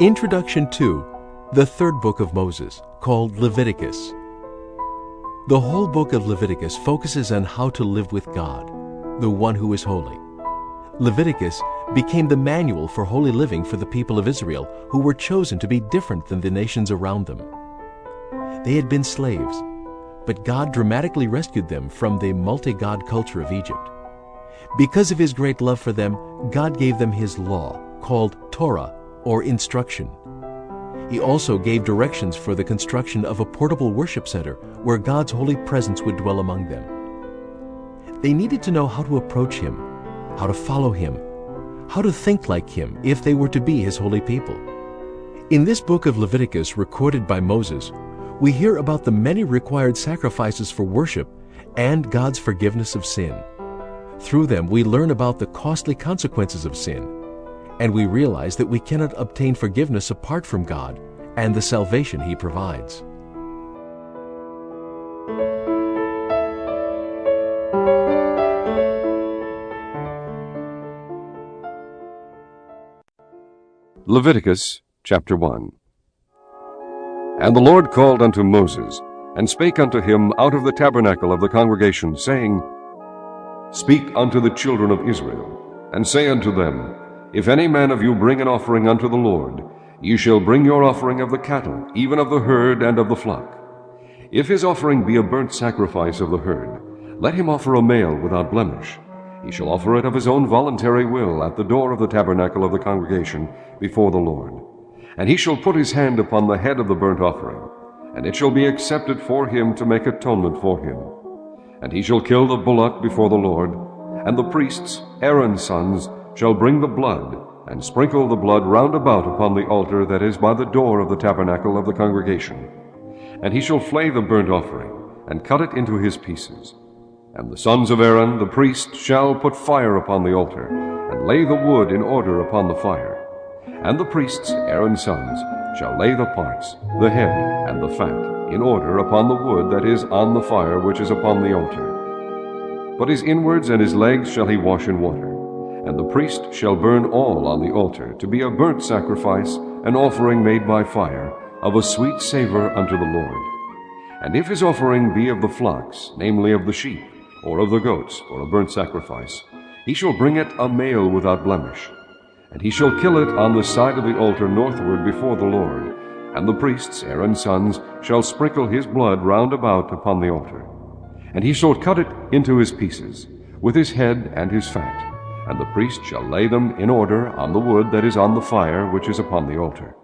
Introduction to the third book of Moses, called Leviticus. The whole book of Leviticus focuses on how to live with God, the one who is holy. Leviticus became the manual for holy living for the people of Israel, who were chosen to be different than the nations around them. They had been slaves, but God dramatically rescued them from the multi-god culture of Egypt. Because of His great love for them, God gave them His law, called Torah, or instruction. He also gave directions for the construction of a portable worship center where God's holy presence would dwell among them. They needed to know how to approach Him, how to follow Him, how to think like Him if they were to be His holy people. In this book of Leviticus, recorded by Moses, we hear about the many required sacrifices for worship and God's forgiveness of sin. Through them, we learn about the costly consequences of sin, and we realize that we cannot obtain forgiveness apart from God and the salvation He provides. Leviticus chapter 1. And the Lord called unto Moses, and spake unto him out of the tabernacle of the congregation, saying, Speak unto the children of Israel, and say unto them, If any man of you bring an offering unto the Lord, ye shall bring your offering of the cattle, even of the herd and of the flock. If his offering be a burnt sacrifice of the herd, let him offer a male without blemish. He shall offer it of his own voluntary will at the door of the tabernacle of the congregation before the Lord. And he shall put his hand upon the head of the burnt offering, and it shall be accepted for him to make atonement for him. And he shall kill the bullock before the Lord, and the priests, Aaron's sons, shall bring the blood, and sprinkle the blood round about upon the altar that is by the door of the tabernacle of the congregation. And he shall flay the burnt offering, and cut it into his pieces. And the sons of Aaron, the priest, shall put fire upon the altar, and lay the wood in order upon the fire. And the priests, Aaron's sons, shall lay the parts, the head, and the fat, in order upon the wood that is on the fire which is upon the altar. But his inwards and his legs shall he wash in water. And the priest shall burn all on the altar, to be a burnt sacrifice, an offering made by fire, of a sweet savor unto the Lord. And if his offering be of the flocks, namely of the sheep, or of the goats, or a burnt sacrifice, he shall bring it a male without blemish. And he shall kill it on the side of the altar northward before the Lord. And the priests, Aaron's sons, shall sprinkle his blood round about upon the altar. And he shall cut it into his pieces, with his head and his fat. And the priest shall lay them in order on the wood that is on the fire which is upon the altar.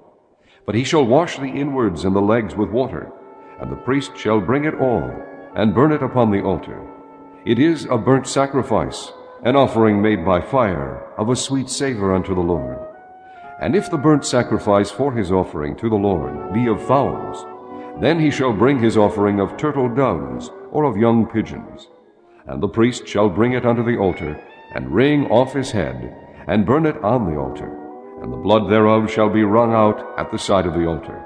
But he shall wash the inwards and the legs with water, and the priest shall bring it all, and burn it upon the altar. It is a burnt sacrifice, an offering made by fire, of a sweet savor unto the Lord. And if the burnt sacrifice for his offering to the Lord be of fowls, then he shall bring his offering of turtle doves, or of young pigeons. And the priest shall bring it unto the altar, and wring off his head, and burn it on the altar. And the blood thereof shall be wrung out at the side of the altar.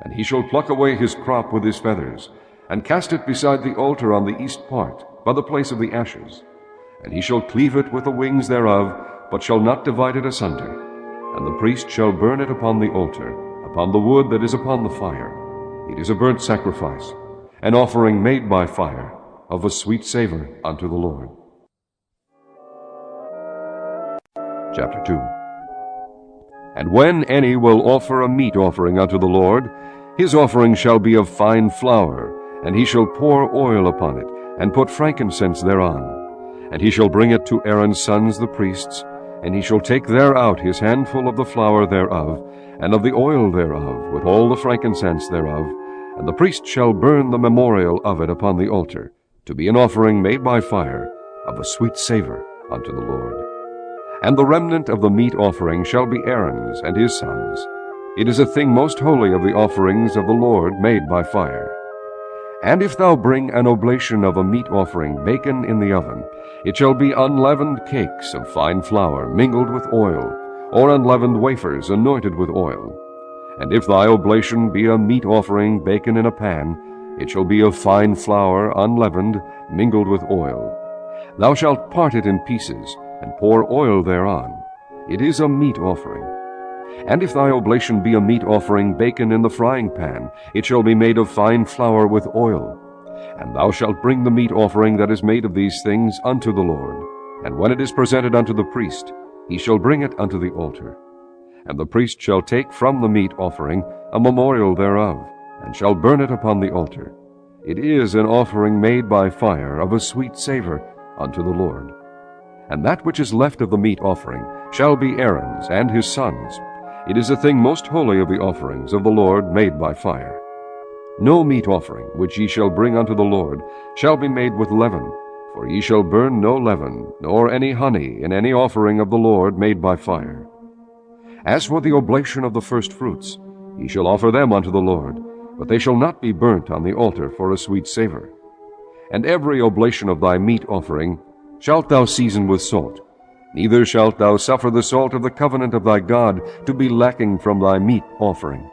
And he shall pluck away his crop with his feathers, and cast it beside the altar on the east part, by the place of the ashes. And he shall cleave it with the wings thereof, but shall not divide it asunder. And the priest shall burn it upon the altar, upon the wood that is upon the fire. It is a burnt sacrifice, an offering made by fire, of a sweet savor unto the Lord. Chapter 2. And when any will offer a meat offering unto the Lord, his offering shall be of fine flour, and he shall pour oil upon it, and put frankincense thereon. And he shall bring it to Aaron's sons the priests, and he shall take thereout his handful of the flour thereof, and of the oil thereof, with all the frankincense thereof, and the priest shall burn the memorial of it upon the altar, to be an offering made by fire, of a sweet savor unto the Lord. And the remnant of the meat offering shall be Aaron's and his sons. It is a thing most holy of the offerings of the Lord made by fire. And if thou bring an oblation of a meat offering baken in the oven, it shall be unleavened cakes of fine flour mingled with oil, or unleavened wafers anointed with oil. And if thy oblation be a meat offering baken in a pan, it shall be of fine flour unleavened, mingled with oil. Thou shalt part it in pieces, and pour oil thereon, It is a meat offering. And if thy oblation be a meat offering baken in the frying pan, it shall be made of fine flour with oil. And thou shalt bring the meat offering that is made of these things unto the Lord. And when it is presented unto the priest, he shall bring it unto the altar. And the priest shall take from the meat offering a memorial thereof, and shall burn it upon the altar. It is an offering made by fire of a sweet savor unto the Lord. And that which is left of the meat offering shall be Aaron's and his sons'. It is a thing most holy of the offerings of the Lord made by fire. No meat offering which ye shall bring unto the Lord shall be made with leaven, for ye shall burn no leaven, nor any honey in any offering of the Lord made by fire. As for the oblation of the firstfruits, ye shall offer them unto the Lord, but they shall not be burnt on the altar for a sweet savor. And every oblation of thy meat offering shalt thou season with salt. Neither shalt thou suffer the salt of the covenant of thy God to be lacking from thy meat offering.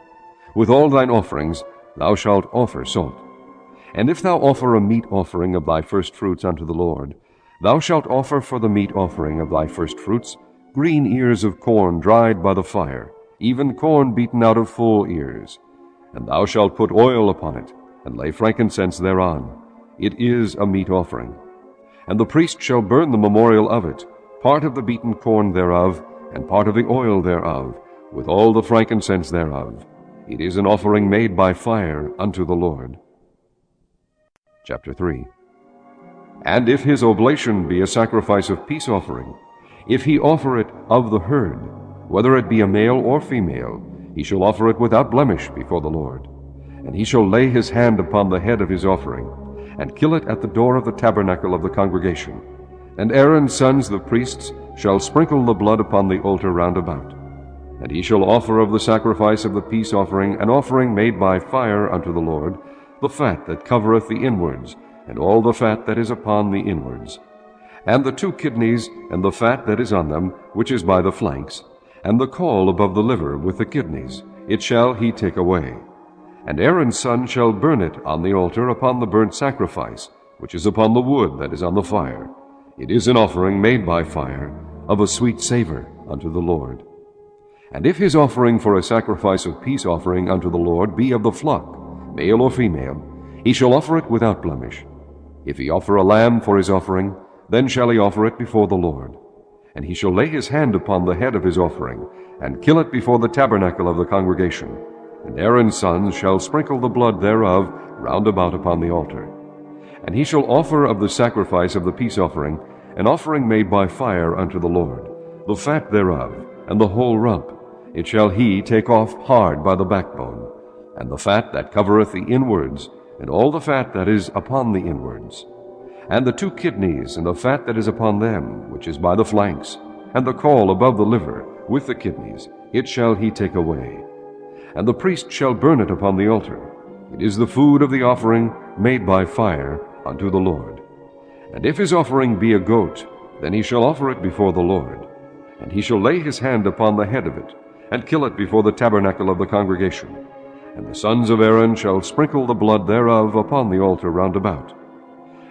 With all thine offerings thou shalt offer salt. And if thou offer a meat offering of thy firstfruits unto the Lord, thou shalt offer for the meat offering of thy firstfruits green ears of corn dried by the fire, even corn beaten out of full ears. And thou shalt put oil upon it, and lay frankincense thereon. It is a meat offering. And the priest shall burn the memorial of it, part of the beaten corn thereof, and part of the oil thereof, with all the frankincense thereof. It is an offering made by fire unto the Lord. Chapter 3. And if his oblation be a sacrifice of peace offering, if he offer it of the herd, whether it be a male or female, he shall offer it without blemish before the Lord. And he shall lay his hand upon the head of his offering, and kill it at the door of the tabernacle of the congregation. And Aaron's sons the priests shall sprinkle the blood upon the altar round about. And he shall offer of the sacrifice of the peace offering an offering made by fire unto the Lord, the fat that covereth the inwards, and all the fat that is upon the inwards, and the 2 kidneys, and the fat that is on them, which is by the flanks, and the caul above the liver with the kidneys, it shall he take away. And Aaron's son shall burn it on the altar upon the burnt sacrifice, which is upon the wood that is on the fire. It is an offering made by fire, of a sweet savor unto the Lord. And if his offering for a sacrifice of peace offering unto the Lord be of the flock, male or female, he shall offer it without blemish. If he offer a lamb for his offering, then shall he offer it before the Lord. And he shall lay his hand upon the head of his offering, and kill it before the tabernacle of the congregation. And Aaron's sons shall sprinkle the blood thereof round about upon the altar. And he shall offer of the sacrifice of the peace offering an offering made by fire unto the Lord, the fat thereof, and the whole rump. It shall he take off hard by the backbone, and the fat that covereth the inwards, and all the fat that is upon the inwards, and the 2 kidneys, and the fat that is upon them, which is by the flanks, and the caul above the liver, with the kidneys, it shall he take away. And the priest shall burn it upon the altar. It is the food of the offering made by fire unto the Lord. And if his offering be a goat, then he shall offer it before the Lord. And he shall lay his hand upon the head of it, and kill it before the tabernacle of the congregation. And the sons of Aaron shall sprinkle the blood thereof upon the altar round about.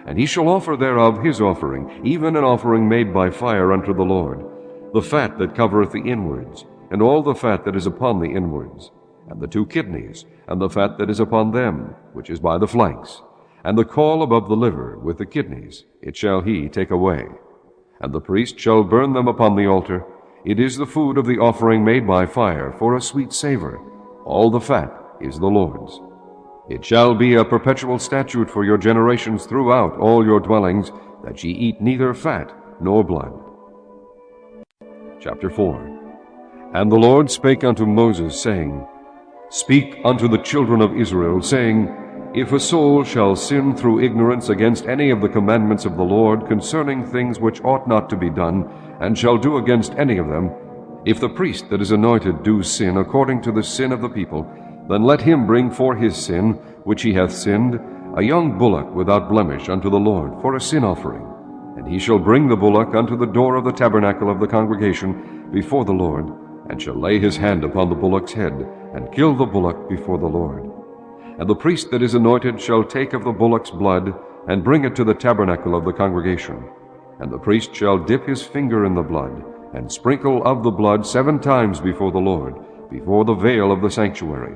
And he shall offer thereof his offering, even an offering made by fire unto the Lord, the fat that covereth the inwards, and all the fat that is upon the inwards, and the 2 kidneys, and the fat that is upon them, which is by the flanks, and the caul above the liver with the kidneys, it shall he take away. And the priest shall burn them upon the altar. It is the food of the offering made by fire for a sweet savor. All the fat is the Lord's. It shall be a perpetual statute for your generations throughout all your dwellings, that ye eat neither fat nor blood. Chapter 4. And the Lord spake unto Moses, saying, Speak unto the children of Israel, saying, If a soul shall sin through ignorance against any of the commandments of the Lord concerning things which ought not to be done, and shall do against any of them, if the priest that is anointed do sin according to the sin of the people, then let him bring for his sin, which he hath sinned, a young bullock without blemish unto the Lord, for a sin offering. And he shall bring the bullock unto the door of the tabernacle of the congregation before the Lord, and shall lay his hand upon the bullock's head, and kill the bullock before the Lord. And the priest that is anointed shall take of the bullock's blood, and bring it to the tabernacle of the congregation. And the priest shall dip his finger in the blood, and sprinkle of the blood 7 times before the Lord, before the veil of the sanctuary.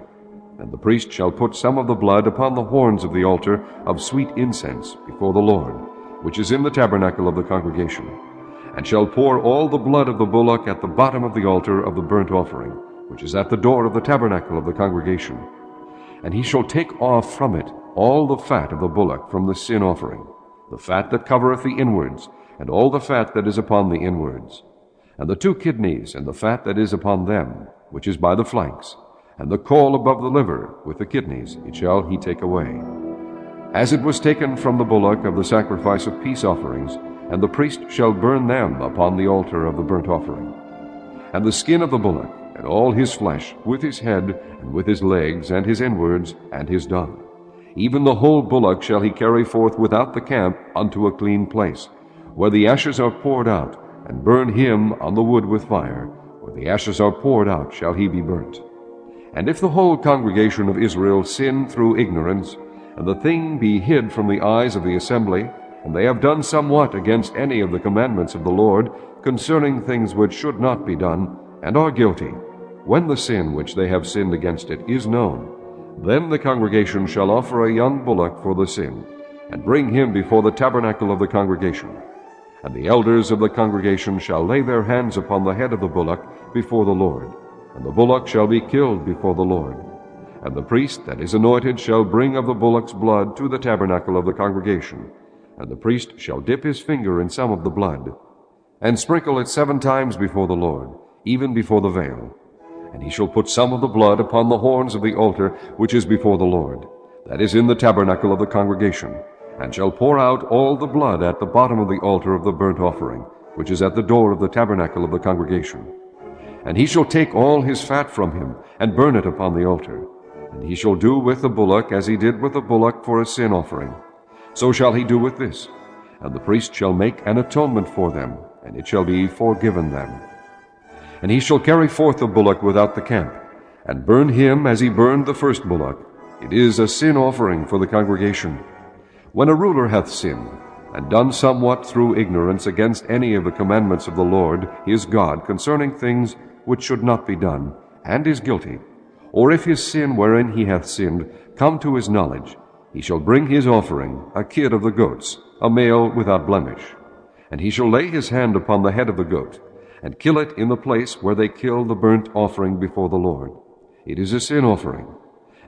And the priest shall put some of the blood upon the horns of the altar of sweet incense before the Lord, which is in the tabernacle of the congregation, and shall pour all the blood of the bullock at the bottom of the altar of the burnt offering, which is at the door of the tabernacle of the congregation. And he shall take off from it all the fat of the bullock from the sin offering, the fat that covereth the inwards, and all the fat that is upon the inwards, and the 2 kidneys, and the fat that is upon them, which is by the flanks, and the caul above the liver, with the kidneys, it shall he take away. As it was taken from the bullock of the sacrifice of peace offerings, and the priest shall burn them upon the altar of the burnt offering. And the skin of the bullock, and all his flesh, with his head, and with his legs, and his inwards, and his dung, even the whole bullock shall he carry forth without the camp unto a clean place, where the ashes are poured out, and burn him on the wood with fire. Where the ashes are poured out shall he be burnt. And if the whole congregation of Israel sin through ignorance, and the thing be hid from the eyes of the assembly, and they have done somewhat against any of the commandments of the Lord concerning things which should not be done, and are guilty, when the sin which they have sinned against it is known, then the congregation shall offer a young bullock for the sin, and bring him before the tabernacle of the congregation. And the elders of the congregation shall lay their hands upon the head of the bullock before the Lord, and the bullock shall be killed before the Lord. And the priest that is anointed shall bring of the bullock's blood to the tabernacle of the congregation, and the priest shall dip his finger in some of the blood, and sprinkle it 7 times before the Lord, even before the veil. And he shall put some of the blood upon the horns of the altar which is before the Lord, that is in the tabernacle of the congregation, and shall pour out all the blood at the bottom of the altar of the burnt offering, which is at the door of the tabernacle of the congregation. And he shall take all his fat from him, and burn it upon the altar. And he shall do with the bullock as he did with the bullock for a sin offering. So shall he do with this. And the priest shall make an atonement for them, and it shall be forgiven them. And he shall carry forth the bullock without the camp, and burn him as he burned the first bullock. It is a sin offering for the congregation. When a ruler hath sinned, and done somewhat through ignorance against any of the commandments of the Lord his God concerning things which should not be done, and is guilty, or if his sin wherein he hath sinned come to his knowledge, he shall bring his offering, a kid of the goats, a male without blemish. And he shall lay his hand upon the head of the goat, and kill it in the place where they kill the burnt offering before the Lord. It is a sin offering.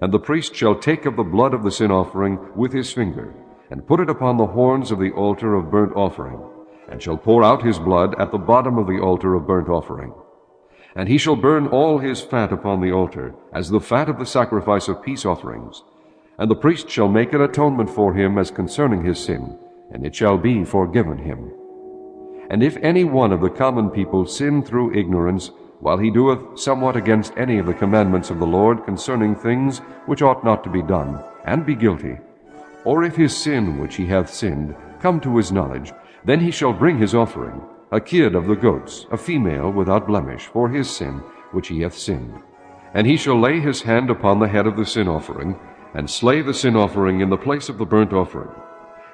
And the priest shall take of the blood of the sin offering with his finger, and put it upon the horns of the altar of burnt offering, and shall pour out his blood at the bottom of the altar of burnt offering. And he shall burn all his fat upon the altar, as the fat of the sacrifice of peace offerings. And the priest shall make an atonement for him as concerning his sin, and it shall be forgiven him. And if any one of the common people sin through ignorance, while he doeth somewhat against any of the commandments of the Lord concerning things which ought not to be done, and be guilty, or if his sin which he hath sinned come to his knowledge, then he shall bring his offering, a kid of the goats, a female without blemish, for his sin which he hath sinned. And he shall lay his hand upon the head of the sin offering, and slay the sin offering in the place of the burnt offering.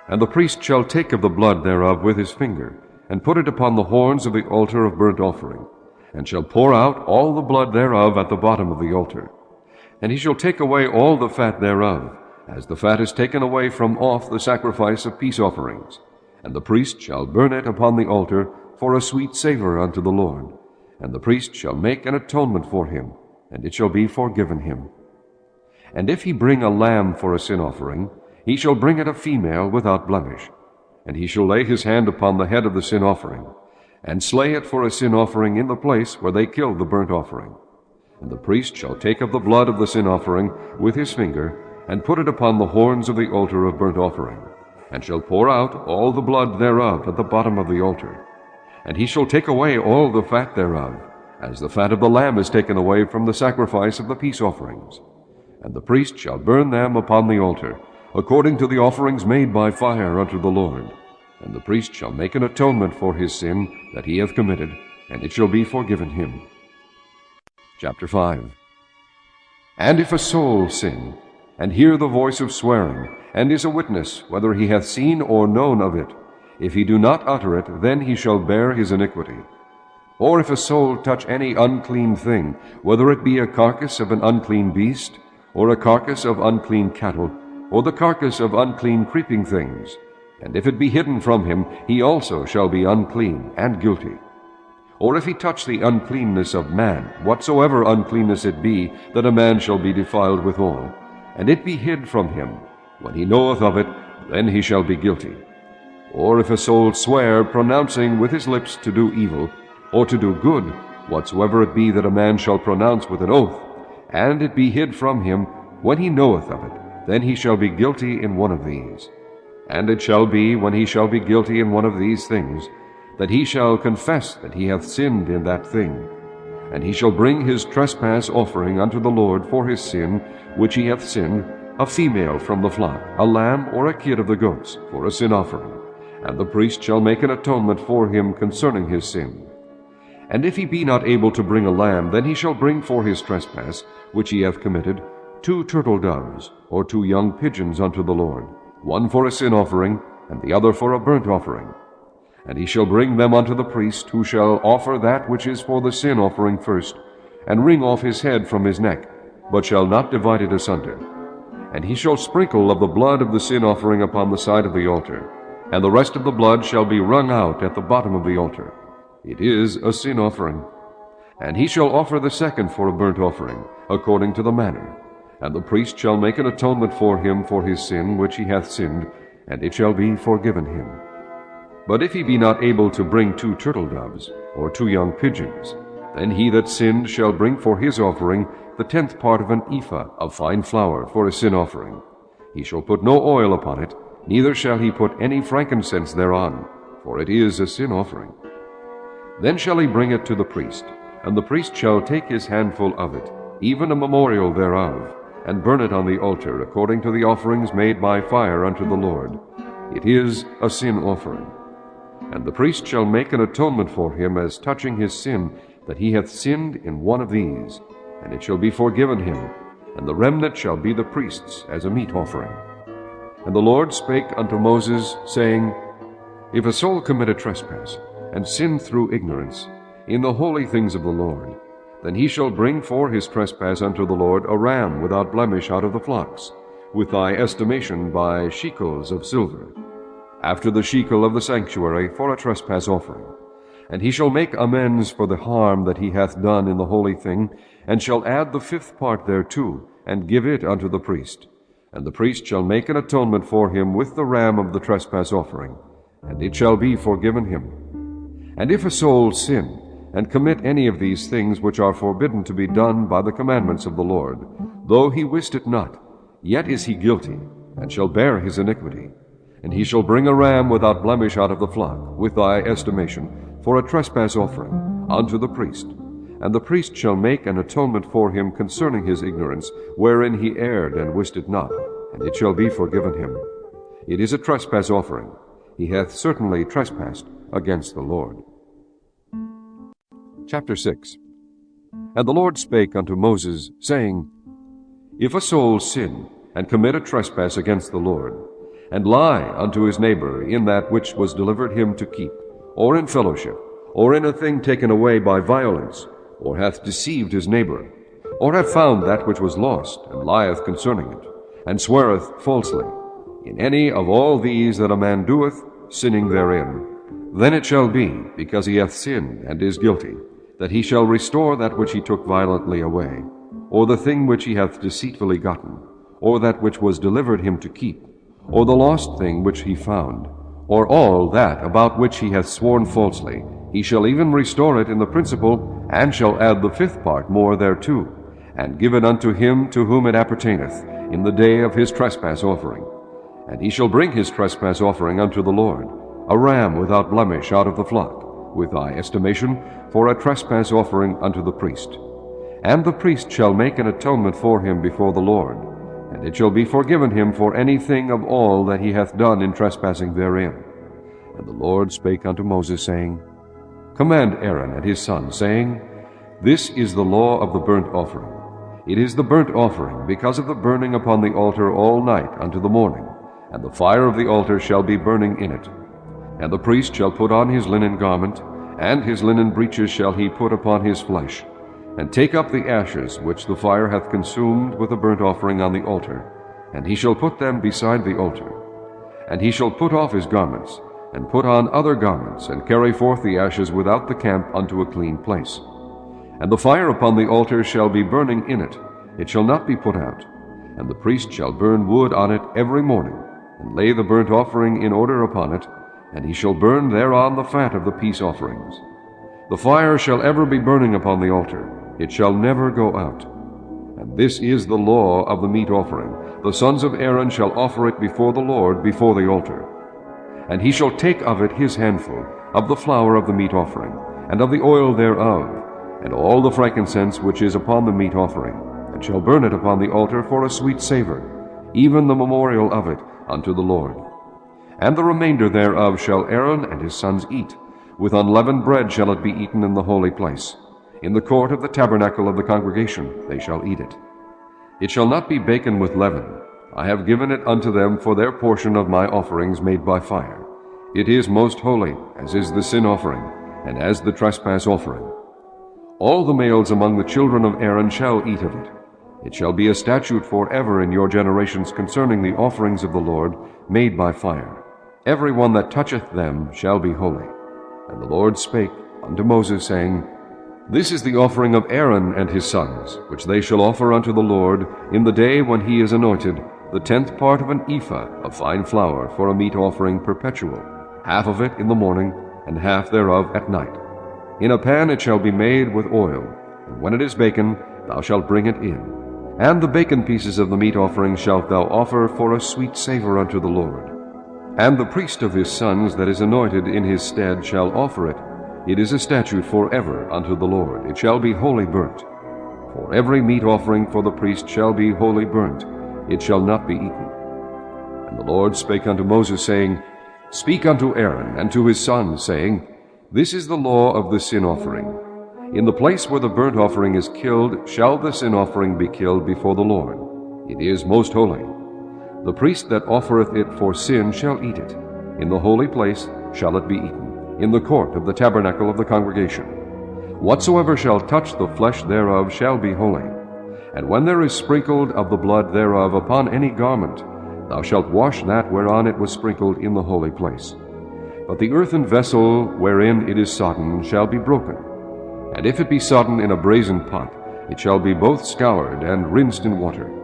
And the priest shall take of the blood thereof with his finger, and put it upon the horns of the altar of burnt offering, and shall pour out all the blood thereof at the bottom of the altar. And he shall take away all the fat thereof, as the fat is taken away from off the sacrifice of peace offerings. And the priest shall burn it upon the altar for a sweet savor unto the Lord. And the priest shall make an atonement for him, and it shall be forgiven him. And if he bring a lamb for a sin offering, he shall bring it a female without blemish. And he shall lay his hand upon the head of the sin offering, and slay it for a sin offering in the place where they killed the burnt offering. And the priest shall take of the blood of the sin offering with his finger, and put it upon the horns of the altar of burnt offering, and shall pour out all the blood thereof at the bottom of the altar. And he shall take away all the fat thereof, as the fat of the lamb is taken away from the sacrifice of the peace offerings. And the priest shall burn them upon the altar, according to the offerings made by fire unto the Lord. And the priest shall make an atonement for his sin that he hath committed, and it shall be forgiven him. Chapter 5. And if a soul sin, and hear the voice of swearing, and is a witness, whether he hath seen or known of it, if he do not utter it, then he shall bear his iniquity. Or if a soul touch any unclean thing, whether it be a carcass of an unclean beast, or a carcass of unclean cattle, or the carcass of unclean creeping things, and if it be hidden from him, he also shall be unclean and guilty. Or if he touch the uncleanness of man, whatsoever uncleanness it be, that a man shall be defiled withal, and it be hid from him, when he knoweth of it, then he shall be guilty. Or if a soul swear, pronouncing with his lips to do evil, or to do good, whatsoever it be that a man shall pronounce with an oath, and it be hid from him, when he knoweth of it, then he shall be guilty in one of these. And it shall be, when he shall be guilty in one of these things, that he shall confess that he hath sinned in that thing. And he shall bring his trespass offering unto the Lord for his sin, which he hath sinned, a female from the flock, a lamb or a kid of the goats, for a sin offering. And the priest shall make an atonement for him concerning his sin. And if he be not able to bring a lamb, then he shall bring for his trespass, which he hath committed, 2 turtle doves, or 2 young pigeons unto the Lord, one for a sin offering, and the other for a burnt offering. And he shall bring them unto the priest, who shall offer that which is for the sin offering first, and wring off his head from his neck, but shall not divide it asunder. And he shall sprinkle of the blood of the sin offering upon the side of the altar, and the rest of the blood shall be wrung out at the bottom of the altar. It is a sin offering. And he shall offer the second for a burnt offering, according to the manner. And the priest shall make an atonement for him for his sin which he hath sinned, and it shall be forgiven him. But if he be not able to bring 2 turtle doves, or 2 young pigeons, then he that sinned shall bring for his offering the 10th part of an ephah of fine flour for a sin offering. He shall put no oil upon it, neither shall he put any frankincense thereon, for it is a sin offering. Then shall he bring it to the priest, and the priest shall take his handful of it, even a memorial thereof, and burn it on the altar, according to the offerings made by fire unto the Lord. It is a sin offering. And the priest shall make an atonement for him as touching his sin, that he hath sinned in one of these, and it shall be forgiven him, and the remnant shall be the priest's as a meat offering. And the Lord spake unto Moses, saying, If a soul commit a trespass, and sin through ignorance, in the holy things of the Lord, then he shall bring for his trespass unto the Lord a ram without blemish out of the flocks, with thy estimation by shekels of silver, after the shekel of the sanctuary, for a trespass offering. And he shall make amends for the harm that he hath done in the holy thing, and shall add the 5th part thereto, and give it unto the priest. And the priest shall make an atonement for him with the ram of the trespass offering, and it shall be forgiven him. And if a soul sin, and commit any of these things which are forbidden to be done by the commandments of the Lord, though he wist it not, yet is he guilty, and shall bear his iniquity. And he shall bring a ram without blemish out of the flock, with thy estimation, for a trespass offering, unto the priest. And the priest shall make an atonement for him concerning his ignorance, wherein he erred and wist it not, and it shall be forgiven him. It is a trespass offering. He hath certainly trespassed against the Lord. Chapter 6. And the Lord spake unto Moses, saying, If a soul sin, and commit a trespass against the Lord, and lie unto his neighbor in that which was delivered him to keep, or in fellowship, or in a thing taken away by violence, or hath deceived his neighbor, or hath found that which was lost, and lieth concerning it, and sweareth falsely, in any of all these that a man doeth, sinning therein, then it shall be, because he hath sinned and is guilty, that he shall restore that which he took violently away, or the thing which he hath deceitfully gotten, or that which was delivered him to keep, or the lost thing which he found, or all that about which he hath sworn falsely. He shall even restore it in the principal, and shall add the 5th part more thereto, and give it unto him to whom it appertaineth, in the day of his trespass offering. And he shall bring his trespass offering unto the Lord, a ram without blemish out of the flock, with thy estimation, for a trespass offering unto the priest. And the priest shall make an atonement for him before the Lord, and it shall be forgiven him for anything of all that he hath done in trespassing therein. And the Lord spake unto Moses, saying, Command Aaron and his sons, saying, This is the law of the burnt offering. It is the burnt offering because of the burning upon the altar all night unto the morning, and the fire of the altar shall be burning in it. And the priest shall put on his linen garment, and his linen breeches shall he put upon his flesh, and take up the ashes which the fire hath consumed with the burnt offering on the altar, and he shall put them beside the altar. And he shall put off his garments, and put on other garments, and carry forth the ashes without the camp unto a clean place. And the fire upon the altar shall be burning in it, it shall not be put out. And the priest shall burn wood on it every morning, and lay the burnt offering in order upon it, and he shall burn thereon the fat of the peace offerings. The fire shall ever be burning upon the altar, it shall never go out. And this is the law of the meat offering. The sons of Aaron shall offer it before the Lord, before the altar. And he shall take of it his handful, of the flour of the meat offering, and of the oil thereof, and all the frankincense which is upon the meat offering, and shall burn it upon the altar for a sweet savor, even the memorial of it unto the Lord. And the remainder thereof shall Aaron and his sons eat. With unleavened bread shall it be eaten in the holy place. In the court of the tabernacle of the congregation they shall eat it. It shall not be baken with leaven. I have given it unto them for their portion of my offerings made by fire. It is most holy, as is the sin offering, and as the trespass offering. All the males among the children of Aaron shall eat of it. It shall be a statute forever in your generations concerning the offerings of the Lord, made by fire. Every one that toucheth them shall be holy. And the Lord spake unto Moses, saying, This is the offering of Aaron and his sons, which they shall offer unto the Lord in the day when he is anointed, the 10th part of an ephah of fine flour for a meat offering perpetual, half of it in the morning, and half thereof at night. In a pan it shall be made with oil, and when it is baken, thou shalt bring it in. And the baken pieces of the meat offering shalt thou offer for a sweet savor unto the Lord. And the priest of his sons that is anointed in his stead shall offer it. It is a statute forever unto the Lord. It shall be wholly burnt. For every meat offering for the priest shall be wholly burnt. It shall not be eaten. And the Lord spake unto Moses, saying, Speak unto Aaron and to his sons, saying, This is the law of the sin offering. In the place where the burnt offering is killed shall the sin offering be killed before the Lord. It is most holy. The priest that offereth it for sin shall eat it. In the holy place shall it be eaten, in the court of the tabernacle of the congregation. Whatsoever shall touch the flesh thereof shall be holy. And when there is sprinkled of the blood thereof upon any garment, thou shalt wash that whereon it was sprinkled in the holy place. But the earthen vessel wherein it is sodden shall be broken. And if it be sodden in a brazen pot, it shall be both scoured and rinsed in water.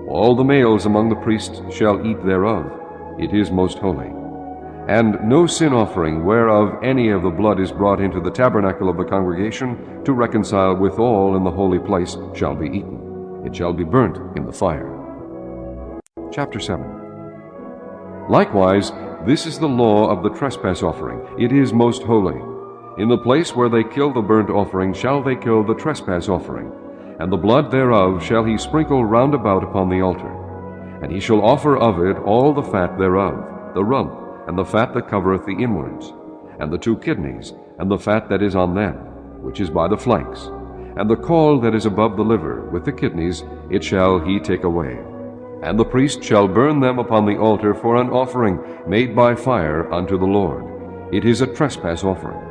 All the males among the priests shall eat thereof. It is most holy. And no sin offering whereof any of the blood is brought into the tabernacle of the congregation to reconcile withal in the holy place shall be eaten. It shall be burnt in the fire. Chapter 7. Likewise, this is the law of the trespass offering. It is most holy. In the place where they kill the burnt offering shall they kill the trespass offering, and the blood thereof shall he sprinkle round about upon the altar. And he shall offer of it all the fat thereof, the rump, and the fat that covereth the inwards, and the 2 kidneys, and the fat that is on them, which is by the flanks, and the caul that is above the liver, with the kidneys, it shall he take away. And the priest shall burn them upon the altar for an offering made by fire unto the Lord. It is a trespass offering.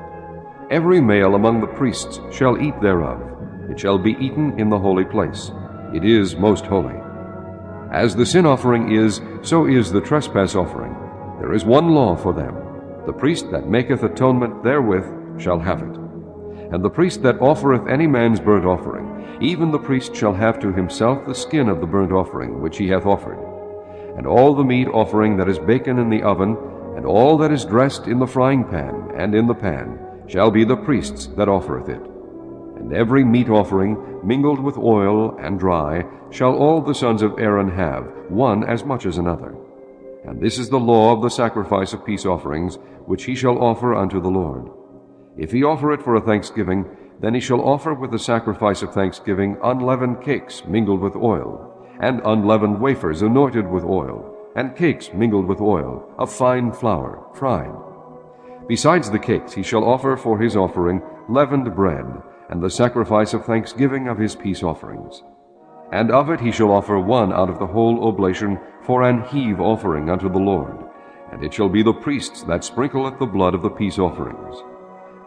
Every male among the priests shall eat thereof. It shall be eaten in the holy place. It is most holy. As the sin offering is, so is the trespass offering. There is one law for them. The priest that maketh atonement therewith shall have it. And the priest that offereth any man's burnt offering, even the priest shall have to himself the skin of the burnt offering which he hath offered. And all the meat offering that is baken in the oven, and all that is dressed in the frying pan and in the pan, shall be the priest's that offereth it. And every meat offering, mingled with oil and dry, shall all the sons of Aaron have, one as much as another. And this is the law of the sacrifice of peace offerings, which he shall offer unto the Lord. If he offer it for a thanksgiving, then he shall offer with the sacrifice of thanksgiving unleavened cakes mingled with oil, and unleavened wafers anointed with oil, and cakes mingled with oil, of fine flour, fried. Besides the cakes he shall offer for his offering leavened bread, and the sacrifice of thanksgiving of his peace offerings. And of it he shall offer one out of the whole oblation for an heave offering unto the Lord, and it shall be the priest's that sprinkleth the blood of the peace offerings.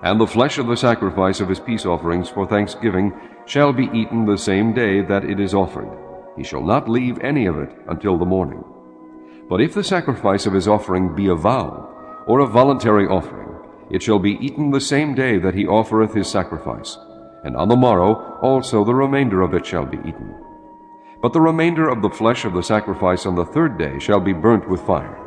And the flesh of the sacrifice of his peace offerings for thanksgiving shall be eaten the same day that it is offered. He shall not leave any of it until the morning. But if the sacrifice of his offering be a vow, or a voluntary offering, it shall be eaten the same day that he offereth his sacrifice, and on the morrow also the remainder of it shall be eaten. But the remainder of the flesh of the sacrifice on the third day shall be burnt with fire.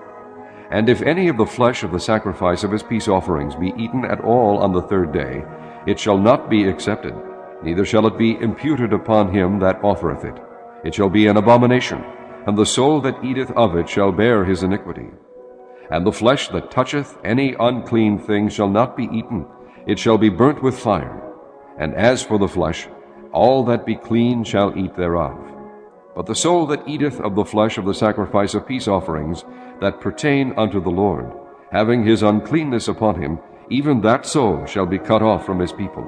And if any of the flesh of the sacrifice of his peace offerings be eaten at all on the third day, it shall not be accepted, neither shall it be imputed upon him that offereth it. It shall be an abomination, and the soul that eateth of it shall bear his iniquity. And the flesh that toucheth any unclean thing shall not be eaten, it shall be burnt with fire. And as for the flesh, all that be clean shall eat thereof. But the soul that eateth of the flesh of the sacrifice of peace offerings that pertain unto the Lord, having his uncleanness upon him, even that soul shall be cut off from his people.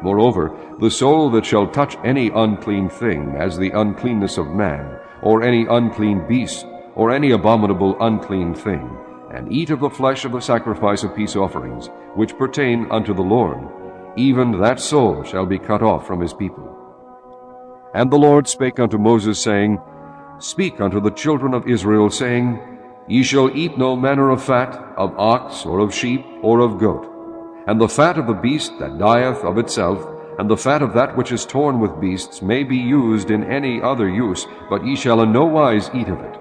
Moreover, the soul that shall touch any unclean thing, as the uncleanness of man, or any unclean beast, or any abominable unclean thing, and eat of the flesh of the sacrifice of peace offerings, which pertain unto the Lord, even that soul shall be cut off from his people. And the Lord spake unto Moses, saying, Speak unto the children of Israel, saying, Ye shall eat no manner of fat, of ox, or of sheep, or of goat. And the fat of the beast that dieth of itself, and the fat of that which is torn with beasts, may be used in any other use, but ye shall in no wise eat of it.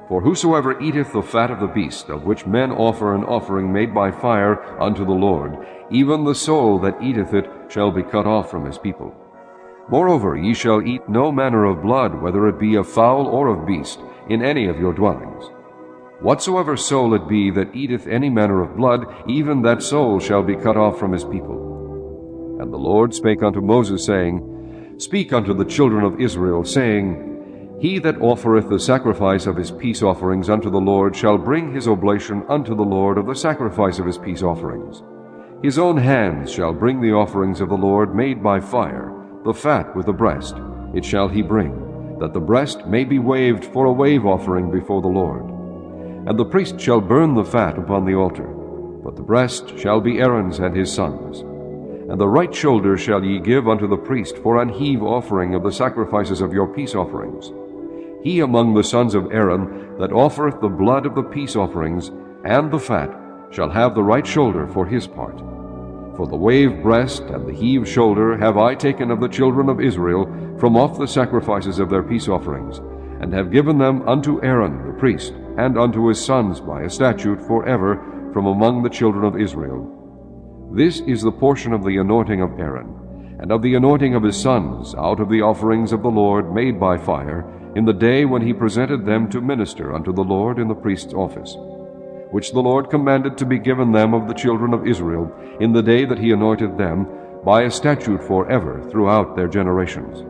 For whosoever eateth the fat of the beast, of which men offer an offering made by fire unto the Lord, even the soul that eateth it shall be cut off from his people. Moreover, ye shall eat no manner of blood, whether it be of fowl or of beast, in any of your dwellings. Whatsoever soul it be that eateth any manner of blood, even that soul shall be cut off from his people. And the Lord spake unto Moses, saying, Speak unto the children of Israel, saying, He that offereth the sacrifice of his peace offerings unto the Lord shall bring his oblation unto the Lord of the sacrifice of his peace offerings. His own hands shall bring the offerings of the Lord made by fire, the fat with the breast, it shall he bring, that the breast may be waved for a wave offering before the Lord. And the priest shall burn the fat upon the altar, but the breast shall be Aaron's and his sons'. And the right shoulder shall ye give unto the priest for an heave offering of the sacrifices of your peace offerings. He among the sons of Aaron that offereth the blood of the peace offerings and the fat shall have the right shoulder for his part. For the wave breast and the heave shoulder have I taken of the children of Israel from off the sacrifices of their peace offerings, and have given them unto Aaron the priest, and unto his sons by a statute forever from among the children of Israel. This is the portion of the anointing of Aaron, and of the anointing of his sons, out of the offerings of the Lord made by fire, in the day when he presented them to minister unto the Lord in the priest's office, which the Lord commanded to be given them of the children of Israel, in the day that he anointed them, by a statute forever throughout their generations.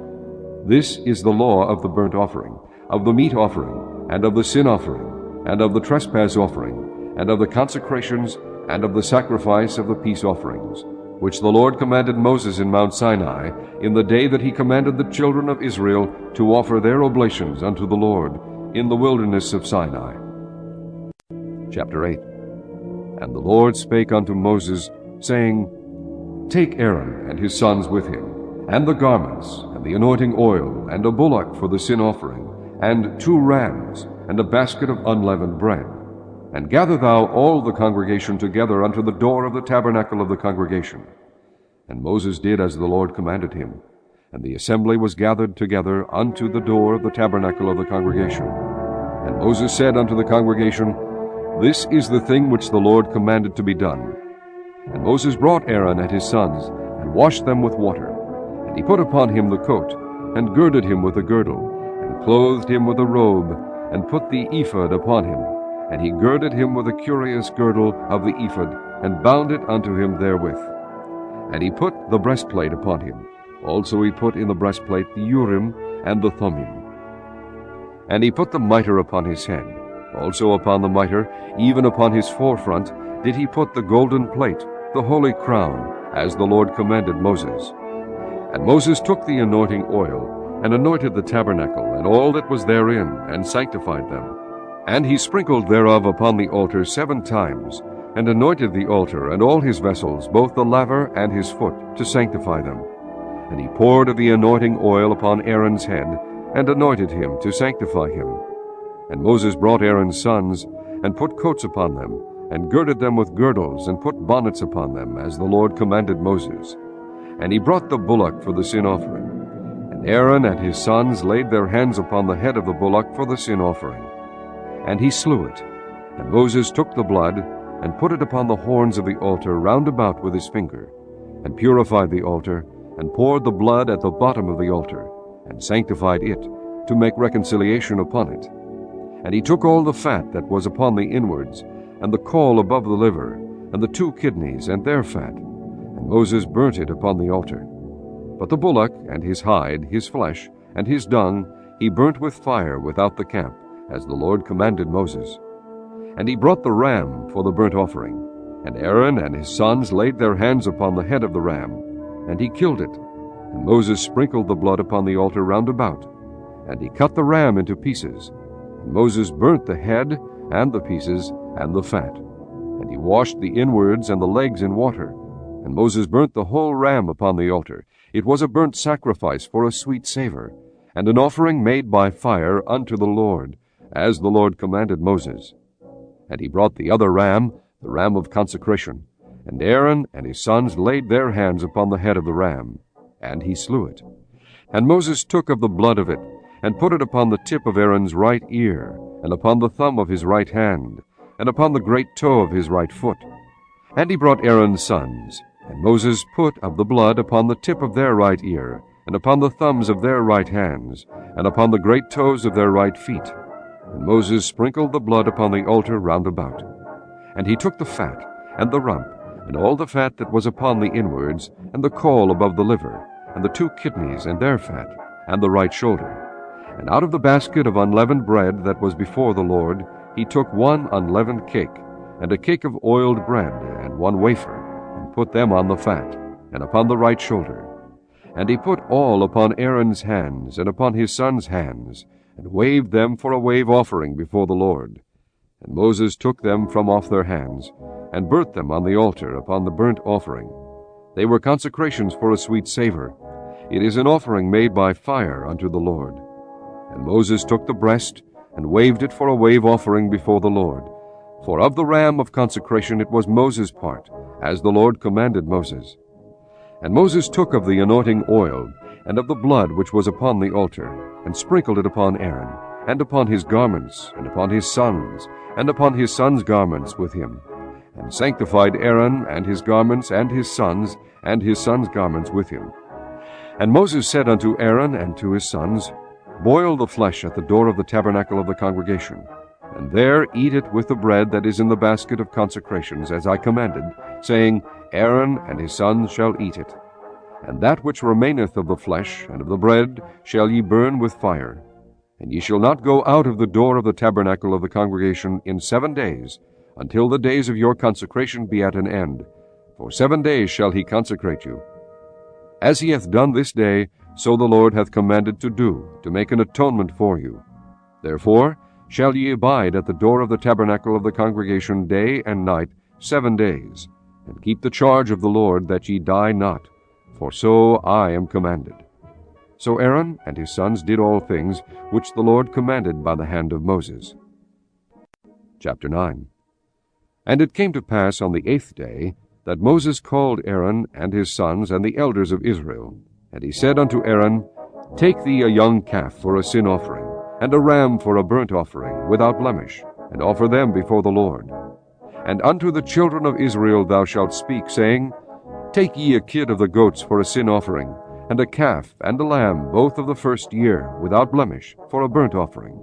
This is the law of the burnt offering, of the meat offering, and of the sin offering, and of the trespass offering, and of the consecrations, and of the sacrifice of the peace offerings, which the Lord commanded Moses in Mount Sinai, in the day that he commanded the children of Israel to offer their oblations unto the Lord in the wilderness of Sinai. Chapter 8. And the Lord spake unto Moses, saying, Take Aaron and his sons with him, and the garments, and the anointing oil, and a bullock for the sin offering, and 2 rams, and a basket of unleavened bread. And gather thou all the congregation together unto the door of the tabernacle of the congregation. And Moses did as the Lord commanded him. And the assembly was gathered together unto the door of the tabernacle of the congregation. And Moses said unto the congregation, This is the thing which the Lord commanded to be done. And Moses brought Aaron and his sons, and washed them with water. And he put upon him the coat, and girded him with a girdle, and clothed him with a robe, and put the ephod upon him. And he girded him with a curious girdle of the ephod, and bound it unto him therewith. And he put the breastplate upon him. Also he put in the breastplate the Urim and the Thummim. And he put the mitre upon his head. Also upon the mitre, even upon his forefront, did he put the golden plate, the holy crown, as the Lord commanded Moses. And Moses took the anointing oil, and anointed the tabernacle, and all that was therein, and sanctified them. And he sprinkled thereof upon the altar 7 times, and anointed the altar and all his vessels, both the laver and his foot, to sanctify them. And he poured of the anointing oil upon Aaron's head, and anointed him to sanctify him. And Moses brought Aaron's sons, and put coats upon them, and girded them with girdles, and put bonnets upon them, as the Lord commanded Moses. And he brought the bullock for the sin offering. And Aaron and his sons laid their hands upon the head of the bullock for the sin offering. And he slew it. And Moses took the blood, and put it upon the horns of the altar round about with his finger, and purified the altar, and poured the blood at the bottom of the altar, and sanctified it, to make reconciliation upon it. And he took all the fat that was upon the inwards, and the caul above the liver, and the 2 kidneys and their fat, and Moses burnt it upon the altar. But the bullock, and his hide, his flesh, and his dung, he burnt with fire without the camp, as the Lord commanded Moses. And he brought the ram for the burnt offering. And Aaron and his sons laid their hands upon the head of the ram, and he killed it. And Moses sprinkled the blood upon the altar round about. And he cut the ram into pieces. And Moses burnt the head, and the pieces, and the fat. And he washed the inwards and the legs in water. And Moses burnt the whole ram upon the altar. It was a burnt sacrifice for a sweet savor, and an offering made by fire unto the Lord, as the Lord commanded Moses. And he brought the other ram, the ram of consecration. And Aaron and his sons laid their hands upon the head of the ram, and he slew it. And Moses took of the blood of it, and put it upon the tip of Aaron's right ear, and upon the thumb of his right hand, and upon the great toe of his right foot. And he brought Aaron's sons, and Moses put of the blood upon the tip of their right ear, and upon the thumbs of their right hands, and upon the great toes of their right feet. And Moses sprinkled the blood upon the altar round about. And he took the fat, and the rump, and all the fat that was upon the inwards, and the caul above the liver, and the 2 kidneys and their fat, and the right shoulder. And out of the basket of unleavened bread that was before the Lord, he took 1 unleavened cake, and a cake of oiled bread, and 1 wafer, and put them on the fat, and upon the right shoulder. And he put all upon Aaron's hands, and upon his sons' hands, and waved them for a wave offering before the Lord. And Moses took them from off their hands, and burnt them on the altar upon the burnt offering. They were consecrations for a sweet savor. It is an offering made by fire unto the Lord. And Moses took the breast, and waved it for a wave offering before the Lord. For of the ram of consecration it was Moses' part, as the Lord commanded Moses. And Moses took of the anointing oil, and of the blood which was upon the altar, and sprinkled it upon Aaron, and upon his garments, and upon his sons, and upon his sons' garments with him, and sanctified Aaron and his garments, and his sons garments with him. And Moses said unto Aaron and to his sons, Boil the flesh at the door of the tabernacle of the congregation, and there eat it with the bread that is in the basket of consecrations, as I commanded, saying, Aaron and his sons shall eat it. And that which remaineth of the flesh and of the bread shall ye burn with fire. And ye shall not go out of the door of the tabernacle of the congregation in 7 days, until the days of your consecration be at an end. For 7 days shall he consecrate you. As he hath done this day, so the Lord hath commanded to do, to make an atonement for you. Therefore shall ye abide at the door of the tabernacle of the congregation day and night 7 days, and keep the charge of the Lord, that ye die not, for so I am commanded. So Aaron and his sons did all things which the Lord commanded by the hand of Moses. Chapter 9. And it came to pass on the 8th day that Moses called Aaron and his sons and the elders of Israel. And he said unto Aaron, Take thee a young calf for a sin offering, and a ram for a burnt offering, without blemish, and offer them before the Lord. And unto the children of Israel thou shalt speak, saying, Take ye a kid of the goats for a sin offering, and a calf and a lamb, both of the first year, without blemish, for a burnt offering.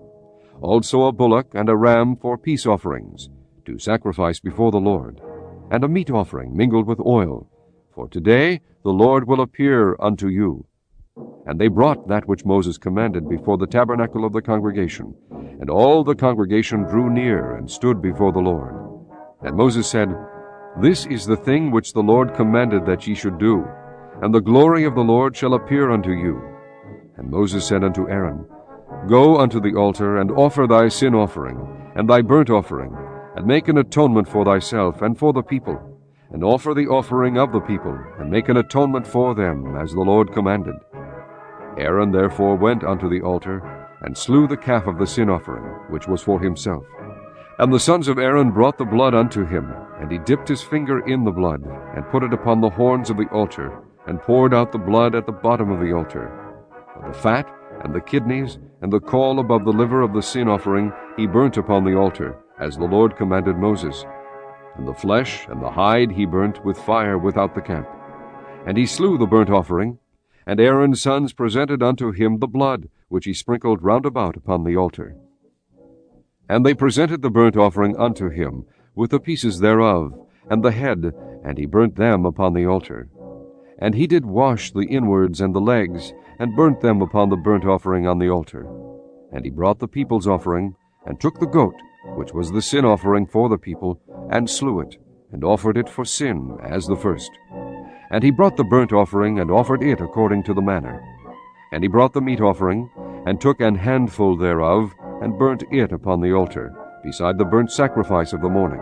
Also a bullock and a ram for peace offerings, to sacrifice before the Lord, and a meat offering mingled with oil. For today the Lord will appear unto you. And they brought that which Moses commanded before the tabernacle of the congregation. And all the congregation drew near and stood before the Lord. And Moses said, This is the thing which the Lord commanded that ye should do, and the glory of the Lord shall appear unto you. And Moses said unto Aaron, Go unto the altar, and offer thy sin offering, and thy burnt offering, and make an atonement for thyself and for the people, and offer the offering of the people, and make an atonement for them, as the Lord commanded. Aaron therefore went unto the altar, and slew the calf of the sin offering, which was for himself. And the sons of Aaron brought the blood unto him, and he dipped his finger in the blood, and put it upon the horns of the altar, and poured out the blood at the bottom of the altar. But the fat, and the kidneys, and the caul above the liver of the sin offering he burnt upon the altar, as the Lord commanded Moses. And the flesh and the hide he burnt with fire without the camp. And he slew the burnt offering, and Aaron's sons presented unto him the blood, which he sprinkled round about upon the altar. And they presented the burnt offering unto him, with the pieces thereof, and the head, and he burnt them upon the altar. And he did wash the inwards and the legs, and burnt them upon the burnt offering on the altar. And he brought the people's offering, and took the goat, which was the sin offering for the people, and slew it, and offered it for sin, as the first. And he brought the burnt offering, and offered it according to the manner. And he brought the meat offering, and took an handful thereof, and burnt it upon the altar, beside the burnt sacrifice of the morning.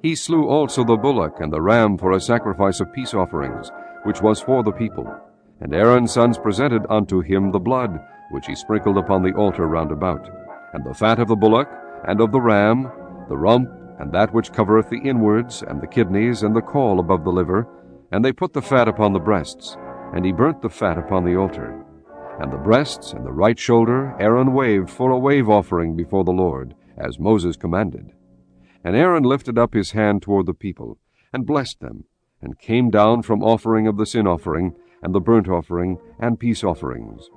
He slew also the bullock and the ram for a sacrifice of peace offerings, which was for the people. And Aaron's sons presented unto him the blood, which he sprinkled upon the altar round about, and the fat of the bullock, and of the ram, the rump, and that which covereth the inwards, and the kidneys, and the caul above the liver, and they put the fat upon the breasts, and he burnt the fat upon the altar. And the breasts and the right shoulder Aaron waved for a wave offering before the Lord, as Moses commanded. And Aaron lifted up his hand toward the people, and blessed them, and came down from offering of the sin offering, and the burnt offering, and peace offerings.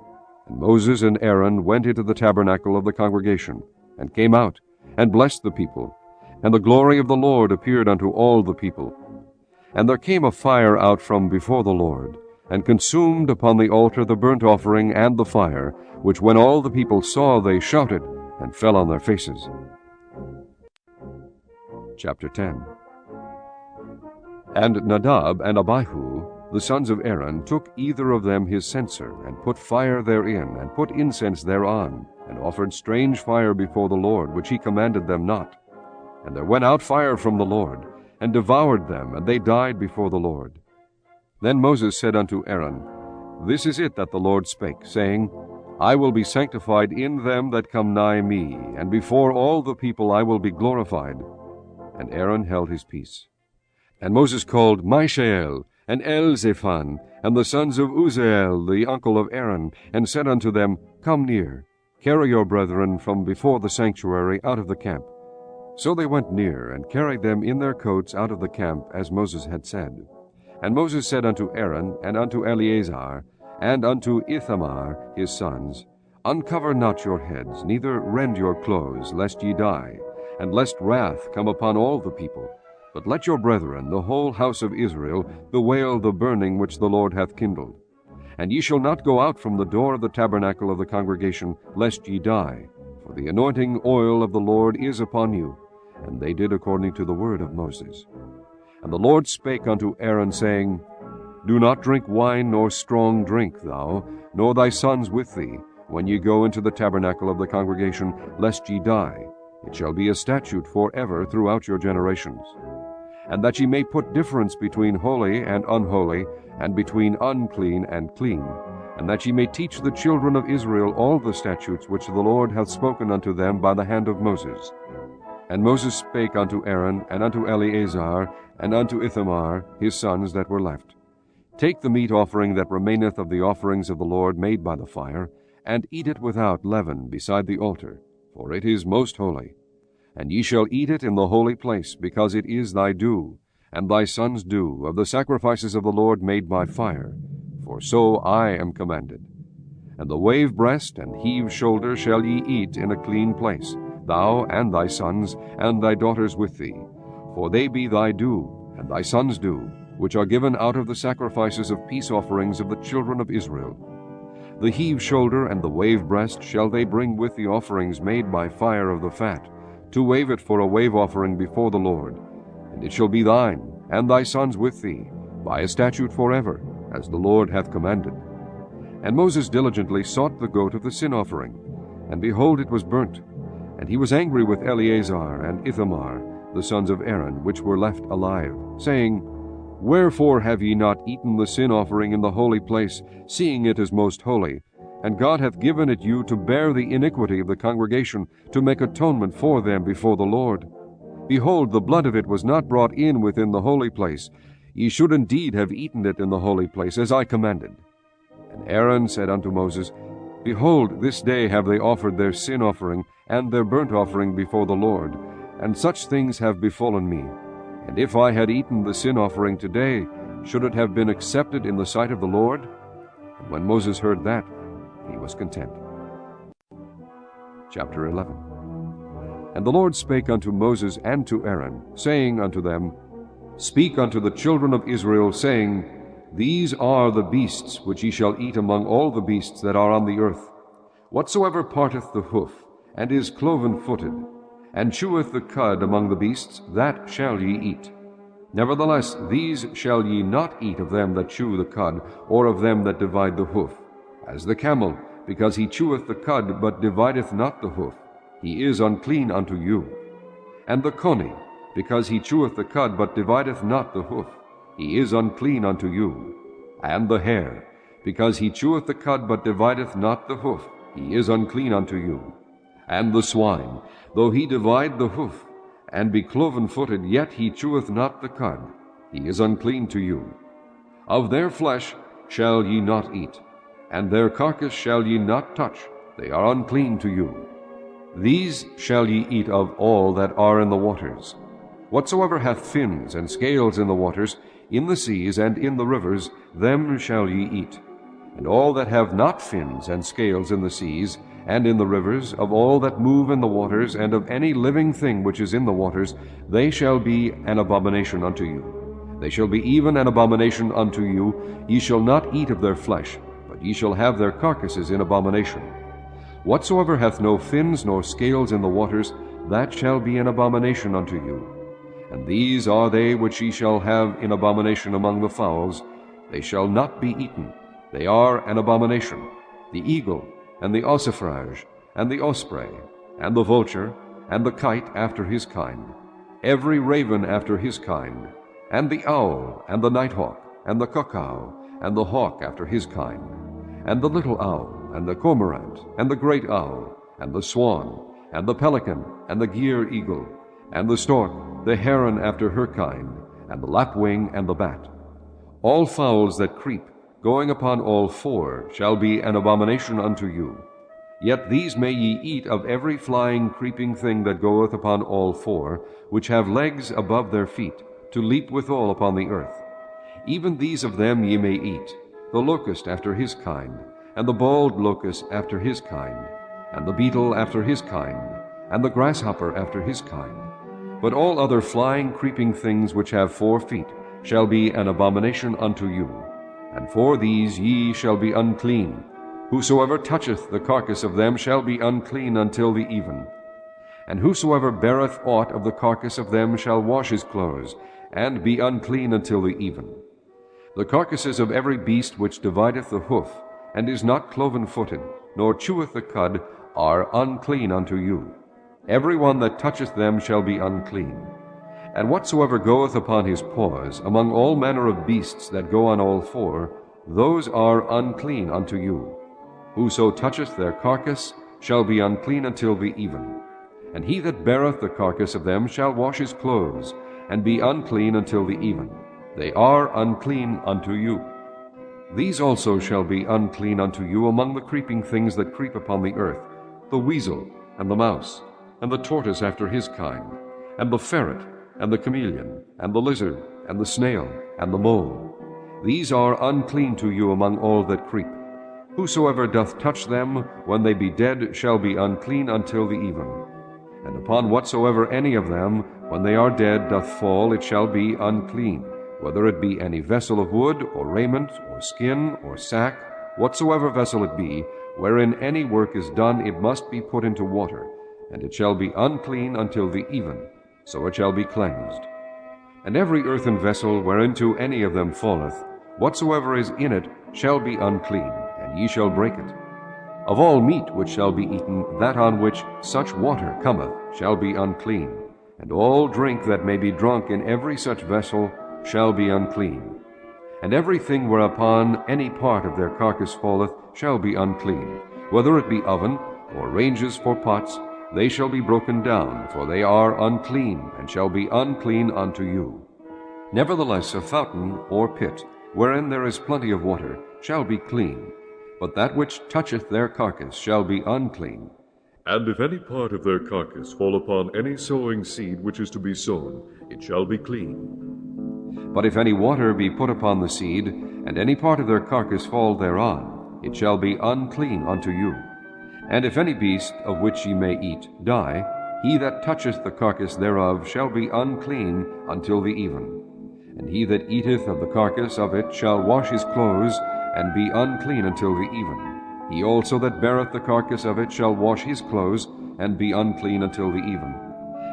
And Moses and Aaron went into the tabernacle of the congregation, and came out, and blessed the people. And the glory of the Lord appeared unto all the people. And there came a fire out from before the Lord, and consumed upon the altar the burnt offering and the fire, which when all the people saw, they shouted, and fell on their faces. Chapter 10. And Nadab and Abihu, the sons of Aaron, took either of them his censer, and put fire therein, and put incense thereon, and offered strange fire before the Lord, which he commanded them not. And there went out fire from the Lord, and devoured them, and they died before the Lord. Then Moses said unto Aaron, This is it that the Lord spake, saying, I will be sanctified in them that come nigh me, and before all the people I will be glorified. And Aaron held his peace. And Moses called Mishael, and Elzaphan, and the sons of Uzziel, the uncle of Aaron, and said unto them, Come near, carry your brethren from before the sanctuary out of the camp. So they went near, and carried them in their coats out of the camp, as Moses had said. And Moses said unto Aaron, and unto Eleazar, and unto Ithamar his sons, Uncover not your heads, neither rend your clothes, lest ye die, and lest wrath come upon all the people. But let your brethren, the whole house of Israel, bewail the burning which the Lord hath kindled. And ye shall not go out from the door of the tabernacle of the congregation, lest ye die, for the anointing oil of the Lord is upon you. And they did according to the word of Moses. And the Lord spake unto Aaron, saying, Do not drink wine nor strong drink, thou, nor thy sons with thee, when ye go into the tabernacle of the congregation, lest ye die. It shall be a statute forever throughout your generations. And that ye may put difference between holy and unholy, and between unclean and clean, and that ye may teach the children of Israel all the statutes which the Lord hath spoken unto them by the hand of Moses. And Moses spake unto Aaron, and unto Eleazar, and unto Ithamar his sons that were left, Take the meat offering that remaineth of the offerings of the Lord made by the fire, and eat it without leaven beside the altar, for it is most holy. And ye shall eat it in the holy place, because it is thy due, and thy sons' due, of the sacrifices of the Lord made by fire, for so I am commanded. And the wave breast and heave shoulder shall ye eat in a clean place, thou and thy sons, and thy daughters with thee, for they be thy due, and thy sons' due, which are given out of the sacrifices of peace offerings of the children of Israel. The heave shoulder and the wave breast shall they bring with the offerings made by fire of the fat, to wave it for a wave offering before the Lord. And it shall be thine, and thy sons with thee, by a statute forever, as the Lord hath commanded. And Moses diligently sought the goat of the sin offering, and behold, it was burnt. And he was angry with Eleazar and Ithamar, the sons of Aaron, which were left alive, saying, Wherefore have ye not eaten the sin offering in the holy place, seeing it is most holy? And God hath given it you to bear the iniquity of the congregation, to make atonement for them before the Lord. Behold, the blood of it was not brought in within the holy place. Ye should indeed have eaten it in the holy place, as I commanded. And Aaron said unto Moses, Behold, this day have they offered their sin offering and their burnt offering before the Lord, and such things have befallen me. And if I had eaten the sin offering today, should it have been accepted in the sight of the Lord? And when Moses heard that, he was content. Chapter 11. And the Lord spake unto Moses and to Aaron, saying unto them, Speak unto the children of Israel, saying, These are the beasts which ye shall eat among all the beasts that are on the earth. Whatsoever parteth the hoof, and is cloven-footed, and cheweth the cud among the beasts, that shall ye eat. Nevertheless, these shall ye not eat of them that chew the cud, or of them that divide the hoof. As the camel, because he cheweth the cud, but divideth not the hoof, he is unclean unto you. And the coney, because he cheweth the cud, but divideth not the hoof, he is unclean unto you. And the hare, because he cheweth the cud, but divideth not the hoof, he is unclean unto you. And the swine, though he divide the hoof, and be cloven-footed, yet he cheweth not the cud, he is unclean to you. Of their flesh shall ye not eat, and their carcass shall ye not touch, they are unclean to you. These shall ye eat of all that are in the waters. Whatsoever hath fins and scales in the waters, in the seas and in the rivers, them shall ye eat. And all that have not fins and scales in the seas and in the rivers, of all that move in the waters, and of any living thing which is in the waters, they shall be an abomination unto you. They shall be even an abomination unto you. Ye shall not eat of their flesh, but ye shall have their carcasses in abomination. Whatsoever hath no fins nor scales in the waters, that shall be an abomination unto you. And these are they which ye shall have in abomination among the fowls. They shall not be eaten. They are an abomination: the eagle, and the ossifrage, and the osprey, and the vulture, and the kite after his kind, every raven after his kind, and the owl, and the nighthawk, and the cuckow, and the hawk after his kind, and the little owl, and the cormorant, and the great owl, and the swan, and the pelican, and the gier eagle, and the stork, the heron after her kind, and the lapwing, and the bat. All fowls that creep, going upon all four, shall be an abomination unto you. Yet these may ye eat of every flying, creeping thing that goeth upon all four, which have legs above their feet, to leap withal upon the earth. Even these of them ye may eat, the locust after his kind, and the bald locust after his kind, and the beetle after his kind, and the grasshopper after his kind. But all other flying, creeping things which have 4 feet shall be an abomination unto you. And for these ye shall be unclean. Whosoever toucheth the carcass of them shall be unclean until the even. And whosoever beareth aught of the carcass of them shall wash his clothes, and be unclean until the even. The carcasses of every beast which divideth the hoof, and is not cloven-footed, nor cheweth the cud, are unclean unto you. Every one that toucheth them shall be unclean. And whatsoever goeth upon his paws, among all manner of beasts that go on all four, those are unclean unto you. Whoso toucheth their carcass shall be unclean until the even. And he that beareth the carcass of them shall wash his clothes, and be unclean until the even. They are unclean unto you. These also shall be unclean unto you among the creeping things that creep upon the earth, the weasel, and the mouse, and the tortoise after his kind, and the ferret, and the chameleon, and the lizard, and the snail, and the mole. These are unclean to you among all that creep. Whosoever doth touch them, when they be dead, shall be unclean until the even. And upon whatsoever any of them, when they are dead, doth fall, it shall be unclean, whether it be any vessel of wood, or raiment, or skin, or sack, whatsoever vessel it be, wherein any work is done, it must be put into water, and it shall be unclean until the even, so it shall be cleansed. And every earthen vessel whereinto any of them falleth, whatsoever is in it shall be unclean, and ye shall break it. Of all meat which shall be eaten, that on which such water cometh shall be unclean, and all drink that may be drunk in every such vessel shall be unclean. And everything whereupon any part of their carcass falleth shall be unclean, whether it be oven or ranges for pots, they shall be broken down, for they are unclean, and shall be unclean unto you. Nevertheless a fountain or pit, wherein there is plenty of water, shall be clean, but that which toucheth their carcass shall be unclean. And if any part of their carcass fall upon any sowing seed which is to be sown, it shall be clean. But if any water be put upon the seed, and any part of their carcass fall thereon, it shall be unclean unto you. And if any beast of which ye may eat die, he that toucheth the carcass thereof shall be unclean until the even. And he that eateth of the carcass of it shall wash his clothes, and be unclean until the even. He also that beareth the carcass of it shall wash his clothes, and be unclean until the even.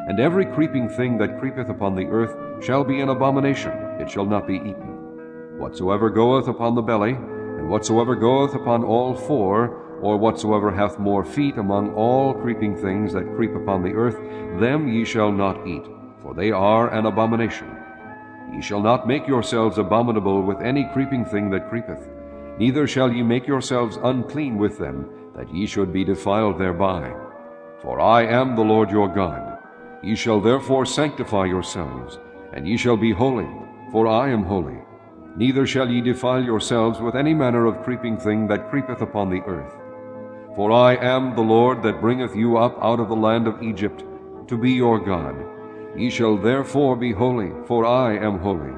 And every creeping thing that creepeth upon the earth shall be an abomination, it shall not be eaten. Whatsoever goeth upon the belly, and whatsoever goeth upon all four, or whatsoever hath more feet among all creeping things that creep upon the earth, them ye shall not eat, for they are an abomination. Ye shall not make yourselves abominable with any creeping thing that creepeth, neither shall ye make yourselves unclean with them, that ye should be defiled thereby. For I am the Lord your God. Ye shall therefore sanctify yourselves, and ye shall be holy, for I am holy. Neither shall ye defile yourselves with any manner of creeping thing that creepeth upon the earth. For I am the Lord that bringeth you up out of the land of Egypt, to be your God. Ye shall therefore be holy, for I am holy.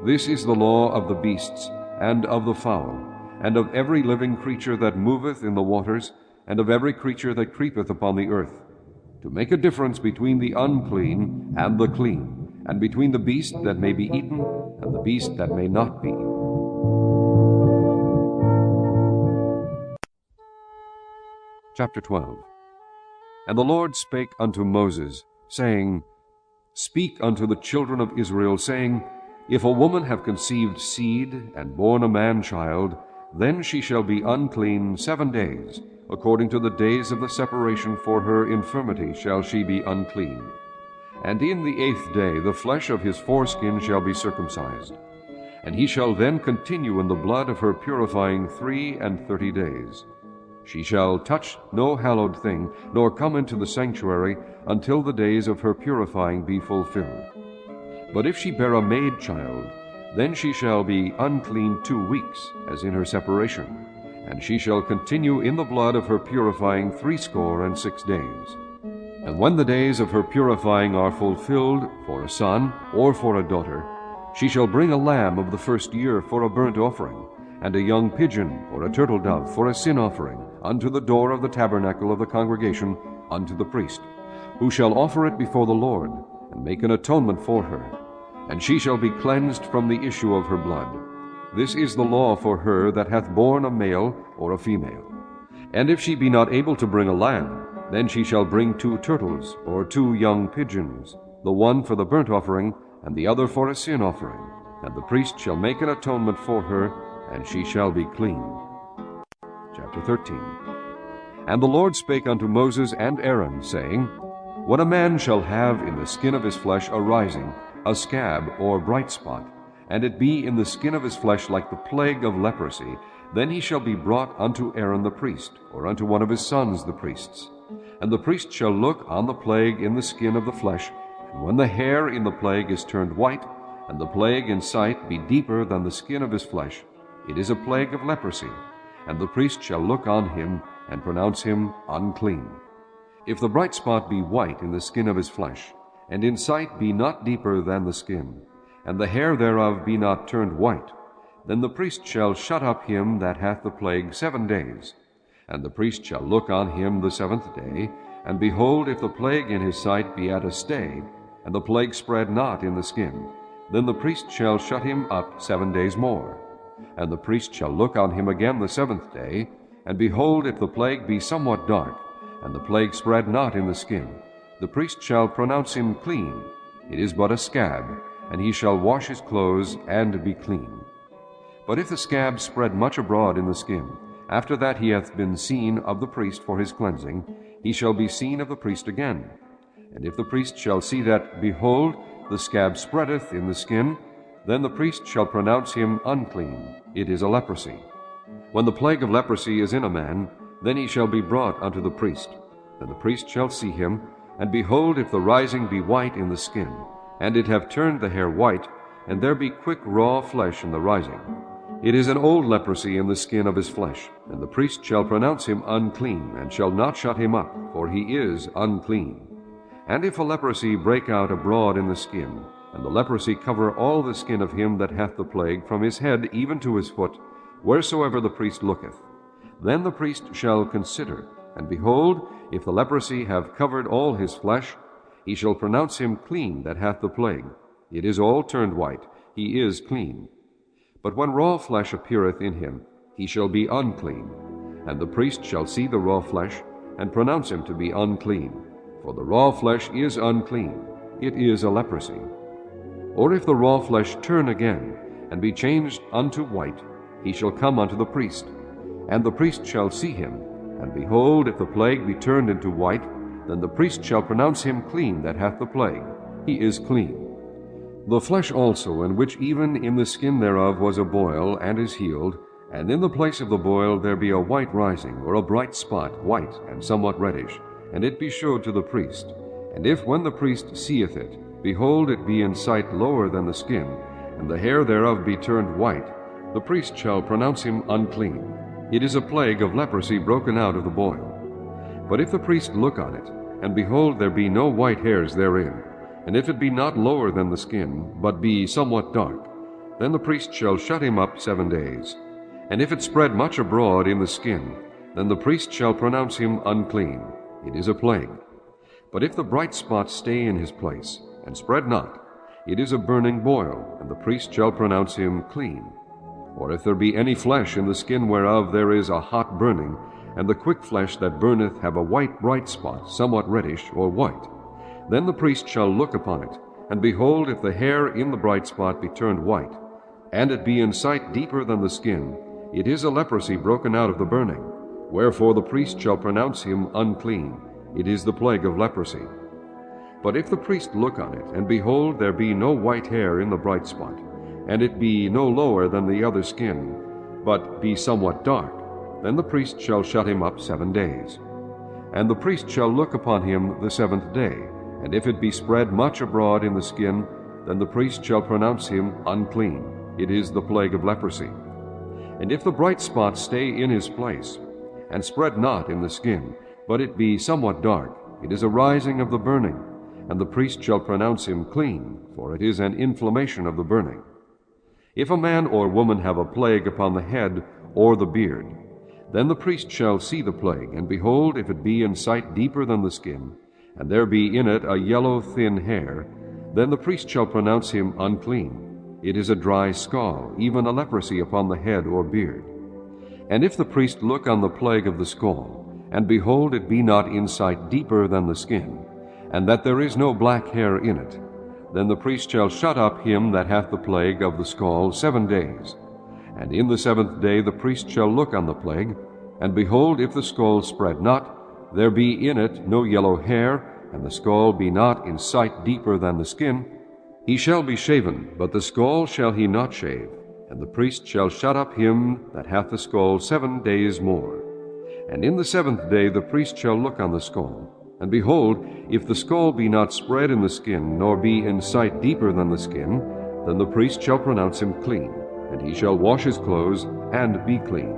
This is the law of the beasts, and of the fowl, and of every living creature that moveth in the waters, and of every creature that creepeth upon the earth, to make a difference between the unclean and the clean, and between the beast that may be eaten and the beast that may not be. Chapter 12. And the Lord spake unto Moses, saying, Speak unto the children of Israel, saying, If a woman have conceived seed, and born a man-child, then she shall be unclean 7 days. According to the days of the separation for her infirmity shall she be unclean. And in the 8th day the flesh of his foreskin shall be circumcised. And he shall then continue in the blood of her purifying 33 days. She shall touch no hallowed thing, nor come into the sanctuary, until the days of her purifying be fulfilled. But if she bear a maid child, then she shall be unclean 2 weeks, as in her separation, and she shall continue in the blood of her purifying 66 days. And when the days of her purifying are fulfilled, for a son or for a daughter, she shall bring a lamb of the first year for a burnt offering, and a young pigeon or a turtle dove for a sin offering, unto the door of the tabernacle of the congregation, unto the priest, who shall offer it before the Lord, and make an atonement for her. And she shall be cleansed from the issue of her blood. This is the law for her that hath borne a male or a female. And if she be not able to bring a lamb, then she shall bring 2 turtles or 2 young pigeons, the one for the burnt offering, and the other for a sin offering. And the priest shall make an atonement for her, and she shall be clean. Chapter 13. And the Lord spake unto Moses and Aaron, saying, When a man shall have in the skin of his flesh a rising, a scab or bright spot, and it be in the skin of his flesh like the plague of leprosy, then he shall be brought unto Aaron the priest, or unto one of his sons the priests. And the priest shall look on the plague in the skin of the flesh, and when the hair in the plague is turned white, and the plague in sight be deeper than the skin of his flesh, it is a plague of leprosy, and the priest shall look on him, and pronounce him unclean. If the bright spot be white in the skin of his flesh, and in sight be not deeper than the skin, and the hair thereof be not turned white, then the priest shall shut up him that hath the plague 7 days. And the priest shall look on him the 7th day, and behold, if the plague in his sight be at a stay, and the plague spread not in the skin, then the priest shall shut him up 7 days more. And the priest shall look on him again the 7th day, and behold, if the plague be somewhat dark, and the plague spread not in the skin, the priest shall pronounce him clean. It is but a scab, and he shall wash his clothes and be clean. But if the scab spread much abroad in the skin, After that he hath been seen of the priest for his cleansing, he shall be seen of the priest again. And if the priest shall see that, behold, the scab spreadeth in the skin, then the priest shall pronounce him unclean. It is a leprosy. When the plague of leprosy is in a man, then he shall be brought unto the priest. Then the priest shall see him, and behold, if the rising be white in the skin, and it have turned the hair white, and there be quick raw flesh in the rising, it is an old leprosy in the skin of his flesh, and the priest shall pronounce him unclean, and shall not shut him up, for he is unclean. And if a leprosy break out abroad in the skin, and the leprosy cover all the skin of him that hath the plague, from his head even to his foot, wheresoever the priest looketh, then the priest shall consider, and behold, if the leprosy have covered all his flesh, he shall pronounce him clean that hath the plague. It is all turned white, he is clean. But when raw flesh appeareth in him, he shall be unclean, and the priest shall see the raw flesh, and pronounce him to be unclean. For the raw flesh is unclean, it is a leprosy. Or if the raw flesh turn again, and be changed unto white, he shall come unto the priest, and the priest shall see him, and behold, if the plague be turned into white, then the priest shall pronounce him clean that hath the plague. He is clean. The flesh also, in which even in the skin thereof was a boil, and is healed, and in the place of the boil there be a white rising, or a bright spot, white and somewhat reddish, and it be showed to the priest. And if when the priest seeth it, behold, it be in sight lower than the skin, and the hair thereof be turned white, the priest shall pronounce him unclean. It is a plague of leprosy broken out of the boil. But if the priest look on it, and behold, there be no white hairs therein, and if it be not lower than the skin, but be somewhat dark, then the priest shall shut him up 7 days. And if it spread much abroad in the skin, then the priest shall pronounce him unclean. It is a plague. But if the bright spot stay in his place, and spread not, it is a burning boil, and the priest shall pronounce him clean. Or if there be any flesh in the skin whereof there is a hot burning, and the quick flesh that burneth have a white bright spot, somewhat reddish or white, then the priest shall look upon it, and behold, if the hair in the bright spot be turned white, and it be in sight deeper than the skin, it is a leprosy broken out of the burning. Wherefore the priest shall pronounce him unclean. It is the plague of leprosy. But if the priest look on it, and behold, there be no white hair in the bright spot, and it be no lower than the other skin, but be somewhat dark, then the priest shall shut him up 7 days. And the priest shall look upon him the 7th day, and if it be spread much abroad in the skin, then the priest shall pronounce him unclean. It is the plague of leprosy. And if the bright spot stay in his place, and spread not in the skin, but it be somewhat dark, it is a rising of the burning, and the priest shall pronounce him clean, for it is an inflammation of the burning. If a man or woman have a plague upon the head or the beard, then the priest shall see the plague, and behold, if it be in sight deeper than the skin, and there be in it a yellow thin hair, then the priest shall pronounce him unclean. It is a dry scall, even a leprosy upon the head or beard. And if the priest look on the plague of the scall, and behold, it be not in sight deeper than the skin, and that there is no black hair in it, then the priest shall shut up him that hath the plague of the scall 7 days. And in the 7th day the priest shall look on the plague, and behold, if the scall spread not, there be in it no yellow hair, and the scall be not in sight deeper than the skin, he shall be shaven, but the scall shall he not shave. And the priest shall shut up him that hath the scall 7 days more. And in the 7th day the priest shall look on the scall, and behold, if the scall be not spread in the skin, nor be in sight deeper than the skin, then the priest shall pronounce him clean, and he shall wash his clothes, and be clean.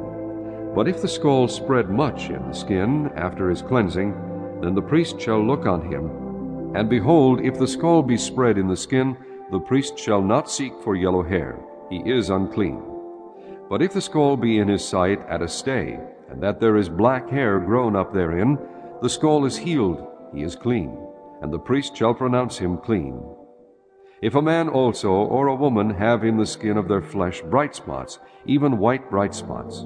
But if the scall spread much in the skin after his cleansing, then the priest shall look on him, and behold, if the scall be spread in the skin, the priest shall not seek for yellow hair. He is unclean. But if the scall be in his sight at a stay, and that there is black hair grown up therein, the scall is healed, he is clean, and the priest shall pronounce him clean. If a man also or a woman have in the skin of their flesh bright spots, even white bright spots,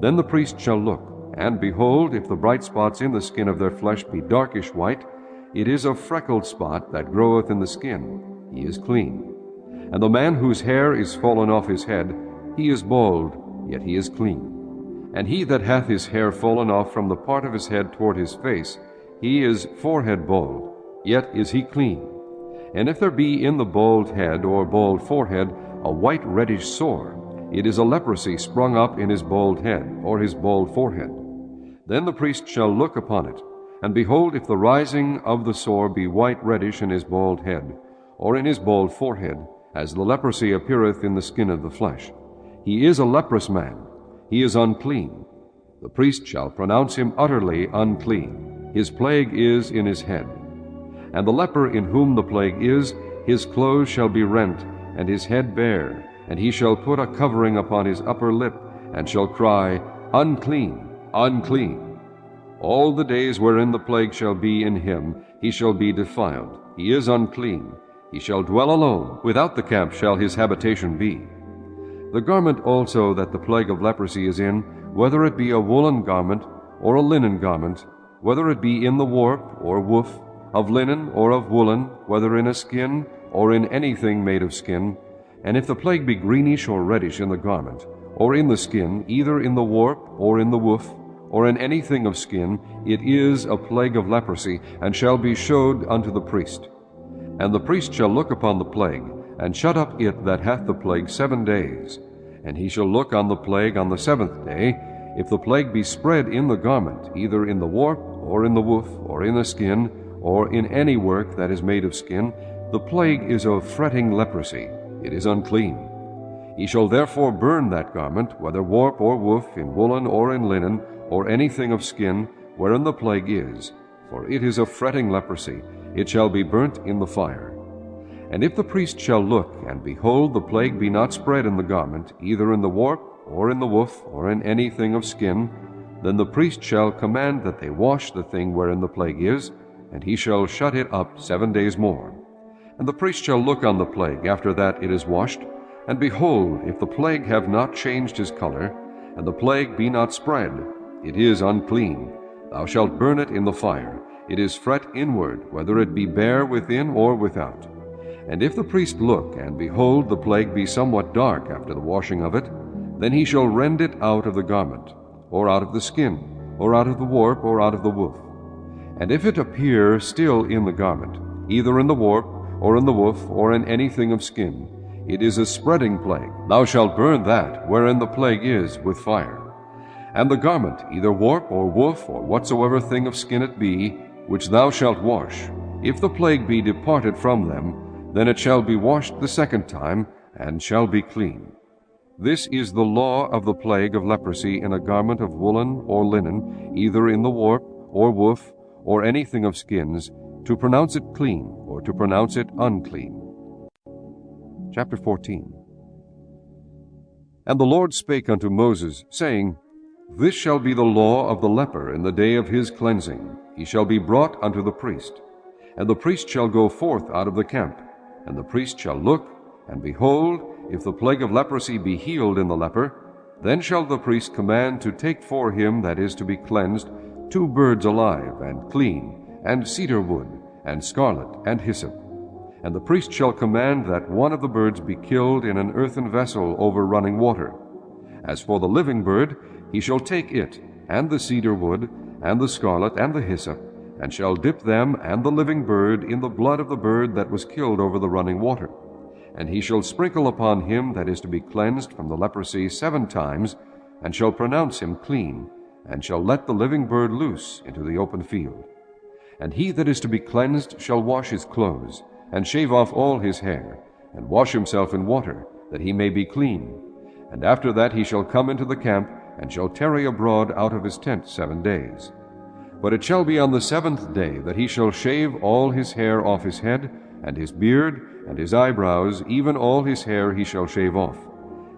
then the priest shall look, and behold, if the bright spots in the skin of their flesh be darkish white, it is a freckled spot that groweth in the skin. He is clean. And the man whose hair is fallen off his head, he is bald, yet he is clean. And he that hath his hair fallen off from the part of his head toward his face, he is forehead bald, yet is he clean. And if there be in the bald head or bald forehead a white reddish sore, it is a leprosy sprung up in his bald head or his bald forehead. Then the priest shall look upon it, and behold, if the rising of the sore be white reddish in his bald head, or in his bald forehead, as the leprosy appeareth in the skin of the flesh, he is a leprous man, he is unclean. The priest shall pronounce him utterly unclean. His plague is in his head. And the leper in whom the plague is, his clothes shall be rent, and his head bare, and he shall put a covering upon his upper lip, and shall cry, Unclean, unclean. All the days wherein the plague shall be in him, he shall be defiled. He is unclean. He shall dwell alone. Without the camp shall his habitation be. The garment also that the plague of leprosy is in, whether it be a woolen garment or a linen garment, whether it be in the warp or woof, of linen or of woolen, whether in a skin or in anything made of skin, and if the plague be greenish or reddish in the garment, or in the skin, either in the warp or in the woof, or in anything of skin, it is a plague of leprosy, and shall be showed unto the priest. And the priest shall look upon the plague, and shut up it that hath the plague 7 days. And he shall look on the plague on the 7th day. If the plague be spread in the garment, either in the warp, or in the woof, or in the skin, or in any work that is made of skin, the plague is of fretting leprosy. It is unclean. He shall therefore burn that garment, whether warp or woof, in woolen or in linen, or anything of skin, wherein the plague is, for it is of fretting leprosy. It shall be burnt in the fire. And if the priest shall look, and behold, the plague be not spread in the garment, either in the warp, or in the woof, or in anything of skin, then the priest shall command that they wash the thing wherein the plague is, and he shall shut it up 7 days more. And the priest shall look on the plague after that it is washed, and behold, if the plague have not changed his color, and the plague be not spread, it is unclean. Thou shalt burn it in the fire. It is fret inward, whether it be bare within or without. And if the priest look, and behold, the plague be somewhat dark after the washing of it, then he shall rend it out of the garment, or out of the skin, or out of the warp, or out of the woof. And if it appear still in the garment, either in the warp, or in the woof, or in anything of skin, it is a spreading plague. Thou shalt burn that wherein the plague is with fire. And the garment, either warp or woof, or whatsoever thing of skin it be, which thou shalt wash, if the plague be departed from them, then it shall be washed the 2nd time, and shall be clean. This is the law of the plague of leprosy in a garment of woolen or linen, either in the warp, or woof, or anything of skins, to pronounce it clean, or to pronounce it unclean. Chapter 14. And the Lord spake unto Moses, saying, This shall be the law of the leper in the day of his cleansing. He shall be brought unto the priest. And the priest shall go forth out of the camp, and the priest shall look, and behold, if the plague of leprosy be healed in the leper, then shall the priest command to take for him that is to be cleansed 2 birds alive and clean, and cedar wood, and scarlet, and hyssop. And the priest shall command that one of the birds be killed in an earthen vessel over running water. As for the living bird, he shall take it, and the cedar wood, and the scarlet, and the hyssop, and shall dip them and the living bird in the blood of the bird that was killed over the running water. And he shall sprinkle upon him that is to be cleansed from the leprosy 7 times, and shall pronounce him clean, and shall let the living bird loose into the open field. And he that is to be cleansed shall wash his clothes, and shave off all his hair, and wash himself in water, that he may be clean. And after that he shall come into the camp, and shall tarry abroad out of his tent 7 days. But it shall be on the 7th day that he shall shave all his hair off his head, and his beard, and his eyebrows, even all his hair he shall shave off.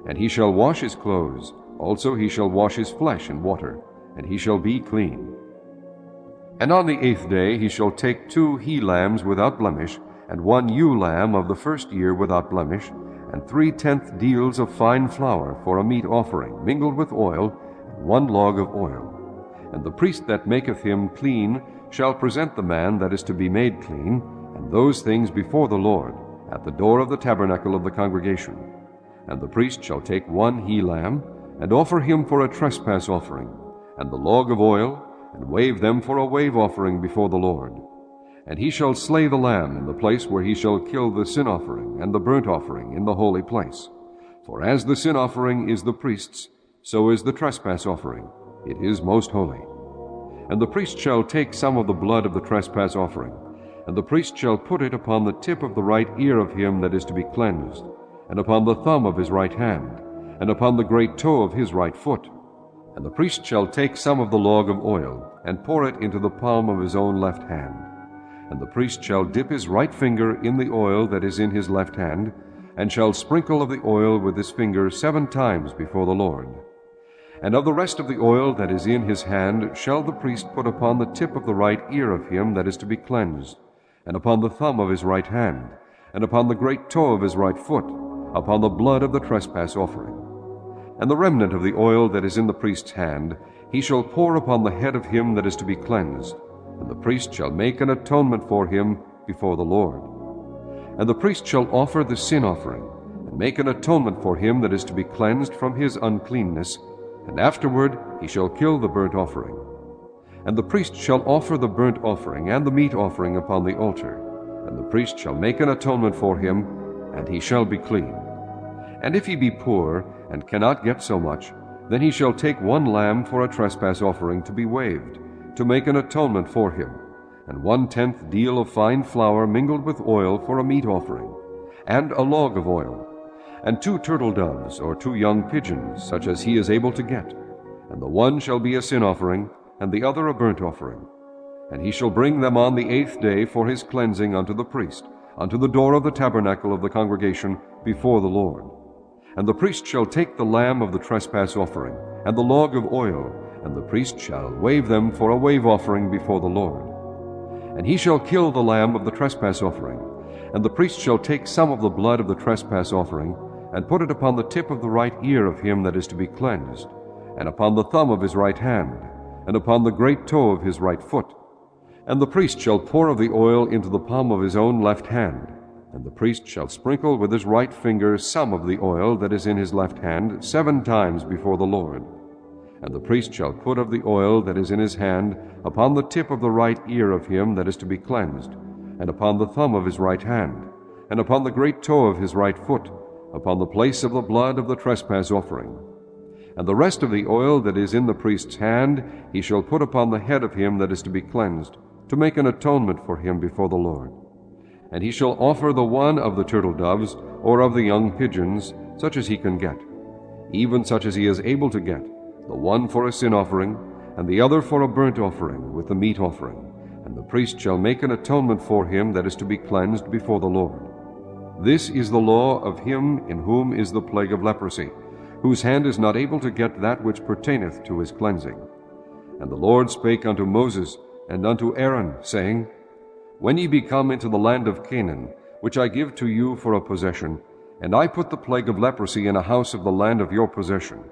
And he shall wash his clothes, also he shall wash his flesh in water, and he shall be clean. And on the 8th day he shall take 2 he-lambs without blemish, and 1 ewe-lamb of the 1st year without blemish, and 3/10 deals of fine flour for a meat offering, mingled with oil, and 1 log of oil. And the priest that maketh him clean shall present the man that is to be made clean, and those things before the Lord, at the door of the tabernacle of the congregation. And the priest shall take 1 he-lamb, and offer him for a trespass offering, and the log of oil, and wave them for a wave offering before the Lord. And he shall slay the lamb in the place where he shall kill the sin offering and the burnt offering in the holy place. For as the sin offering is the priest's, so is the trespass offering. It is most holy. And the priest shall take some of the blood of the trespass offering, and the priest shall put it upon the tip of the right ear of him that is to be cleansed, and upon the thumb of his right hand, and upon the great toe of his right foot. And the priest shall take some of the log of oil, and pour it into the palm of his own left hand. And the priest shall dip his right finger in the oil that is in his left hand, and shall sprinkle of the oil with his finger 7 times before the Lord. And of the rest of the oil that is in his hand shall the priest put upon the tip of the right ear of him that is to be cleansed, and upon the thumb of his right hand, and upon the great toe of his right foot, upon the blood of the trespass offering. And the remnant of the oil that is in the priest's hand he shall pour upon the head of him that is to be cleansed, and the priest shall make an atonement for him before the Lord. And the priest shall offer the sin offering, and make an atonement for him that is to be cleansed from his uncleanness, and afterward he shall kill the burnt offering. And the priest shall offer the burnt offering and the meat offering upon the altar, and the priest shall make an atonement for him, and he shall be clean. And if he be poor, and cannot get so much, then he shall take 1 lamb for a trespass offering to be waved, to make an atonement for him, and 1/10 deal of fine flour mingled with oil for a meat offering, and a log of oil, and 2 turtle doves or 2 young pigeons, such as he is able to get. And the one shall be a sin offering, and the other a burnt offering. And he shall bring them on the 8th day for his cleansing unto the priest, unto the door of the tabernacle of the congregation before the Lord. And the priest shall take the lamb of the trespass offering, and the log of oil, and the priest shall wave them for a wave offering before the Lord. And he shall kill the lamb of the trespass offering, and the priest shall take some of the blood of the trespass offering, and put it upon the tip of the right ear of him that is to be cleansed, and upon the thumb of his right hand, and upon the great toe of his right foot. And the priest shall pour of the oil into the palm of his own left hand, and the priest shall sprinkle with his right finger some of the oil that is in his left hand 7 times before the Lord. And the priest shall put of the oil that is in his hand upon the tip of the right ear of him that is to be cleansed, and upon the thumb of his right hand, and upon the great toe of his right foot, upon the place of the blood of the trespass offering. And the rest of the oil that is in the priest's hand he shall put upon the head of him that is to be cleansed, to make an atonement for him before the Lord. And he shall offer the one of the turtle doves, or of the young pigeons, such as he can get, even such as he is able to get, the one for a sin offering, and the other for a burnt offering with the meat offering. And the priest shall make an atonement for him that is to be cleansed before the Lord. This is the law of him in whom is the plague of leprosy, whose hand is not able to get that which pertaineth to his cleansing. And the Lord spake unto Moses and unto Aaron, saying, When ye be come into the land of Canaan, which I give to you for a possession, and I put the plague of leprosy in a house of the land of your possession,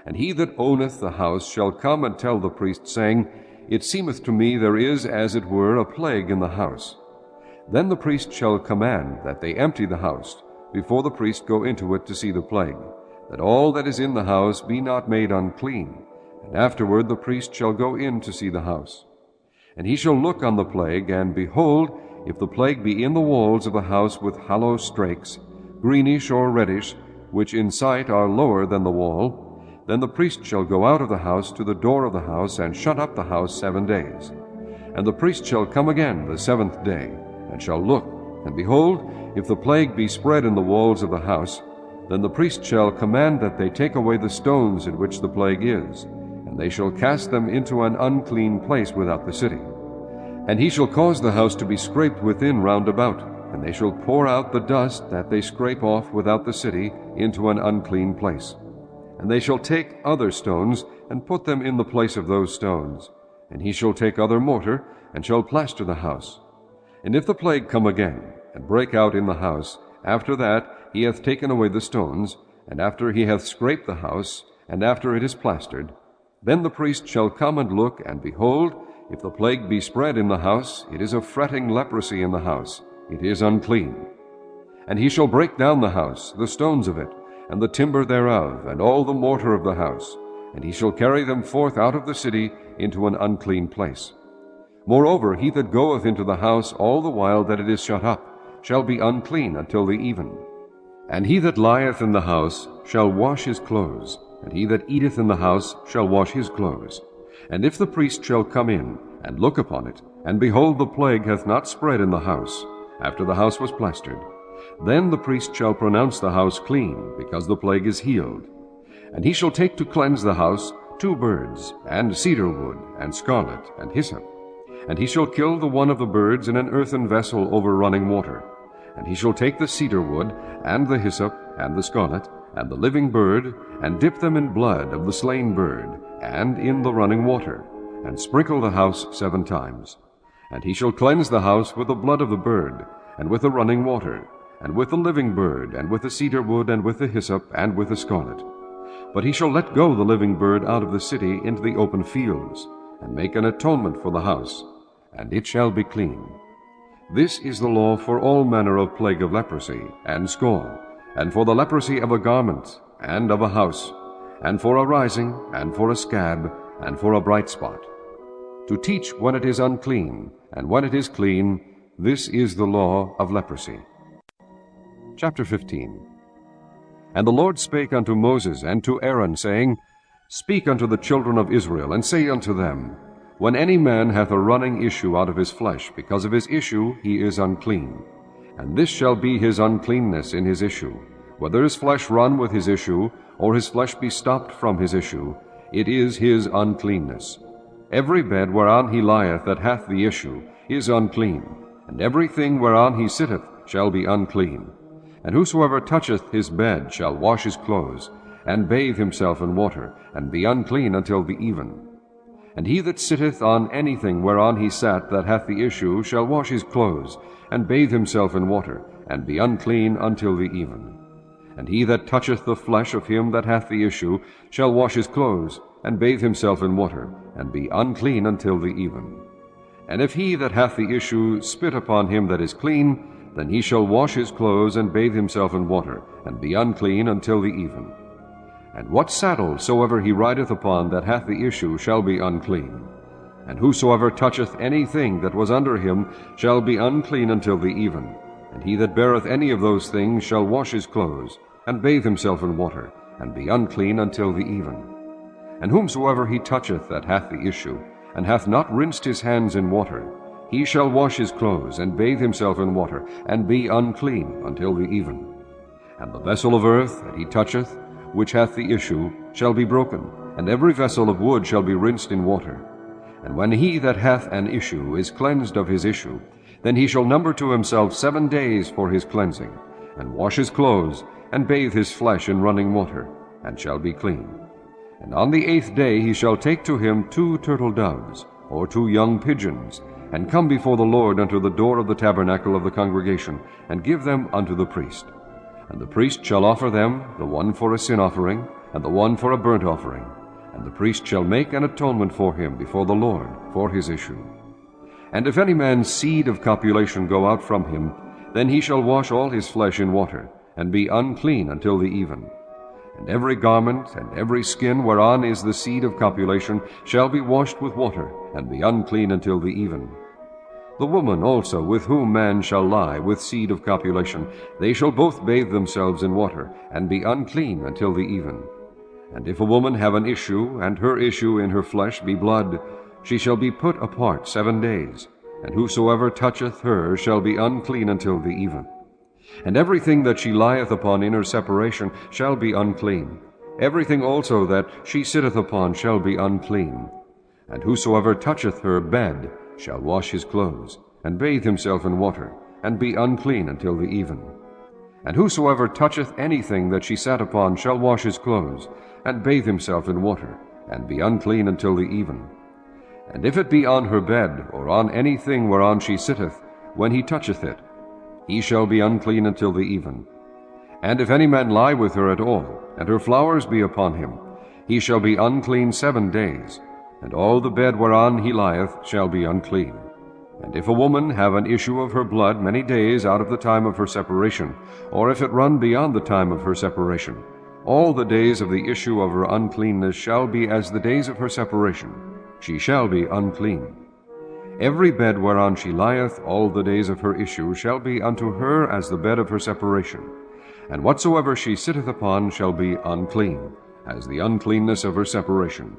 and he that owneth the house shall come and tell the priest, saying, It seemeth to me there is, as it were, a plague in the house. Then the priest shall command that they empty the house, before the priest go into it to see the plague, that all that is in the house be not made unclean, and afterward the priest shall go in to see the house. And he shall look on the plague, and behold, if the plague be in the walls of the house with hollow strakes, greenish or reddish, which in sight are lower than the wall, then the priest shall go out of the house to the door of the house, and shut up the house 7 days. And the priest shall come again the 7th day, and shall look, and behold, if the plague be spread in the walls of the house, then the priest shall command that they take away the stones in which the plague is, and they shall cast them into an unclean place without the city. And he shall cause the house to be scraped within round about, and they shall pour out the dust that they scrape off without the city into an unclean place. And they shall take other stones, and put them in the place of those stones. And he shall take other mortar, and shall plaster the house. And if the plague come again, and break out in the house, after that he hath taken away the stones, and after he hath scraped the house, and after it is plastered, then the priest shall come and look, and behold, if the plague be spread in the house, it is a fretting leprosy in the house, it is unclean. And he shall break down the house, the stones of it, and the timber thereof, and all the mortar of the house, and he shall carry them forth out of the city into an unclean place. Moreover, he that goeth into the house all the while that it is shut up shall be unclean until the even. And he that lieth in the house shall wash his clothes, and he that eateth in the house shall wash his clothes. And if the priest shall come in, and look upon it, and behold, the plague hath not spread in the house, after the house was plastered, then the priest shall pronounce the house clean, because the plague is healed. And he shall take to cleanse the house 2 birds, and cedar wood, and scarlet, and hyssop. And he shall kill the one of the birds in an earthen vessel over running water. And he shall take the cedar wood, and the hyssop, and the scarlet, and the living bird, and dip them in blood of the slain bird, and in the running water, and sprinkle the house 7 times. And he shall cleanse the house with the blood of the bird, and with the running water, and with the living bird, and with the cedar wood, and with the hyssop, and with the scarlet. But he shall let go the living bird out of the city into the open fields, and make an atonement for the house, and it shall be clean. This is the law for all manner of plague of leprosy, and scall, and for the leprosy of a garment, and of a house, and for a rising, and for a scab, and for a bright spot. To teach when it is unclean, and when it is clean, this is the law of leprosy. Chapter 15. And the Lord spake unto Moses and to Aaron, saying, Speak unto the children of Israel, and say unto them, When any man hath a running issue out of his flesh, because of his issue he is unclean. And this shall be his uncleanness in his issue, whether his flesh run with his issue, or his flesh be stopped from his issue, it is his uncleanness. Every bed whereon he lieth that hath the issue is unclean, and every thing whereon he sitteth shall be unclean. And whosoever toucheth his bed shall wash his clothes, and bathe himself in water, and be unclean until the even. And he that sitteth on anything whereon he sat that hath the issue shall wash his clothes, and bathe himself in water, and be unclean until the even. And he that toucheth the flesh of him that hath the issue shall wash his clothes, and bathe himself in water, and be unclean until the even. And if he that hath the issue spit upon him that is clean, then he shall wash his clothes, and bathe himself in water, and be unclean until the even. And what saddle soever he rideth upon that hath the issue shall be unclean. And whosoever toucheth anything that was under him shall be unclean until the even. And he that beareth any of those things shall wash his clothes, and bathe himself in water, and be unclean until the even. And whomsoever he toucheth that hath the issue, and hath not rinsed his hands in water, he shall wash his clothes, and bathe himself in water, and be unclean until the even. And the vessel of earth that he toucheth, which hath the issue, shall be broken, and every vessel of wood shall be rinsed in water. And when he that hath an issue is cleansed of his issue, then he shall number to himself 7 days for his cleansing, and wash his clothes, and bathe his flesh in running water, and shall be clean. And on the 8th day he shall take to him 2 turtle doves, or 2 young pigeons, and come before the Lord unto the door of the tabernacle of the congregation, and give them unto the priest. And the priest shall offer them, the one for a sin offering, and the one for a burnt offering. And the priest shall make an atonement for him before the Lord for his issue. And if any man's seed of copulation go out from him, then he shall wash all his flesh in water, and be unclean until the even. And every garment and every skin whereon is the seed of copulation shall be washed with water, and be unclean until the even. The woman also with whom man shall lie with seed of copulation, they shall both bathe themselves in water, and be unclean until the even. And if a woman have an issue, and her issue in her flesh be blood, she shall be put apart 7 days, and whosoever toucheth her shall be unclean until the even. And everything that she lieth upon in her separation shall be unclean. Everything also that she sitteth upon shall be unclean. And whosoever toucheth her bed shall wash his clothes, and bathe himself in water, and be unclean until the even. And whosoever toucheth anything that she sat upon shall wash his clothes, and bathe himself in water, and be unclean until the even. And if it be on her bed, or on anything whereon she sitteth, when he toucheth it, he shall be unclean until the even. And if any man lie with her at all, and her flowers be upon him, he shall be unclean 7 days, and all the bed whereon he lieth shall be unclean. And if a woman have an issue of her blood many days out of the time of her separation, or if it run beyond the time of her separation, all the days of the issue of her uncleanness shall be as the days of her separation. She shall be unclean. Every bed whereon she lieth all the days of her issue shall be unto her as the bed of her separation. And whatsoever she sitteth upon shall be unclean, as the uncleanness of her separation.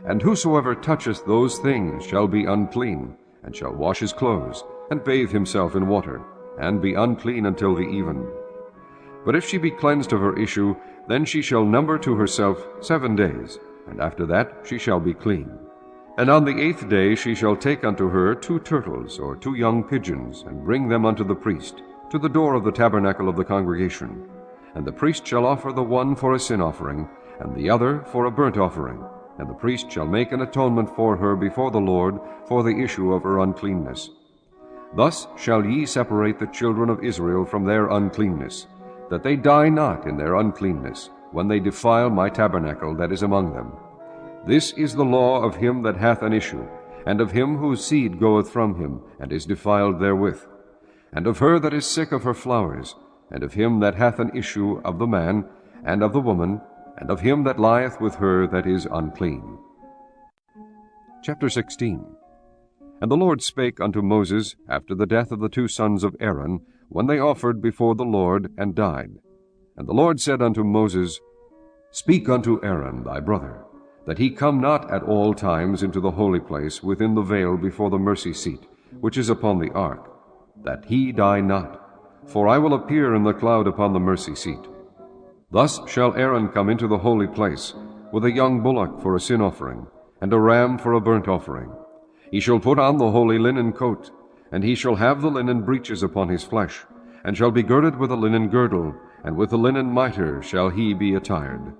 And whosoever toucheth those things shall be unclean, and shall wash his clothes, and bathe himself in water, and be unclean until the even. But if she be cleansed of her issue, then she shall number to herself 7 days, and after that she shall be clean. And on the 8th day she shall take unto her 2 turtles, or 2 young pigeons, and bring them unto the priest, to the door of the tabernacle of the congregation. And the priest shall offer the one for a sin offering, and the other for a burnt offering. And the priest shall make an atonement for her before the Lord for the issue of her uncleanness. Thus shall ye separate the children of Israel from their uncleanness, that they die not in their uncleanness, when they defile my tabernacle that is among them. This is the law of him that hath an issue, and of him whose seed goeth from him, and is defiled therewith, and of her that is sick of her flowers, and of him that hath an issue of the man, and of the woman, and of him that lieth with her that is unclean. Chapter 16. And the Lord spake unto Moses after the death of the 2 sons of Aaron, when they offered before the Lord, and died. And the Lord said unto Moses, Speak unto Aaron thy brother, that he come not at all times into the holy place within the veil before the mercy seat, which is upon the ark, that he die not, for I will appear in the cloud upon the mercy seat. Thus shall Aaron come into the holy place, with a young bullock for a sin offering, and a ram for a burnt offering. He shall put on the holy linen coat, and he shall have the linen breeches upon his flesh, and shall be girded with a linen girdle, and with a linen mitre shall he be attired.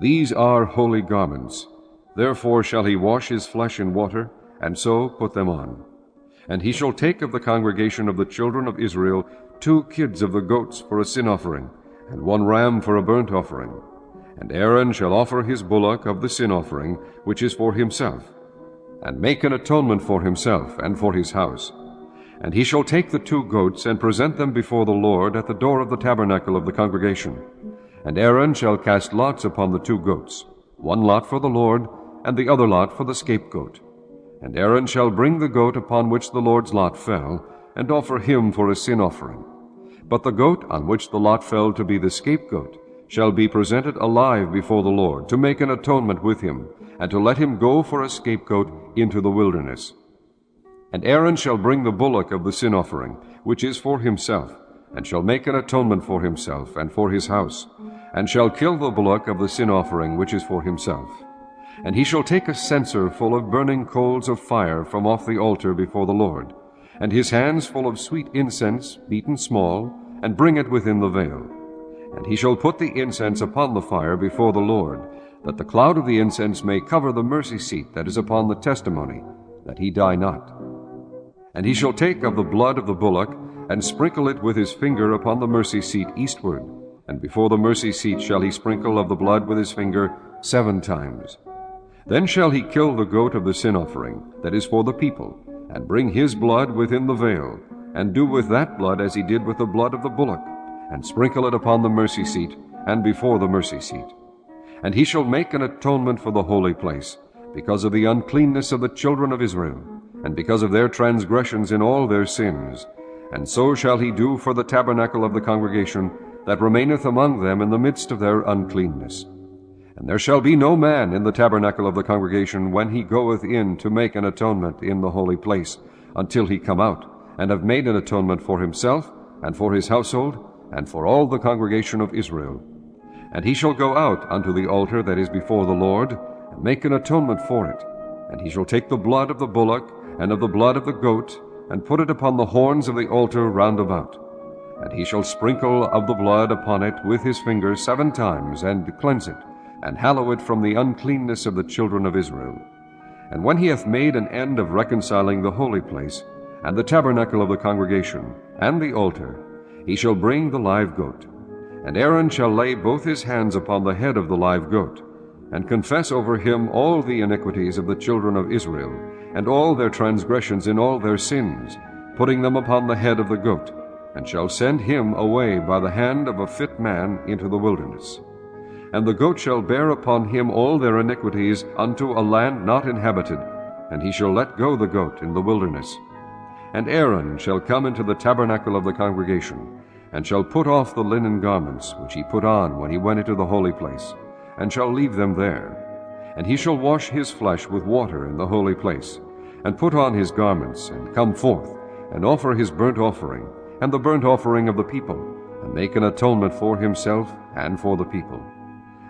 These are holy garments. Therefore shall he wash his flesh in water, and so put them on. And he shall take of the congregation of the children of Israel 2 kids of the goats for a sin offering, and 1 ram for a burnt offering. And Aaron shall offer his bullock of the sin offering, which is for himself, and make an atonement for himself and for his house. And he shall take the 2 goats, and present them before the Lord at the door of the tabernacle of the congregation. And Aaron shall cast lots upon the 2 goats, 1 lot for the Lord, and the other lot for the scapegoat. And Aaron shall bring the goat upon which the Lord's lot fell, and offer him for a sin offering. But the goat on which the lot fell to be the scapegoat shall be presented alive before the Lord, to make an atonement with him, and to let him go for a scapegoat into the wilderness. And Aaron shall bring the bullock of the sin offering, which is for himself, and shall make an atonement for himself and for his house, and shall kill the bullock of the sin offering, which is for himself. And he shall take a censer full of burning coals of fire from off the altar before the Lord, and his hands full of sweet incense, beaten small, and bring it within the veil. And he shall put the incense upon the fire before the Lord, that the cloud of the incense may cover the mercy seat that is upon the testimony, that he die not. And he shall take of the blood of the bullock, and sprinkle it with his finger upon the mercy seat eastward, and before the mercy seat shall he sprinkle of the blood with his finger 7 times. Then shall he kill the goat of the sin offering, that is for the people, and bring his blood within the veil, and do with that blood as he did with the blood of the bullock, and sprinkle it upon the mercy seat, and before the mercy seat. And he shall make an atonement for the holy place, because of the uncleanness of the children of Israel, and because of their transgressions in all their sins. And so shall he do for the tabernacle of the congregation, that remaineth among them in the midst of their uncleanness. And there shall be no man in the tabernacle of the congregation when he goeth in to make an atonement in the holy place, until he come out, and have made an atonement for himself, and for his household, and for all the congregation of Israel. And he shall go out unto the altar that is before the Lord, and make an atonement for it. And he shall take the blood of the bullock, and of the blood of the goat, and put it upon the horns of the altar round about. And he shall sprinkle of the blood upon it with his finger 7 times, and cleanse it, and hallow it from the uncleanness of the children of Israel. And when he hath made an end of reconciling the holy place, and the tabernacle of the congregation, and the altar, he shall bring the live goat. And Aaron shall lay both his hands upon the head of the live goat, and confess over him all the iniquities of the children of Israel, and all their transgressions in all their sins, putting them upon the head of the goat, and shall send him away by the hand of a fit man into the wilderness. And the goat shall bear upon him all their iniquities unto a land not inhabited, and he shall let go the goat in the wilderness. And Aaron shall come into the tabernacle of the congregation, and shall put off the linen garments which he put on when he went into the holy place, and shall leave them there. And he shall wash his flesh with water in the holy place, and put on his garments, and come forth, and offer his burnt offering, and the burnt offering of the people, and make an atonement for himself and for the people.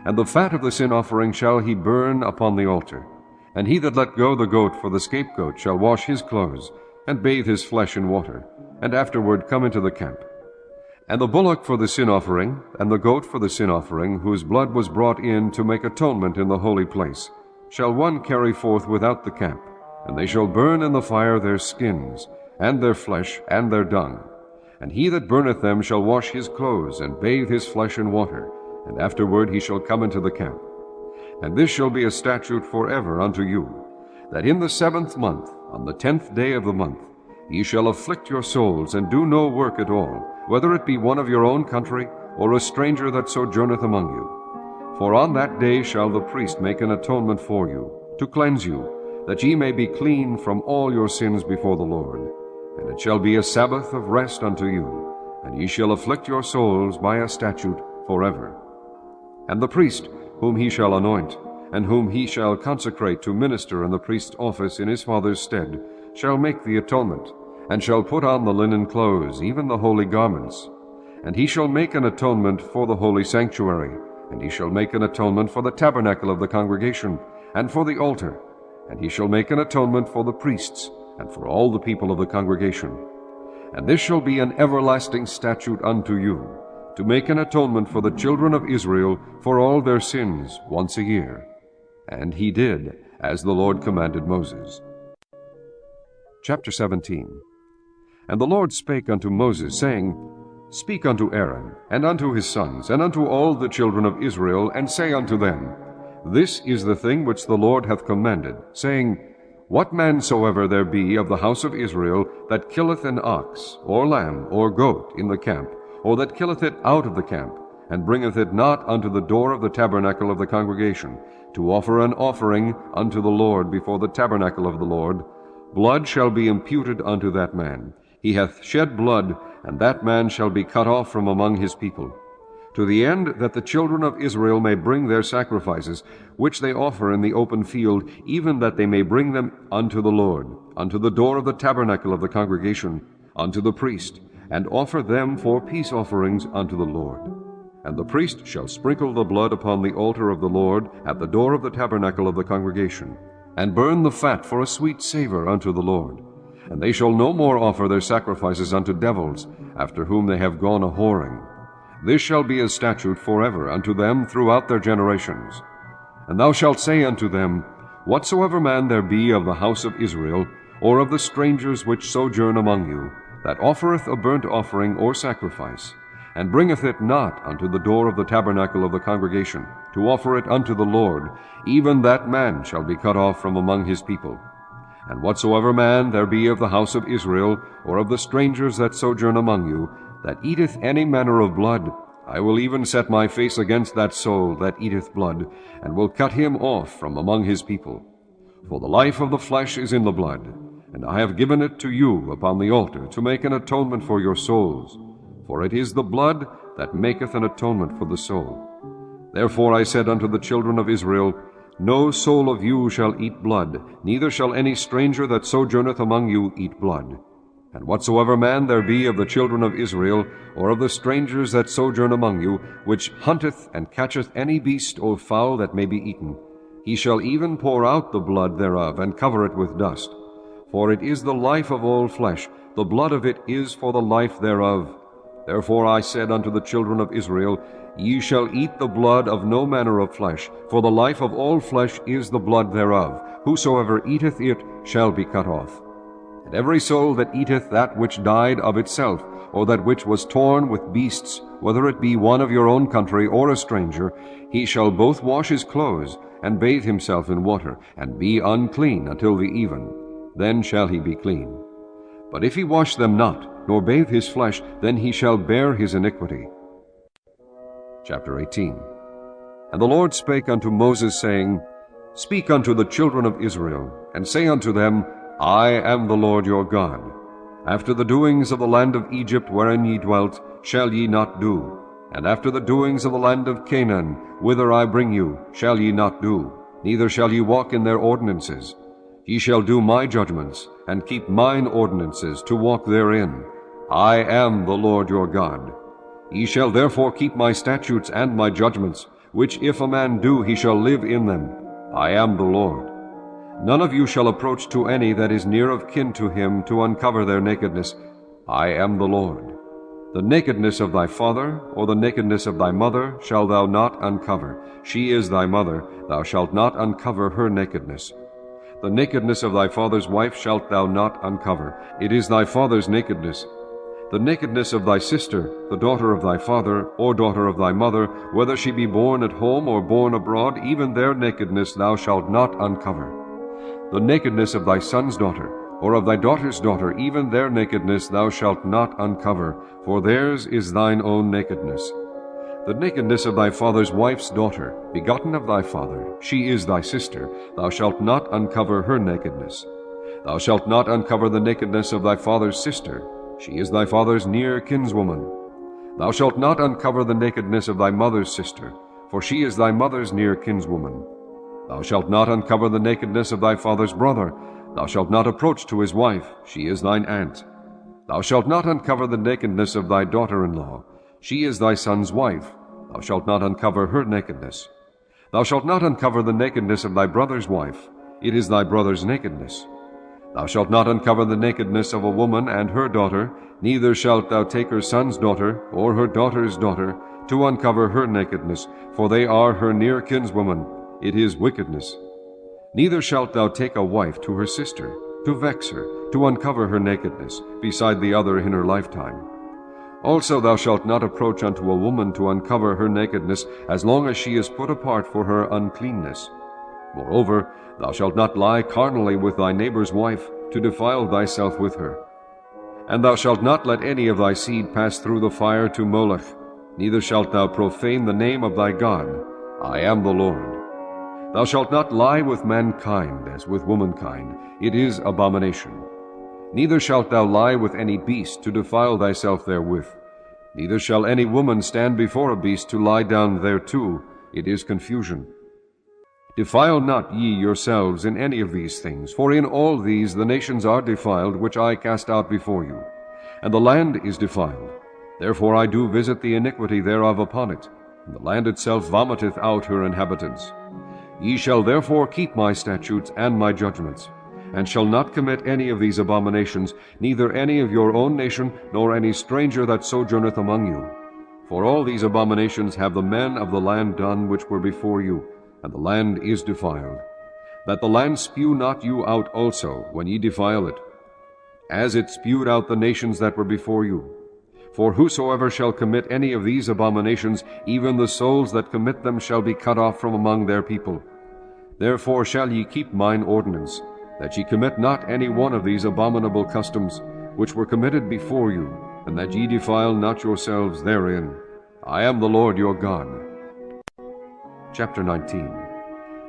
And the fat of the sin offering shall he burn upon the altar. And he that let go the goat for the scapegoat shall wash his clothes, and bathe his flesh in water, and afterward come into the camp. And the bullock for the sin offering, and the goat for the sin offering, whose blood was brought in to make atonement in the holy place, shall one carry forth without the camp, and they shall burn in the fire their skins, and their flesh, and their dung. And he that burneth them shall wash his clothes, and bathe his flesh in water, and afterward he shall come into the camp. And this shall be a statute forever unto you, that in the 7th month, on the 10th day of the month, ye shall afflict your souls, and do no work at all, whether it be one of your own country, or a stranger that sojourneth among you. For on that day shall the priest make an atonement for you, to cleanse you, that ye may be clean from all your sins before the Lord. And it shall be a Sabbath of rest unto you, and ye shall afflict your souls by a statute forever. And the priest, whom he shall anoint, and whom he shall consecrate to minister in the priest's office in his father's stead, shall make the atonement, and shall put on the linen clothes, even the holy garments. And he shall make an atonement for the holy sanctuary, and he shall make an atonement for the tabernacle of the congregation, and for the altar, and he shall make an atonement for the priests, and for all the people of the congregation. And this shall be an everlasting statute unto you, to make an atonement for the children of Israel for all their sins once a year. And he did, as the Lord commanded Moses. Chapter 17. And the Lord spake unto Moses, saying, Speak unto Aaron, and unto his sons, and unto all the children of Israel, and say unto them, This is the thing which the Lord hath commanded, saying, What man soever there be of the house of Israel that killeth an ox, or lamb, or goat in the camp, or that killeth it out of the camp, and bringeth it not unto the door of the tabernacle of the congregation, to offer an offering unto the Lord before the tabernacle of the Lord, blood shall be imputed unto that man. He hath shed blood, and that man shall be cut off from among his people. To the end that the children of Israel may bring their sacrifices, which they offer in the open field, even that they may bring them unto the Lord, unto the door of the tabernacle of the congregation, unto the priest, and offer them for peace offerings unto the Lord. And the priest shall sprinkle the blood upon the altar of the Lord at the door of the tabernacle of the congregation, and burn the fat for a sweet savor unto the Lord. And they shall no more offer their sacrifices unto devils, after whom they have gone a whoring. This shall be a statute forever unto them throughout their generations. And thou shalt say unto them, Whatsoever man there be of the house of Israel, or of the strangers which sojourn among you, that offereth a burnt offering or sacrifice, and bringeth it not unto the door of the tabernacle of the congregation, to offer it unto the Lord, even that man shall be cut off from among his people. And whatsoever man there be of the house of Israel, or of the strangers that sojourn among you, that eateth any manner of blood, I will even set my face against that soul that eateth blood, and will cut him off from among his people. For the life of the flesh is in the blood, and I have given it to you upon the altar to make an atonement for your souls. For it is the blood that maketh an atonement for the soul. Therefore I said unto the children of Israel, No soul of you shall eat blood, neither shall any stranger that sojourneth among you eat blood. And whatsoever man there be of the children of Israel, or of the strangers that sojourn among you, which hunteth and catcheth any beast or fowl that may be eaten, he shall even pour out the blood thereof, and cover it with dust. For it is the life of all flesh, the blood of it is for the life thereof. Therefore I said unto the children of Israel, Ye shall eat the blood of no manner of flesh, for the life of all flesh is the blood thereof. Whosoever eateth it shall be cut off. And every soul that eateth that which died of itself, or that which was torn with beasts, whether it be one of your own country or a stranger, he shall both wash his clothes, and bathe himself in water, and be unclean until the even. Then shall he be clean. But if he wash them not, nor bathe his flesh, then he shall bear his iniquity. Chapter 18. And the Lord spake unto Moses, saying, Speak unto the children of Israel, and say unto them, I am the Lord your God. After the doings of the land of Egypt wherein ye dwelt, shall ye not do. And after the doings of the land of Canaan, whither I bring you, shall ye not do. Neither shall ye walk in their ordinances. Ye shall do my judgments, and keep mine ordinances, to walk therein. I am the Lord your God. Ye shall therefore keep my statutes and my judgments, which if a man do, he shall live in them. I am the Lord. None of you shall approach to any that is near of kin to him to uncover their nakedness. I am the Lord. The nakedness of thy father, or the nakedness of thy mother, shalt thou not uncover. She is thy mother, thou shalt not uncover her nakedness. The nakedness of thy father's wife shalt thou not uncover. It is thy father's nakedness. The nakedness of thy sister, the daughter of thy father, or daughter of thy mother, whether she be born at home or born abroad, even their nakedness thou shalt not uncover. The nakedness of thy son's daughter, or of thy daughter's daughter, even their nakedness thou shalt not uncover, for theirs is thine own nakedness. The nakedness of thy father's wife's daughter, begotten of thy father, she is thy sister, thou shalt not uncover her nakedness. Thou shalt not uncover the nakedness of thy father's sister, she is thy father's near kinswoman. Thou shalt not uncover the nakedness of thy mother's sister, for she is thy mother's near kinswoman. Thou shalt not uncover the nakedness of thy father's brother. Thou shalt not approach to his wife, she is thine aunt. Thou shalt not uncover the nakedness of thy daughter-in-law, she is thy son's wife. Thou shalt not uncover her nakedness. Thou shalt not uncover the nakedness of thy brother's wife, it is thy brother's nakedness. Thou shalt not uncover the nakedness of a woman and her daughter, neither shalt thou take her son's daughter, or her daughter's daughter, to uncover her nakedness, for they are her near kinswoman. It is wickedness. Neither shalt thou take a wife to her sister, to vex her, to uncover her nakedness, beside the other in her lifetime. Also thou shalt not approach unto a woman to uncover her nakedness, as long as she is put apart for her uncleanness. Moreover, thou shalt not lie carnally with thy neighbor's wife, to defile thyself with her. And thou shalt not let any of thy seed pass through the fire to Moloch, neither shalt thou profane the name of thy God. I am the Lord. Thou shalt not lie with mankind as with womankind, it is abomination. Neither shalt thou lie with any beast to defile thyself therewith. Neither shall any woman stand before a beast to lie down thereto, it is confusion. Defile not ye yourselves in any of these things, for in all these the nations are defiled, which I cast out before you. And the land is defiled. Therefore I do visit the iniquity thereof upon it, and the land itself vomiteth out her inhabitants. Ye shall therefore keep my statutes and my judgments, and shall not commit any of these abominations, neither any of your own nation, nor any stranger that sojourneth among you. For all these abominations have the men of the land done which were before you, and the land is defiled. That the land spew not you out also, when ye defile it, as it spewed out the nations that were before you. For whosoever shall commit any of these abominations, even the souls that commit them shall be cut off from among their people. Therefore shall ye keep mine ordinance, that ye commit not any one of these abominable customs, which were committed before you, and that ye defile not yourselves therein. I am the Lord your God. Chapter 19.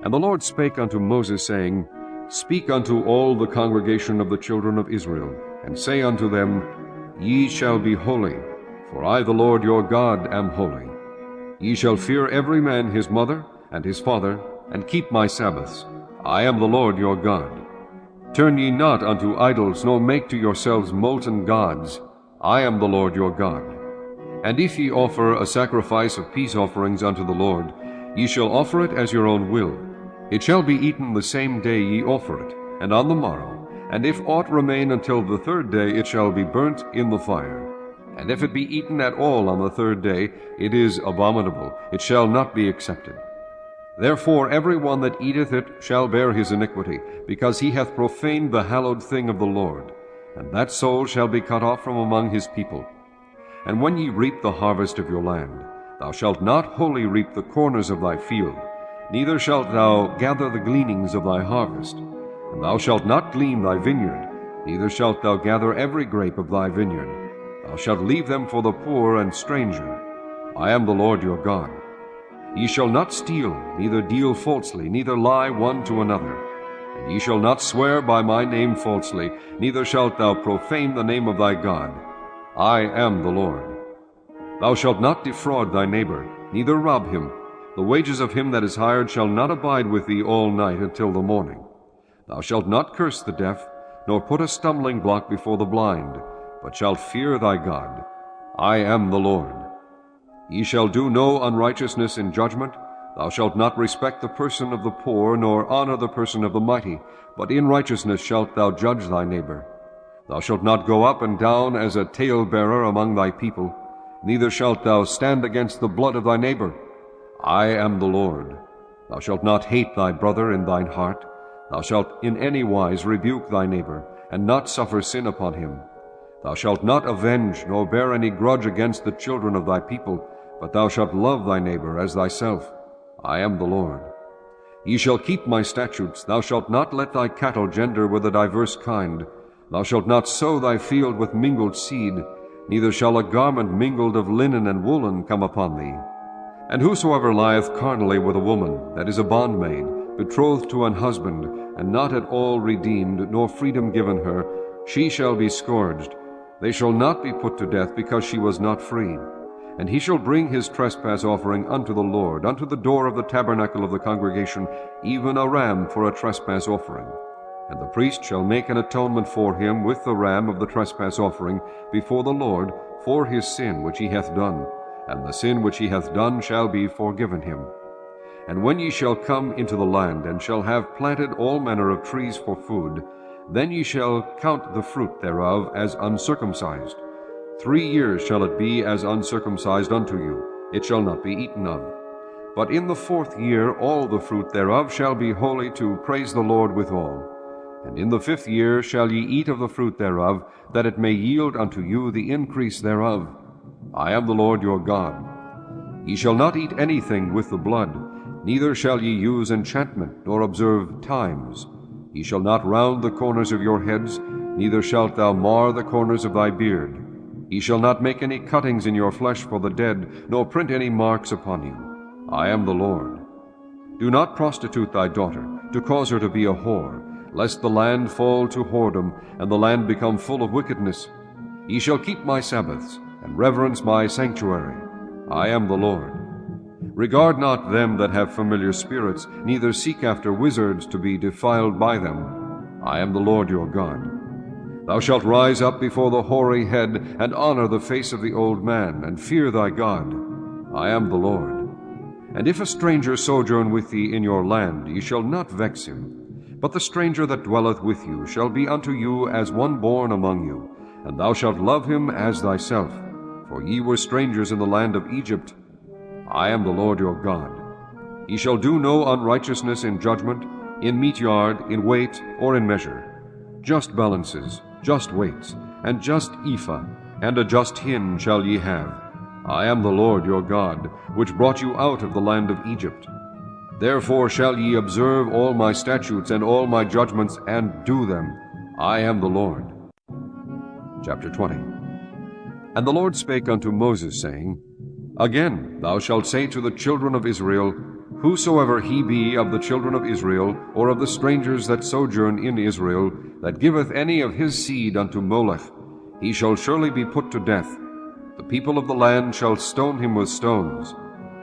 And the Lord spake unto Moses, saying, Speak unto all the congregation of the children of Israel, and say unto them, Ye shall be holy, for I the Lord your God am holy. Ye shall fear every man his mother and his father, and keep my Sabbaths. I am the Lord your God. Turn ye not unto idols, nor make to yourselves molten gods. I am the Lord your God. And if ye offer a sacrifice of peace offerings unto the Lord, ye shall offer it as your own will. It shall be eaten the same day ye offer it, and on the morrow. And if aught remain until the third day, it shall be burnt in the fire. And if it be eaten at all on the third day, it is abominable, it shall not be accepted. Therefore every one that eateth it shall bear his iniquity, because he hath profaned the hallowed thing of the Lord, and that soul shall be cut off from among his people. And when ye reap the harvest of your land, thou shalt not wholly reap the corners of thy field, neither shalt thou gather the gleanings of thy harvest. And thou shalt not glean thy vineyard, neither shalt thou gather every grape of thy vineyard. Thou shalt leave them for the poor and stranger. I am the Lord your God. Ye shall not steal, neither deal falsely, neither lie one to another. And ye shall not swear by my name falsely, neither shalt thou profane the name of thy God. I am the Lord. Thou shalt not defraud thy neighbor, neither rob him. The wages of him that is hired shall not abide with thee all night until the morning. Thou shalt not curse the deaf, nor put a stumbling block before the blind, but shalt fear thy God. I am the Lord. Ye shall do no unrighteousness in judgment. Thou shalt not respect the person of the poor, nor honor the person of the mighty, but in righteousness shalt thou judge thy neighbor. Thou shalt not go up and down as a talebearer among thy people, neither shalt thou stand against the blood of thy neighbor. I am the Lord. Thou shalt not hate thy brother in thine heart. Thou shalt in any wise rebuke thy neighbor, and not suffer sin upon him. Thou shalt not avenge, nor bear any grudge against the children of thy people, but thou shalt love thy neighbor as thyself. I am the Lord. Ye shall keep my statutes. Thou shalt not let thy cattle gender with a diverse kind. Thou shalt not sow thy field with mingled seed, neither shall a garment mingled of linen and woolen come upon thee. And whosoever lieth carnally with a woman that is a bondmaid, betrothed to an husband, and not at all redeemed, nor freedom given her, she shall be scourged. They shall not be put to death, because she was not free. And he shall bring his trespass offering unto the Lord, unto the door of the tabernacle of the congregation, even a ram for a trespass offering. And the priest shall make an atonement for him with the ram of the trespass offering before the Lord for his sin which he hath done, and the sin which he hath done shall be forgiven him. And when ye shall come into the land, and shall have planted all manner of trees for food, then ye shall count the fruit thereof as uncircumcised. 3 years shall it be as uncircumcised unto you, it shall not be eaten of. But in the 4th year all the fruit thereof shall be holy to praise the Lord withal. And in the 5th year shall ye eat of the fruit thereof, that it may yield unto you the increase thereof. I am the Lord your God. Ye shall not eat anything with the blood, neither shall ye use enchantment, nor observe times. Ye shall not round the corners of your heads, neither shalt thou mar the corners of thy beard. Ye shall not make any cuttings in your flesh for the dead, nor print any marks upon you. I am the Lord. Do not prostitute thy daughter, to cause her to be a whore, lest the land fall to whoredom, and the land become full of wickedness. Ye shall keep my Sabbaths, and reverence my sanctuary. I am the Lord. Regard not them that have familiar spirits, neither seek after wizards to be defiled by them. I am the Lord your God. Thou shalt rise up before the hoary head, and honor the face of the old man, and fear thy God. I am the Lord. And if a stranger sojourn with thee in your land, ye shall not vex him. But the stranger that dwelleth with you shall be unto you as one born among you, and thou shalt love him as thyself. For ye were strangers in the land of Egypt. I am the Lord your God. Ye shall do no unrighteousness in judgment, in meat yard, in weight, or in measure. Just balances, just weights, and just ephah, and a just hin shall ye have. I am the Lord your God, which brought you out of the land of Egypt. Therefore shall ye observe all my statutes and all my judgments, and do them. I am the Lord. Chapter 20. And the Lord spake unto Moses, saying, Again thou shalt say to the children of Israel, Whosoever he be of the children of Israel, or of the strangers that sojourn in Israel, that giveth any of his seed unto Molech, he shall surely be put to death. The people of the land shall stone him with stones.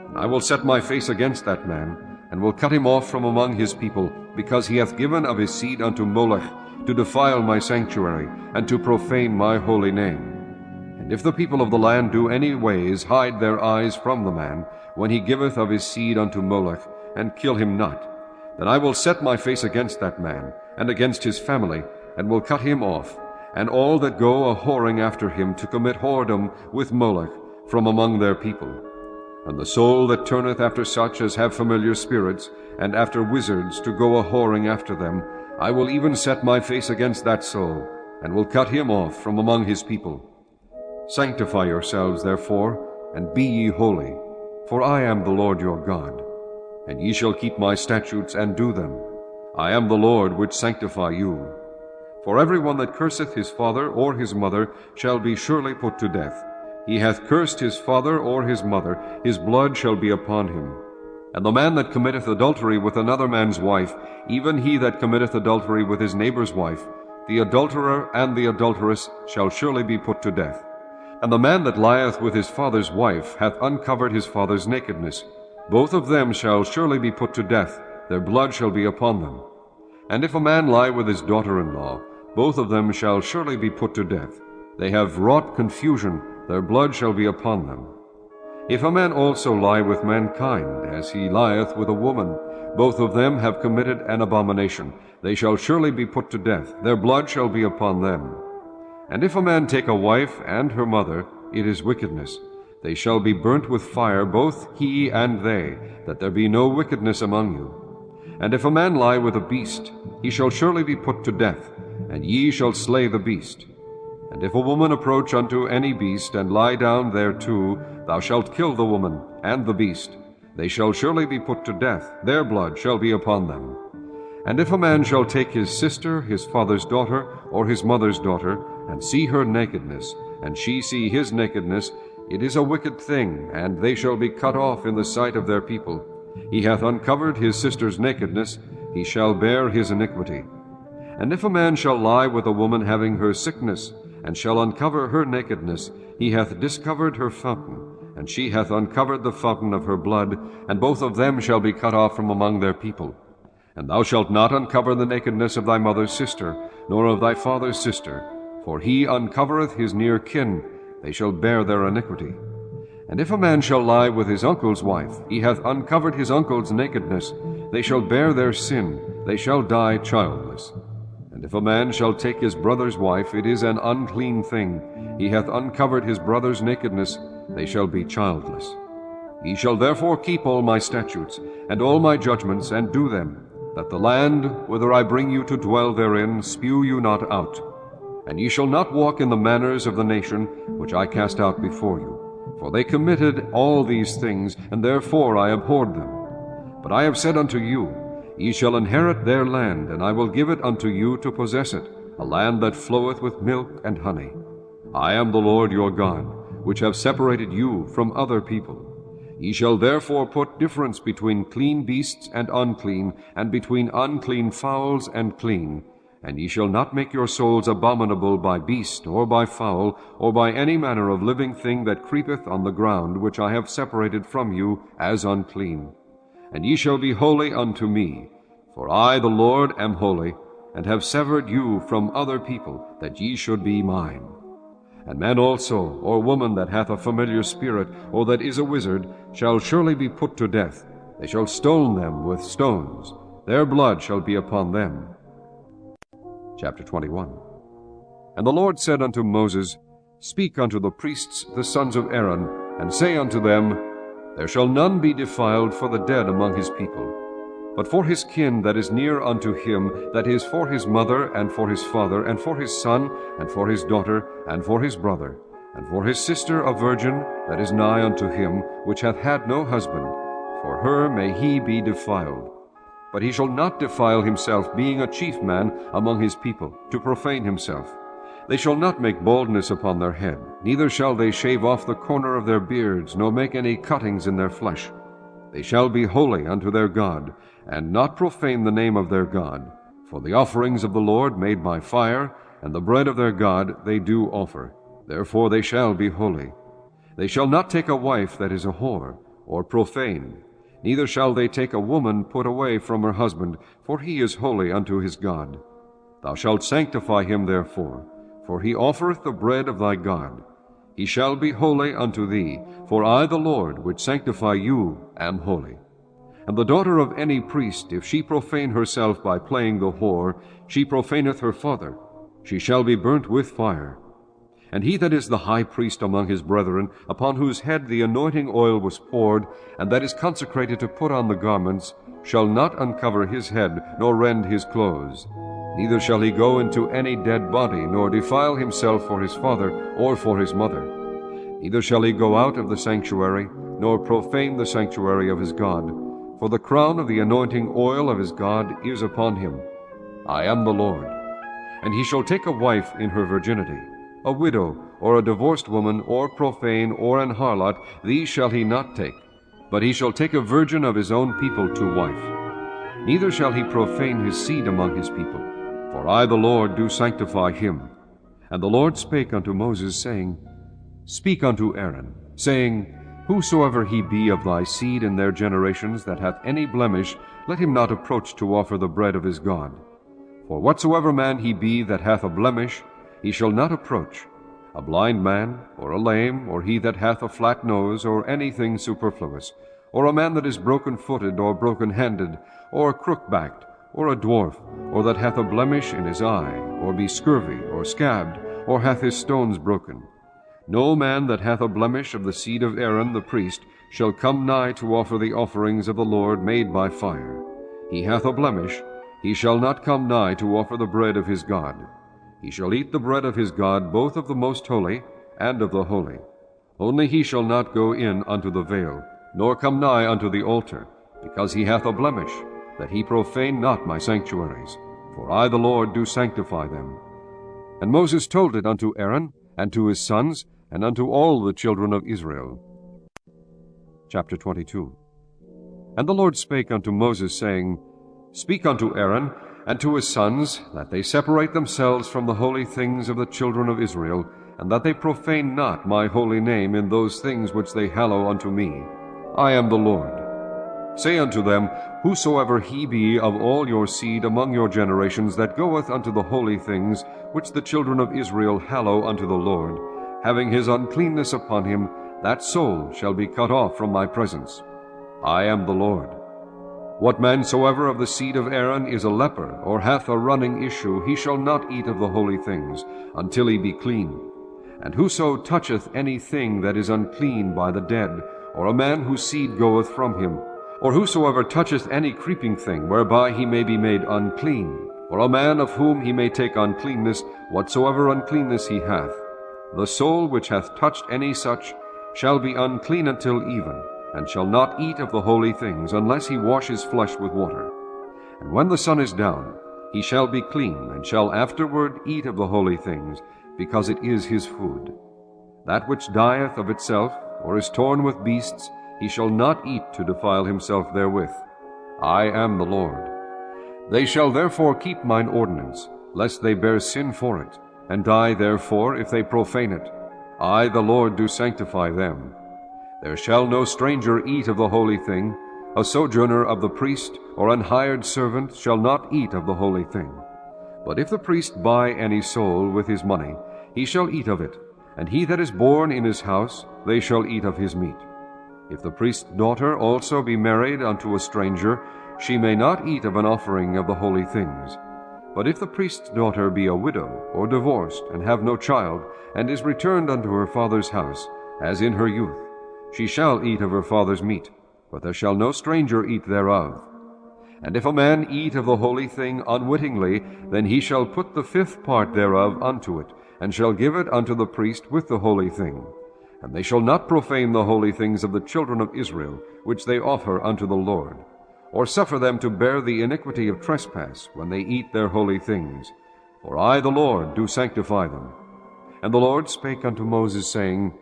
And I will set my face against that man, and will cut him off from among his people, because he hath given of his seed unto Molech, to defile my sanctuary, and to profane my holy name. And if the people of the land do any ways hide their eyes from the man, when he giveth of his seed unto Molech, and kill him not, then I will set my face against that man, and against his family, and will cut him off, and all that go a-whoring after him to commit whoredom with Molech from among their people. And the soul that turneth after such as have familiar spirits, and after wizards to go a-whoring after them, I will even set my face against that soul, and will cut him off from among his people. Sanctify yourselves, therefore, and be ye holy, for I am the Lord your God. And ye shall keep my statutes and do them. I am the Lord which sanctify you. For every one that curseth his father or his mother shall be surely put to death. He hath cursed his father or his mother, his blood shall be upon him. And the man that committeth adultery with another man's wife, even he that committeth adultery with his neighbor's wife, the adulterer and the adulteress shall surely be put to death. And the man that lieth with his father's wife hath uncovered his father's nakedness. Both of them shall surely be put to death, their blood shall be upon them. And if a man lie with his daughter-in-law, both of them shall surely be put to death. They have wrought confusion, their blood shall be upon them. If a man also lie with mankind, as he lieth with a woman, both of them have committed an abomination. They shall surely be put to death, their blood shall be upon them. And if a man take a wife and her mother, it is wickedness. They shall be burnt with fire, both he and they, that there be no wickedness among you. And if a man lie with a beast, he shall surely be put to death, and ye shall slay the beast. And if a woman approach unto any beast, and lie down thereto, thou shalt kill the woman and the beast. They shall surely be put to death, their blood shall be upon them. And if a man shall take his sister, his father's daughter, or his mother's daughter, and see her nakedness, and she see his nakedness, it is a wicked thing, and they shall be cut off in the sight of their people. He hath uncovered his sister's nakedness, he shall bear his iniquity. And if a man shall lie with a woman having her sickness, and shall uncover her nakedness, he hath discovered her fountain, and she hath uncovered the fountain of her blood, and both of them shall be cut off from among their people. And thou shalt not uncover the nakedness of thy mother's sister, nor of thy father's sister, for he uncovereth his near kin, they shall bear their iniquity. And if a man shall lie with his uncle's wife, he hath uncovered his uncle's nakedness, they shall bear their sin, they shall die childless. And if a man shall take his brother's wife, it is an unclean thing. He hath uncovered his brother's nakedness, they shall be childless. Ye shall therefore keep all my statutes, and all my judgments, and do them, that the land, whither I bring you to dwell therein, spew you not out. And ye shall not walk in the manners of the nation, which I cast out before you. For they committed all these things, and therefore I abhorred them. But I have said unto you, Ye shall inherit their land, and I will give it unto you to possess it, a land that floweth with milk and honey. I am the Lord your God, which have separated you from other people. Ye shall therefore put difference between clean beasts and unclean, and between unclean fowls and clean. And ye shall not make your souls abominable by beast, or by fowl, or by any manner of living thing that creepeth on the ground, which I have separated from you as unclean. And ye shall be holy unto me, for I, the Lord, am holy, and have severed you from other people, that ye should be mine. And man also, or woman that hath a familiar spirit, or that is a wizard, shall surely be put to death. They shall stone them with stones. Their blood shall be upon them. Chapter 21. And the Lord said unto Moses, Speak unto the priests, the sons of Aaron, and say unto them, There shall none be defiled for the dead among his people, but for his kin that is near unto him, that is for his mother, and for his father, and for his son, and for his daughter, and for his brother, and for his sister a virgin that is nigh unto him, which hath had no husband, for her may he be defiled. But he shall not defile himself, being a chief man among his people, to profane himself. They shall not make baldness upon their head, neither shall they shave off the corner of their beards, nor make any cuttings in their flesh. They shall be holy unto their God, and not profane the name of their God. For the offerings of the Lord made by fire, and the bread of their God they do offer. Therefore they shall be holy. They shall not take a wife that is a whore, or profane. Neither shall they take a woman put away from her husband, for he is holy unto his God. Thou shalt sanctify him therefore, for he offereth the bread of thy God. He shall be holy unto thee, for I, the Lord, which sanctify you, am holy. And the daughter of any priest, if she profane herself by playing the whore, she profaneth her father. She shall be burnt with fire. And he that is the high priest among his brethren, upon whose head the anointing oil was poured, and that is consecrated to put on the garments, shall not uncover his head, nor rend his clothes. Neither shall he go into any dead body, nor defile himself for his father or for his mother. Neither shall he go out of the sanctuary, nor profane the sanctuary of his God. For the crown of the anointing oil of his God is upon him. I am the Lord. And he shall take a wife in her virginity, a widow, or a divorced woman, or profane, or an harlot, these shall he not take. but he shall take a virgin of his own people to wife. Neither shall he profane his seed among his people, for I the Lord do sanctify him. And the Lord spake unto Moses, saying, Speak unto Aaron, saying, Whosoever he be of thy seed in their generations that hath any blemish, let him not approach to offer the bread of his God. For whatsoever man he be that hath a blemish, he shall not approach, a blind man, or a lame, or he that hath a flat nose, or anything superfluous, or a man that is broken-footed, or broken-handed, or crook-backed, or a dwarf, or that hath a blemish in his eye, or be scurvy, or scabbed, or hath his stones broken. No man that hath a blemish of the seed of Aaron the priest shall come nigh to offer the offerings of the Lord made by fire. He hath a blemish, he shall not come nigh to offer the bread of his God. He shall eat the bread of his God, both of the most holy and of the holy. Only he shall not go in unto the veil, nor come nigh unto the altar, because he hath a blemish, that he profane not my sanctuaries. For I the Lord do sanctify them. And Moses told it unto Aaron, and to his sons, and unto all the children of Israel. Chapter 22. And the Lord spake unto Moses, saying, Speak unto Aaron and to his sons, that they separate themselves from the holy things of the children of Israel, and that they profane not my holy name in those things which they hallow unto me. I am the Lord. Say unto them, Whosoever he be of all your seed among your generations that goeth unto the holy things which the children of Israel hallow unto the Lord, having his uncleanness upon him, that soul shall be cut off from my presence. I am the Lord. What man soever of the seed of Aaron is a leper, or hath a running issue, he shall not eat of the holy things, until he be clean. And whoso toucheth any thing that is unclean by the dead, or a man whose seed goeth from him, or whosoever toucheth any creeping thing, whereby he may be made unclean, or a man of whom he may take uncleanness, whatsoever uncleanness he hath, the soul which hath touched any such shall be unclean until even, and shall not eat of the holy things, unless he wash his flesh with water. And when the sun is down, he shall be clean, and shall afterward eat of the holy things, because it is his food. That which dieth of itself, or is torn with beasts, he shall not eat to defile himself therewith. I am the Lord. They shall therefore keep mine ordinance, lest they bear sin for it, and die therefore if they profane it. I the Lord do sanctify them. There shall no stranger eat of the holy thing. A sojourner of the priest, or an hired servant, shall not eat of the holy thing. But if the priest buy any soul with his money, he shall eat of it, and he that is born in his house, they shall eat of his meat. If the priest's daughter also be married unto a stranger, she may not eat of an offering of the holy things. But if the priest's daughter be a widow, or divorced, and have no child, and is returned unto her father's house, as in her youth, she shall eat of her father's meat, but there shall no stranger eat thereof. And if a man eat of the holy thing unwittingly, then he shall put the 5th part thereof unto it, and shall give it unto the priest with the holy thing. And they shall not profane the holy things of the children of Israel, which they offer unto the Lord, or suffer them to bear the iniquity of trespass when they eat their holy things. For I the Lord do sanctify them. And the Lord spake unto Moses, saying,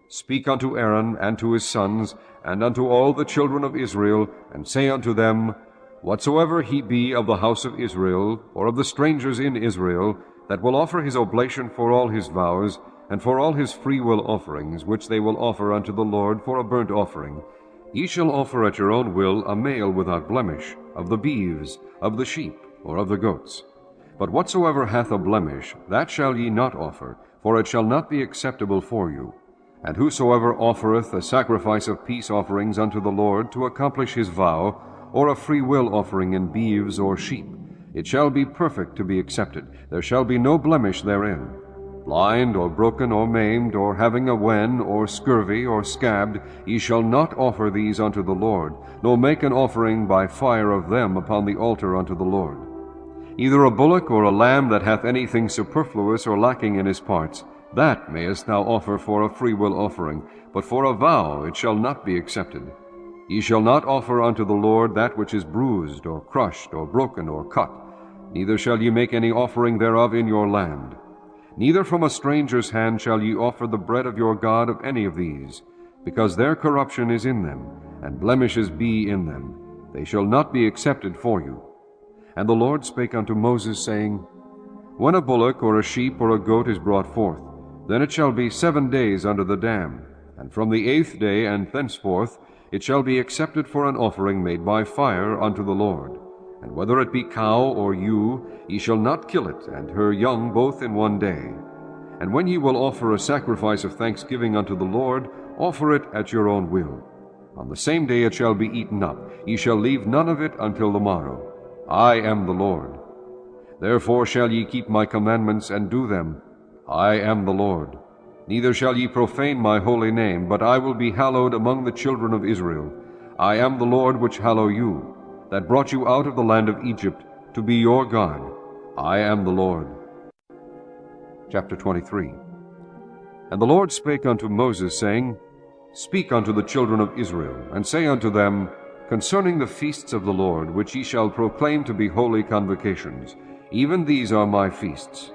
Speak unto Aaron and to his sons, and unto all the children of Israel, and say unto them, Whatsoever he be of the house of Israel, or of the strangers in Israel, that will offer his oblation for all his vows, and for all his freewill offerings, which they will offer unto the Lord for a burnt offering, ye shall offer at your own will a male without blemish, of the beeves, of the sheep, or of the goats. But whatsoever hath a blemish, that shall ye not offer, for it shall not be acceptable for you. And whosoever offereth a sacrifice of peace offerings unto the Lord to accomplish his vow, or a freewill offering in beeves or sheep, it shall be perfect to be accepted. There shall be no blemish therein. Blind, or broken, or maimed, or having a wen, or scurvy, or scabbed, ye shall not offer these unto the Lord, nor make an offering by fire of them upon the altar unto the Lord. Either a bullock or a lamb that hath anything superfluous or lacking in his parts, that mayest thou offer for a freewill offering, but for a vow it shall not be accepted. Ye shall not offer unto the Lord that which is bruised, or crushed, or broken, or cut. Neither shall ye make any offering thereof in your land. Neither from a stranger's hand shall ye offer the bread of your God of any of these, because their corruption is in them, and blemishes be in them. They shall not be accepted for you. And the Lord spake unto Moses, saying, When a bullock or a sheep or a goat is brought forth, then it shall be 7 days under the dam, and from the 8th day and thenceforth it shall be accepted for an offering made by fire unto the Lord. And whether it be cow or ewe, ye shall not kill it, and her young both in 1 day. And when ye will offer a sacrifice of thanksgiving unto the Lord, offer it at your own will. On the same day it shall be eaten up. Ye shall leave none of it until the morrow. I am the Lord. Therefore shall ye keep my commandments and do them. I am the Lord. Neither shall ye profane my holy name, but I will be hallowed among the children of Israel. I am the Lord which hallow you, that brought you out of the land of Egypt, to be your God. I am the Lord. Chapter 23. And the Lord spake unto Moses, saying, Speak unto the children of Israel, and say unto them, Concerning the feasts of the Lord, which ye shall proclaim to be holy convocations, even these are my feasts.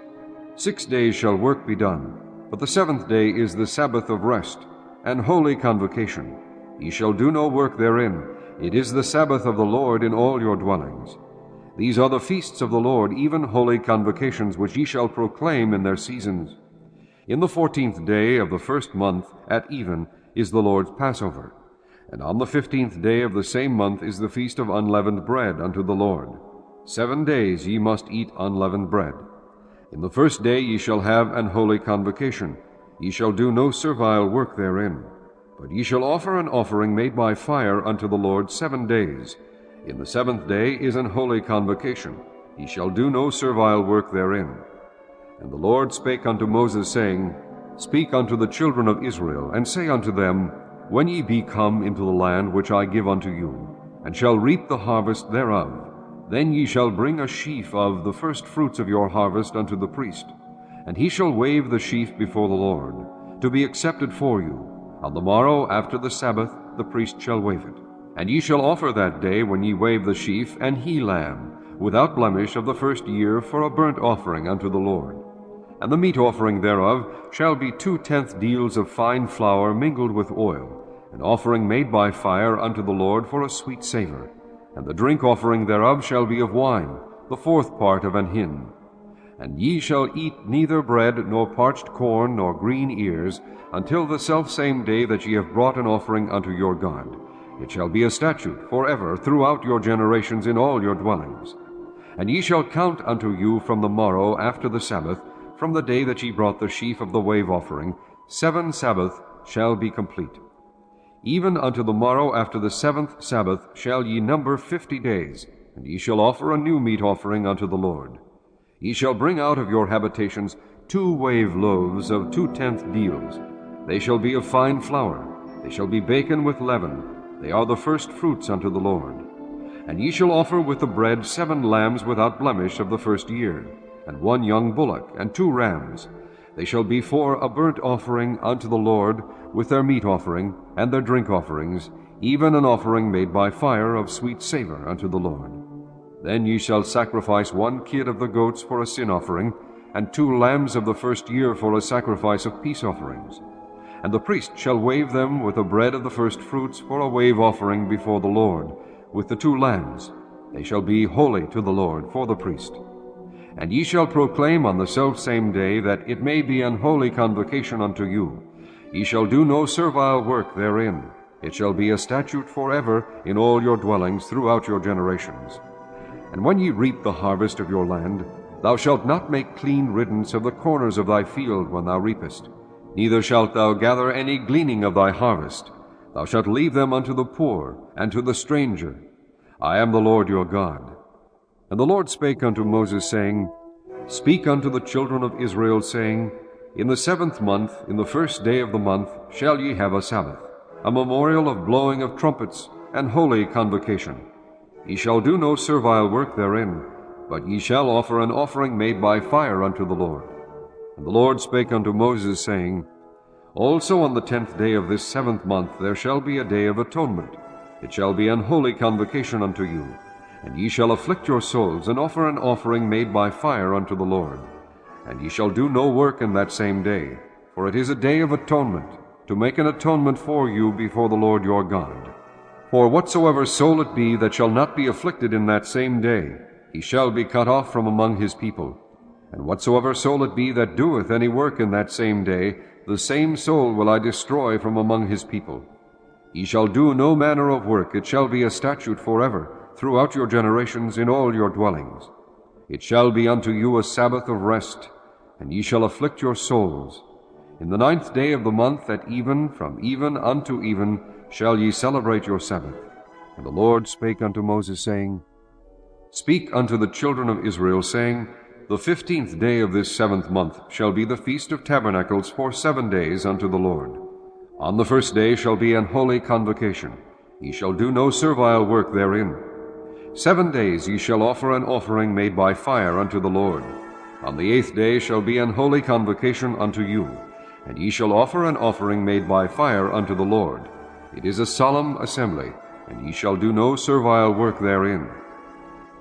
6 days shall work be done, but the 7th day is the Sabbath of rest, and holy convocation. Ye shall do no work therein. It is the Sabbath of the Lord in all your dwellings. These are the feasts of the Lord, even holy convocations, which ye shall proclaim in their seasons. In the 14th day of the 1st month at even is the Lord's Passover, and on the 15th day of the same month is the feast of unleavened bread unto the Lord. 7 days ye must eat unleavened bread. In the 1st day ye shall have an holy convocation. Ye shall do no servile work therein. But ye shall offer an offering made by fire unto the Lord 7 days. In the 7th day is an holy convocation. Ye shall do no servile work therein. And the Lord spake unto Moses, saying, Speak unto the children of Israel, and say unto them, When ye be come into the land which I give unto you, and shall reap the harvest thereof, then ye shall bring a sheaf of the first fruits of your harvest unto the priest, and he shall wave the sheaf before the Lord, to be accepted for you. On the morrow after the Sabbath the priest shall wave it. And ye shall offer that day, when ye wave the sheaf, an he-lamb, without blemish of the 1st year, for a burnt offering unto the Lord. And the meat offering thereof shall be 2/10 deals of fine flour mingled with oil, an offering made by fire unto the Lord for a sweet savor. And the drink offering thereof shall be of wine, the 4th part of an hin. And ye shall eat neither bread, nor parched corn, nor green ears, until the selfsame day that ye have brought an offering unto your God. It shall be a statute forever throughout your generations in all your dwellings. And ye shall count unto you from the morrow after the Sabbath, from the day that ye brought the sheaf of the wave offering, 7 Sabbaths shall be complete. Even unto the morrow after the 7th Sabbath shall ye number 50 days, and ye shall offer a new meat offering unto the Lord. Ye shall bring out of your habitations 2 wave loaves of 2/10 deals. They shall be of fine flour. They shall be baken with leaven. They are the first fruits unto the Lord. And ye shall offer with the bread 7 lambs without blemish of the 1st year, and 1 young bullock, and 2 rams. They shall be for a burnt offering unto the Lord, with their meat offering, and their drink offerings, even an offering made by fire of sweet savor unto the Lord. Then ye shall sacrifice 1 kid of the goats for a sin offering, and 2 lambs of the 1st year for a sacrifice of peace offerings. And the priest shall wave them with the bread of the first fruits for a wave offering before the Lord, with the 2 lambs. They shall be holy to the Lord for the priest. And ye shall proclaim on the selfsame day that it may be an holy convocation unto you. Ye shall do no servile work therein. It shall be a statute forever in all your dwellings throughout your generations. And when ye reap the harvest of your land, thou shalt not make clean riddance of the corners of thy field when thou reapest. Neither shalt thou gather any gleaning of thy harvest. Thou shalt leave them unto the poor and to the stranger. I am the Lord your God. And the Lord spake unto Moses, saying, Speak unto the children of Israel, saying, In the 7th month, in the 1st day of the month, shall ye have a Sabbath, a memorial of blowing of trumpets, and holy convocation. Ye shall do no servile work therein, but ye shall offer an offering made by fire unto the Lord. And the Lord spake unto Moses, saying, Also on the 10th day of this 7th month there shall be a day of atonement. It shall be an holy convocation unto you. And ye shall afflict your souls, and offer an offering made by fire unto the Lord. And ye shall do no work in that same day, for it is a day of atonement, to make an atonement for you before the Lord your God. For whatsoever soul it be that shall not be afflicted in that same day, he shall be cut off from among his people. And whatsoever soul it be that doeth any work in that same day, the same soul will I destroy from among his people. Ye shall do no manner of work, it shall be a statute forever, throughout your generations in all your dwellings. It shall be unto you a Sabbath of rest, and ye shall afflict your souls. In the 9th day of the month at even, from even unto even, shall ye celebrate your Sabbath. And the Lord spake unto Moses, saying, Speak unto the children of Israel, saying, The 15th day of this 7th month shall be the Feast of Tabernacles for 7 days unto the Lord. On the 1st day shall be an holy convocation. Ye shall do no servile work therein. 7 days ye shall offer an offering made by fire unto the Lord. On the 8th day shall be an holy convocation unto you, and ye shall offer an offering made by fire unto the Lord. It is a solemn assembly, and ye shall do no servile work therein.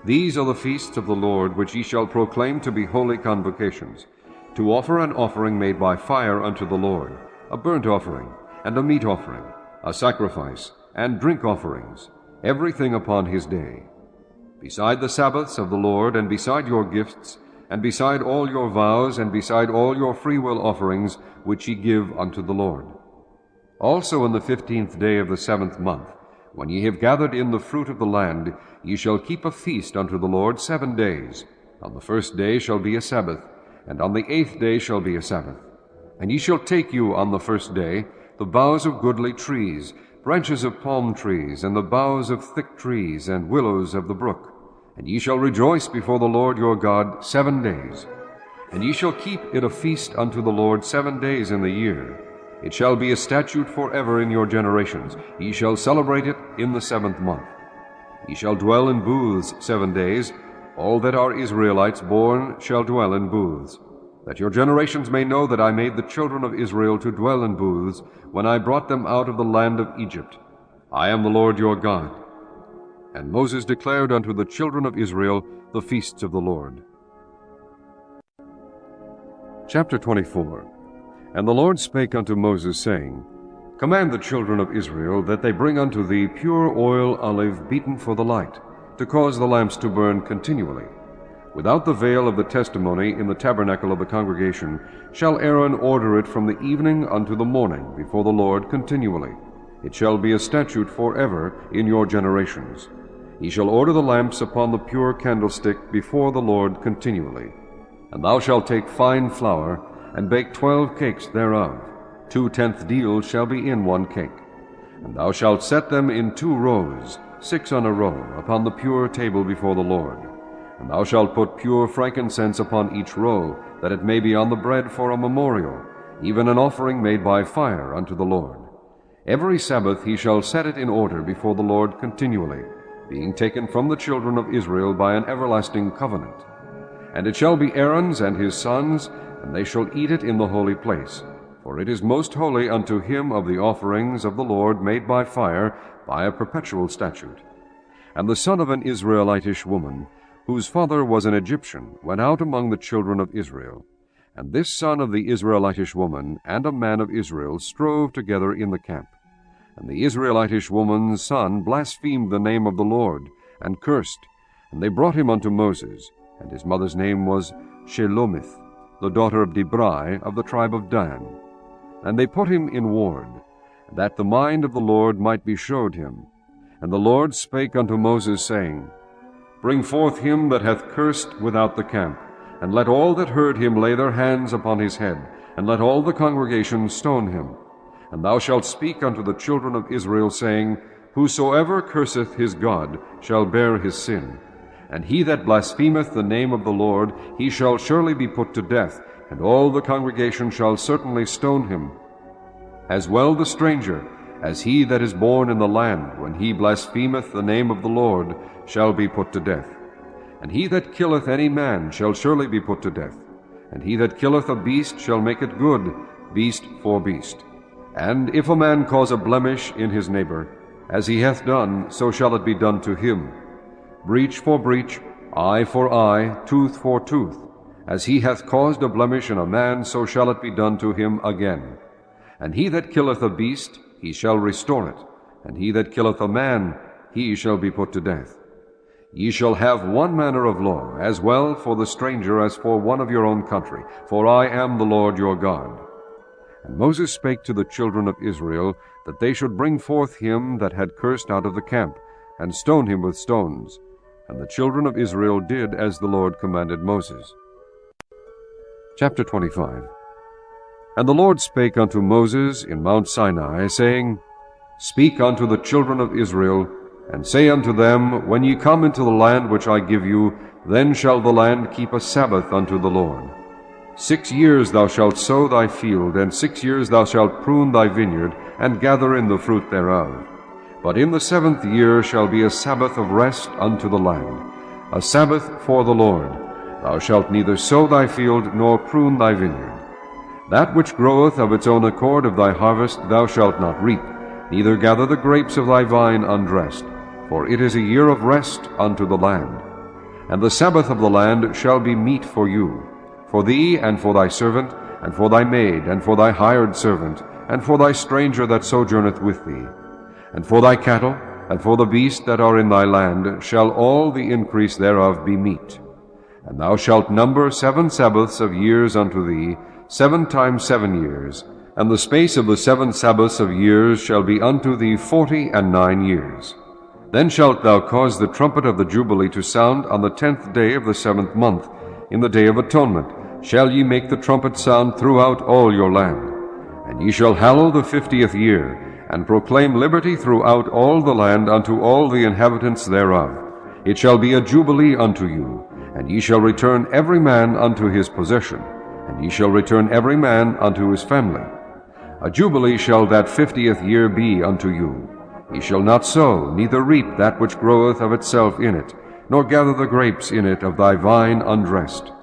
These are the feasts of the Lord, which ye shall proclaim to be holy convocations, to offer an offering made by fire unto the Lord, a burnt offering, and a meat offering, a sacrifice, and drink offerings, everything upon his day. Beside the Sabbaths of the Lord, and beside your gifts, and beside all your vows, and beside all your freewill offerings, which ye give unto the Lord. Also in the 15th day of the 7th month, when ye have gathered in the fruit of the land, ye shall keep a feast unto the Lord 7 days. On the 1st day shall be a Sabbath, and on the 8th day shall be a Sabbath. And ye shall take you on the 1st day the boughs of goodly trees, branches of palm trees, and the boughs of thick trees, and willows of the brook. And ye shall rejoice before the Lord your God 7 days. And ye shall keep it a feast unto the Lord 7 days in the year. It shall be a statute forever in your generations. Ye shall celebrate it in the 7th month. Ye shall dwell in booths 7 days. All that are Israelites born shall dwell in booths, that your generations may know that I made the children of Israel to dwell in booths when I brought them out of the land of Egypt. I am the Lord your God. And Moses declared unto the children of Israel the feasts of the Lord. Chapter 24. And the Lord spake unto Moses, saying, Command the children of Israel that they bring unto thee pure oil olive beaten for the light, to cause the lamps to burn continually. Without the veil of the testimony in the tabernacle of the congregation shall Aaron order it from the evening unto the morning before the Lord continually. It shall be a statute forever in your generations. He shall order the lamps upon the pure candlestick before the Lord continually. And thou shalt take fine flour, and bake 12 cakes thereof. 2/10 deals shall be in 1 cake. And thou shalt set them in 2 rows, 6 on a row, upon the pure table before the Lord. And thou shalt put pure frankincense upon each row, that it may be on the bread for a memorial, even an offering made by fire unto the Lord. Every Sabbath he shall set it in order before the Lord continually, being taken from the children of Israel by an everlasting covenant. And it shall be Aaron's and his sons, and they shall eat it in the holy place. For it is most holy unto him of the offerings of the Lord made by fire, by a perpetual statute. And the son of an Israelitish woman, whose father was an Egyptian, went out among the children of Israel. And this son of the Israelitish woman and a man of Israel strove together in the camp. And the Israelitish woman's son blasphemed the name of the Lord, and cursed. And they brought him unto Moses, and his mother's name was Shelomith, the daughter of Dibri of the tribe of Dan. And they put him in ward, that the mind of the Lord might be showed him. And the Lord spake unto Moses, saying, Bring forth him that hath cursed without the camp, and let all that heard him lay their hands upon his head, and let all the congregation stone him. And thou shalt speak unto the children of Israel, saying, Whosoever curseth his God shall bear his sin. And he that blasphemeth the name of the Lord, he shall surely be put to death, and all the congregation shall certainly stone him. As well the stranger, as he that is born in the land, when he blasphemeth the name of the Lord, shall be put to death. And he that killeth any man shall surely be put to death. And he that killeth a beast shall make it good, beast for beast. And if a man cause a blemish in his neighbor, as he hath done, so shall it be done to him. Breach for breach, eye for eye, tooth for tooth. As he hath caused a blemish in a man, so shall it be done to him again. And he that killeth a beast, he shall restore it, and he that killeth a man, he shall be put to death. Ye shall have one manner of law, as well for the stranger as for one of your own country, for I am the Lord your God. And Moses spake to the children of Israel, that they should bring forth him that had cursed out of the camp, and stone him with stones. And the children of Israel did as the Lord commanded Moses. Chapter 25. And the Lord spake unto Moses in Mount Sinai, saying, Speak unto the children of Israel, and say unto them, When ye come into the land which I give you, then shall the land keep a Sabbath unto the Lord. 6 years thou shalt sow thy field, and 6 years thou shalt prune thy vineyard, and gather in the fruit thereof. But in the 7th year shall be a Sabbath of rest unto the land, a Sabbath for the Lord. Thou shalt neither sow thy field, nor prune thy vineyard. That which groweth of its own accord of thy harvest thou shalt not reap, neither gather the grapes of thy vine undressed, for it is a year of rest unto the land. And the Sabbath of the land shall be meat for you, for thee and for thy servant, and for thy maid, and for thy hired servant, and for thy stranger that sojourneth with thee. And for thy cattle, and for the beasts that are in thy land, shall all the increase thereof be meat. And thou shalt number 7 Sabbaths of years unto thee, 7 times 7 years, and the space of the 7 Sabbaths of years shall be unto thee 49 years. Then shalt thou cause the trumpet of the Jubilee to sound on the 10th day of the 7th month. In the day of atonement shall ye make the trumpet sound throughout all your land. And ye shall hallow the 50th year, and proclaim liberty throughout all the land unto all the inhabitants thereof. It shall be a jubilee unto you, and ye shall return every man unto his possession, and ye shall return every man unto his family. A jubilee shall that 50th year be unto you. Ye shall not sow, neither reap that which groweth of itself in it, nor gather the grapes in it of thy vine undressed.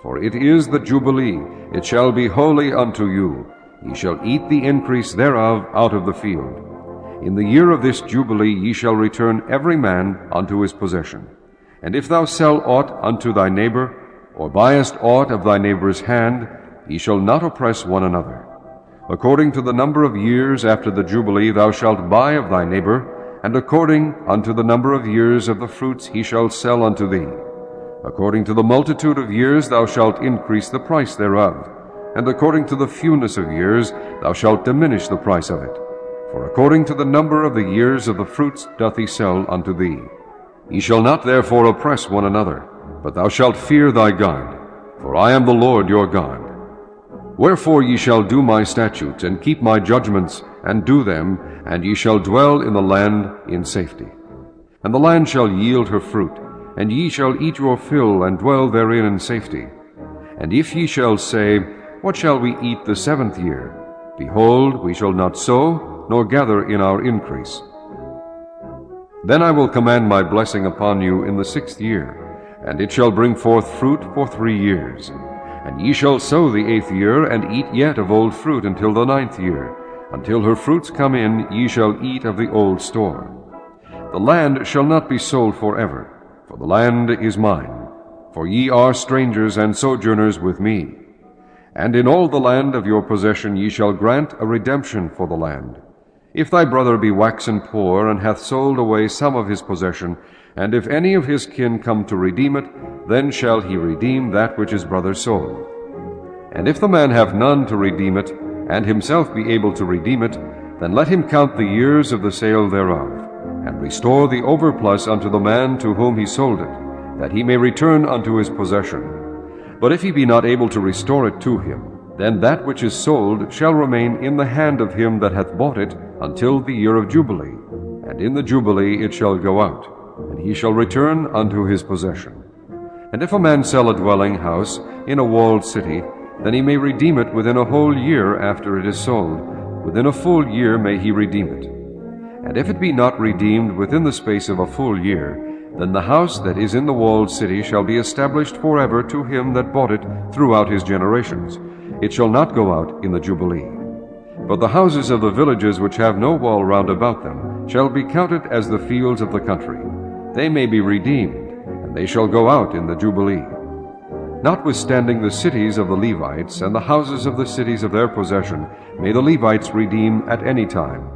For it is the jubilee, it shall be holy unto you. Ye shall eat the increase thereof out of the field. In the year of this jubilee ye shall return every man unto his possession. And if thou sell aught unto thy neighbor, or buyest aught of thy neighbor's hand, ye shall not oppress one another. According to the number of years after the jubilee thou shalt buy of thy neighbor, and according unto the number of years of the fruits he shall sell unto thee. According to the multitude of years thou shalt increase the price thereof, and according to the fewness of years thou shalt diminish the price of it. For according to the number of the years of the fruits doth he sell unto thee. Ye shall not therefore oppress one another, but thou shalt fear thy God, for I am the Lord your God. Wherefore ye shall do my statutes, and keep my judgments, and do them, and ye shall dwell in the land in safety. And the land shall yield her fruit, and ye shall eat your fill, and dwell therein in safety. And if ye shall say, What shall we eat the 7th year? Behold, we shall not sow, nor gather in our increase. Then I will command my blessing upon you in the 6th year, and it shall bring forth fruit for 3 years. And ye shall sow the 8th year, and eat yet of old fruit until the 9th year. Until her fruits come in, ye shall eat of the old store. The land shall not be sold forever, for the land is mine. For ye are strangers and sojourners with me. And in all the land of your possession ye shall grant a redemption for the land. If thy brother be waxen poor, and hath sold away some of his possession, and if any of his kin come to redeem it, then shall he redeem that which his brother sold. And if the man have none to redeem it, and himself be able to redeem it, then let him count the years of the sale thereof, and restore the overplus unto the man to whom he sold it, that he may return unto his possession. But if he be not able to restore it to him, then that which is sold shall remain in the hand of him that hath bought it until the year of Jubilee, and in the Jubilee it shall go out, and he shall return unto his possession. And if a man sell a dwelling house in a walled city, then he may redeem it within a whole year after it is sold. Within a full year may he redeem it. And if it be not redeemed within the space of a full year, then the house that is in the walled city shall be established forever to him that bought it throughout his generations. It shall not go out in the Jubilee. But the houses of the villages which have no wall round about them shall be counted as the fields of the country. They may be redeemed, and they shall go out in the Jubilee. Notwithstanding the cities of the Levites and the houses of the cities of their possession may the Levites redeem at any time.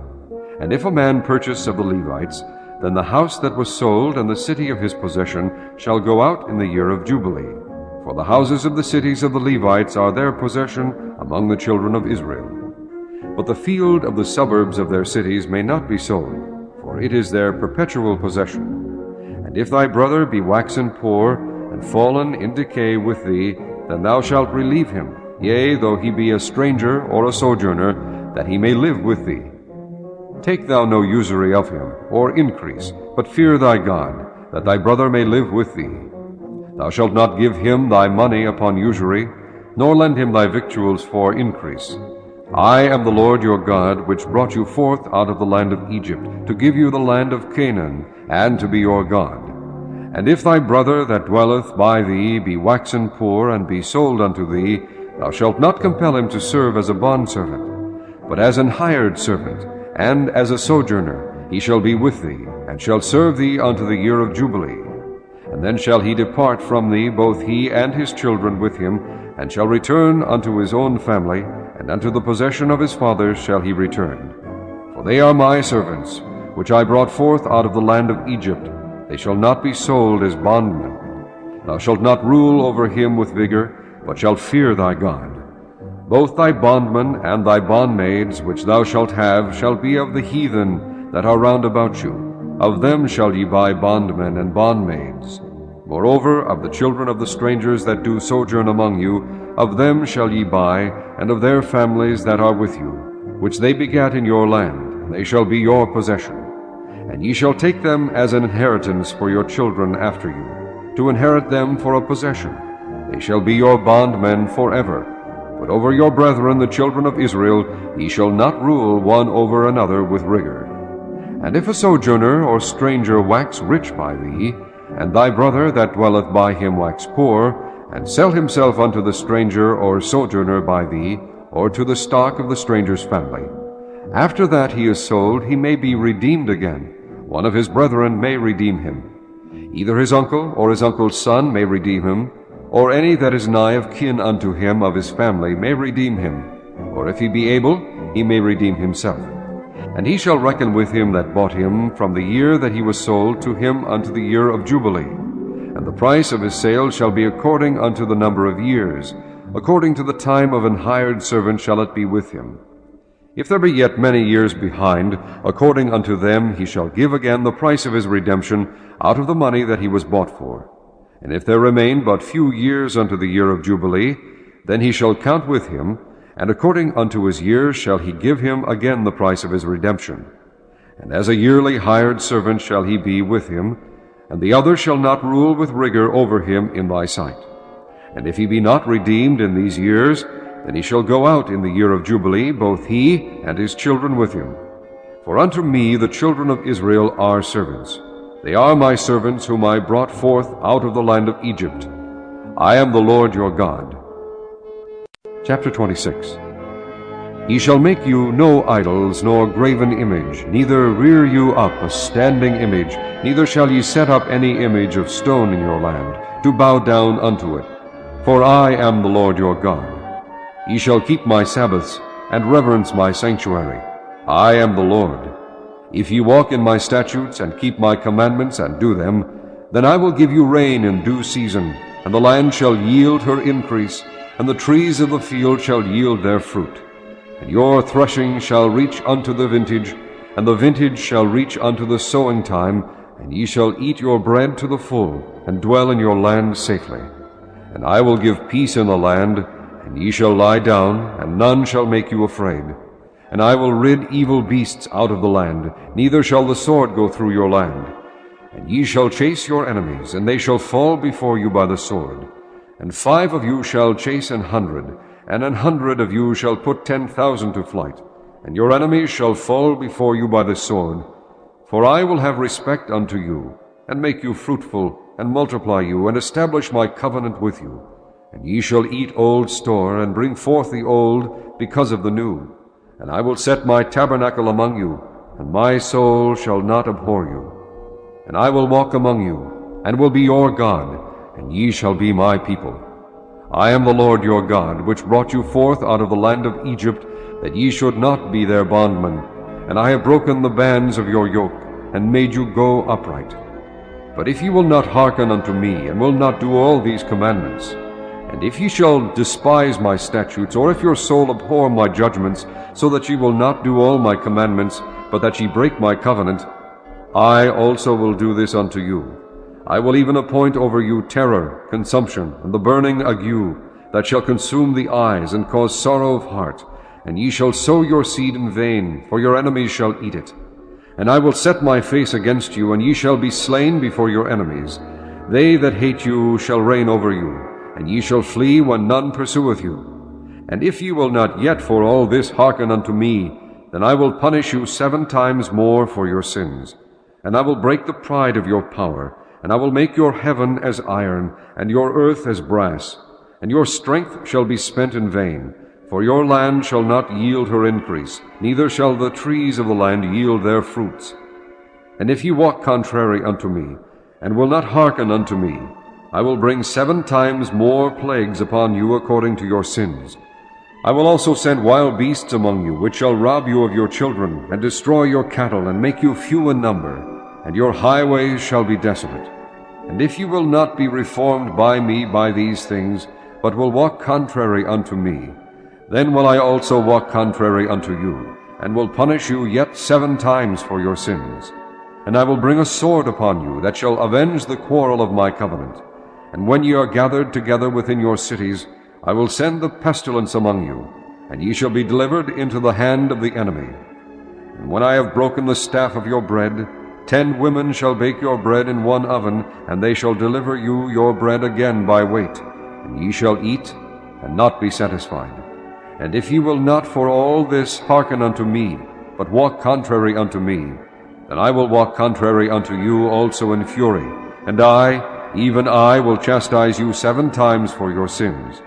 And if a man purchase of the Levites, then the house that was sold and the city of his possession shall go out in the year of Jubilee. For the houses of the cities of the Levites are their possession among the children of Israel. But the field of the suburbs of their cities may not be sold, for it is their perpetual possession. And if thy brother be waxen poor, and fallen in decay with thee, then thou shalt relieve him, yea, though he be a stranger or a sojourner, that he may live with thee. Take thou no usury of him, or increase, but fear thy God, that thy brother may live with thee. Thou shalt not give him thy money upon usury, nor lend him thy victuals for increase. I am the Lord your God, which brought you forth out of the land of Egypt, to give you the land of Canaan, and to be your God. And if thy brother that dwelleth by thee be waxen poor, and be sold unto thee, thou shalt not compel him to serve as a bondservant, but as an hired servant, and as a sojourner he shall be with thee, and shall serve thee unto the year of Jubilee. And then shall he depart from thee, both he and his children with him, and shall return unto his own family, and unto the possession of his fathers shall he return. For they are my servants, which I brought forth out of the land of Egypt. They shall not be sold as bondmen. Thou shalt not rule over him with vigor, but shalt fear thy God. Both thy bondmen and thy bondmaids which thou shalt have shall be of the heathen that are round about you. Of them shall ye buy bondmen and bondmaids. Moreover, of the children of the strangers that do sojourn among you, of them shall ye buy, and of their families that are with you, which they begat in your land, and they shall be your possession. And ye shall take them as an inheritance for your children after you, to inherit them for a possession. They shall be your bondmen forever. But over your brethren, the children of Israel, ye shall not rule one over another with rigor. And if a sojourner or stranger wax rich by thee, and thy brother that dwelleth by him wax poor, and sell himself unto the stranger or sojourner by thee, or to the stock of the stranger's family, after that he is sold, he may be redeemed again. One of his brethren may redeem him. Either his uncle or his uncle's son may redeem him, or any that is nigh of kin unto him of his family may redeem him. Or if he be able, he may redeem himself. And he shall reckon with him that bought him from the year that he was sold to him unto the year of Jubilee. And the price of his sale shall be according unto the number of years. According to the time of an hired servant shall it be with him. If there be yet many years behind, according unto them he shall give again the price of his redemption out of the money that he was bought for. And if there remain but few years unto the year of Jubilee, then he shall count with him, and according unto his years shall he give him again the price of his redemption. And as a yearly hired servant shall he be with him, and the other shall not rule with rigor over him in thy sight. And if he be not redeemed in these years, then he shall go out in the year of Jubilee, both he and his children with him. For unto me the children of Israel are servants. They are my servants whom I brought forth out of the land of Egypt. I am the Lord your God. Chapter 26. Ye shall make you no idols, nor graven image, neither rear you up a standing image, neither shall ye set up any image of stone in your land, to bow down unto it. For I am the Lord your God. Ye shall keep my Sabbaths, and reverence my sanctuary. I am the Lord. If ye walk in my statutes, and keep my commandments, and do them, then I will give you rain in due season, and the land shall yield her increase, and the trees of the field shall yield their fruit. And your threshing shall reach unto the vintage, and the vintage shall reach unto the sowing time, and ye shall eat your bread to the full, and dwell in your land safely. And I will give peace in the land, and ye shall lie down, and none shall make you afraid. And I will rid evil beasts out of the land, neither shall the sword go through your land. And ye shall chase your enemies, and they shall fall before you by the sword. And 5 of you shall chase 100, and 100 of you shall put 10,000 to flight. And your enemies shall fall before you by the sword. For I will have respect unto you, and make you fruitful, and multiply you, and establish my covenant with you. And ye shall eat old store, and bring forth the old, because of the new. And I will set my tabernacle among you, and my soul shall not abhor you. And I will walk among you, and will be your God, and ye shall be my people. I am the Lord your God, which brought you forth out of the land of Egypt, that ye should not be their bondmen. And I have broken the bands of your yoke, and made you go upright. But if ye will not hearken unto me, and will not do all these commandments, and if ye shall despise my statutes, or if your soul abhor my judgments, so that ye will not do all my commandments, but that ye break my covenant, I also will do this unto you. I will even appoint over you terror, consumption, and the burning ague, that shall consume the eyes, and cause sorrow of heart. And ye shall sow your seed in vain, for your enemies shall eat it. And I will set my face against you, and ye shall be slain before your enemies. They that hate you shall reign over you, and ye shall flee when none pursueth you. And if ye will not yet for all this hearken unto me, then I will punish you 7 times more for your sins. And I will break the pride of your power, and I will make your heaven as iron, and your earth as brass. And your strength shall be spent in vain, for your land shall not yield her increase, neither shall the trees of the land yield their fruits. And if ye walk contrary unto me, and will not hearken unto me, I will bring 7 times more plagues upon you according to your sins. I will also send wild beasts among you, which shall rob you of your children, and destroy your cattle, and make you few in number, and your highways shall be desolate. And if you will not be reformed by me by these things, but will walk contrary unto me, then will I also walk contrary unto you, and will punish you yet 7 times for your sins. And I will bring a sword upon you, that shall avenge the quarrel of my covenant. And when ye are gathered together within your cities, I will send the pestilence among you, and ye shall be delivered into the hand of the enemy. And when I have broken the staff of your bread, 10 women shall bake your bread in one oven, and they shall deliver you your bread again by weight. And ye shall eat, and not be satisfied. And if ye will not for all this hearken unto me, but walk contrary unto me, then I will walk contrary unto you also in fury, and I, even I, will chastise you 7 times for your sins.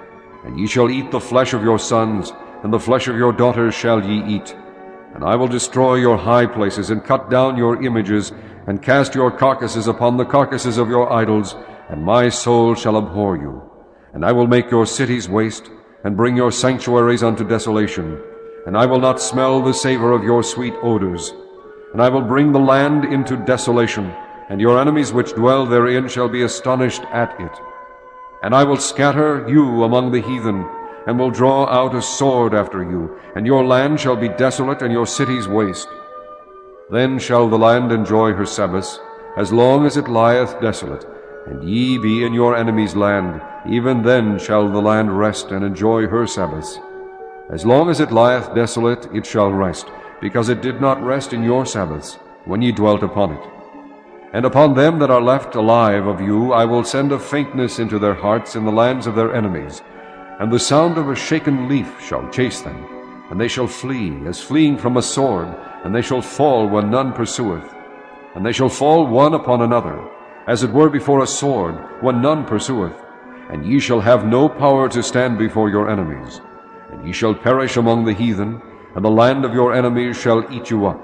And ye shall eat the flesh of your sons, and the flesh of your daughters shall ye eat. And I will destroy your high places, and cut down your images, and cast your carcasses upon the carcasses of your idols, and my soul shall abhor you. And I will make your cities waste, and bring your sanctuaries unto desolation. And I will not smell the savor of your sweet odors. And I will bring the land into desolation, and your enemies which dwell therein shall be astonished at it. And I will scatter you among the heathen, and will draw out a sword after you, and your land shall be desolate, and your cities waste. Then shall the land enjoy her Sabbaths, as long as it lieth desolate, and ye be in your enemy's land. Even then shall the land rest, and enjoy her Sabbaths. As long as it lieth desolate, it shall rest, because it did not rest in your Sabbaths, when ye dwelt upon it. And upon them that are left alive of you I will send a faintness into their hearts in the lands of their enemies, and the sound of a shaken leaf shall chase them. And they shall flee, as fleeing from a sword, and they shall fall when none pursueth. And they shall fall one upon another, as it were before a sword, when none pursueth. And ye shall have no power to stand before your enemies. And ye shall perish among the heathen, and the land of your enemies shall eat you up.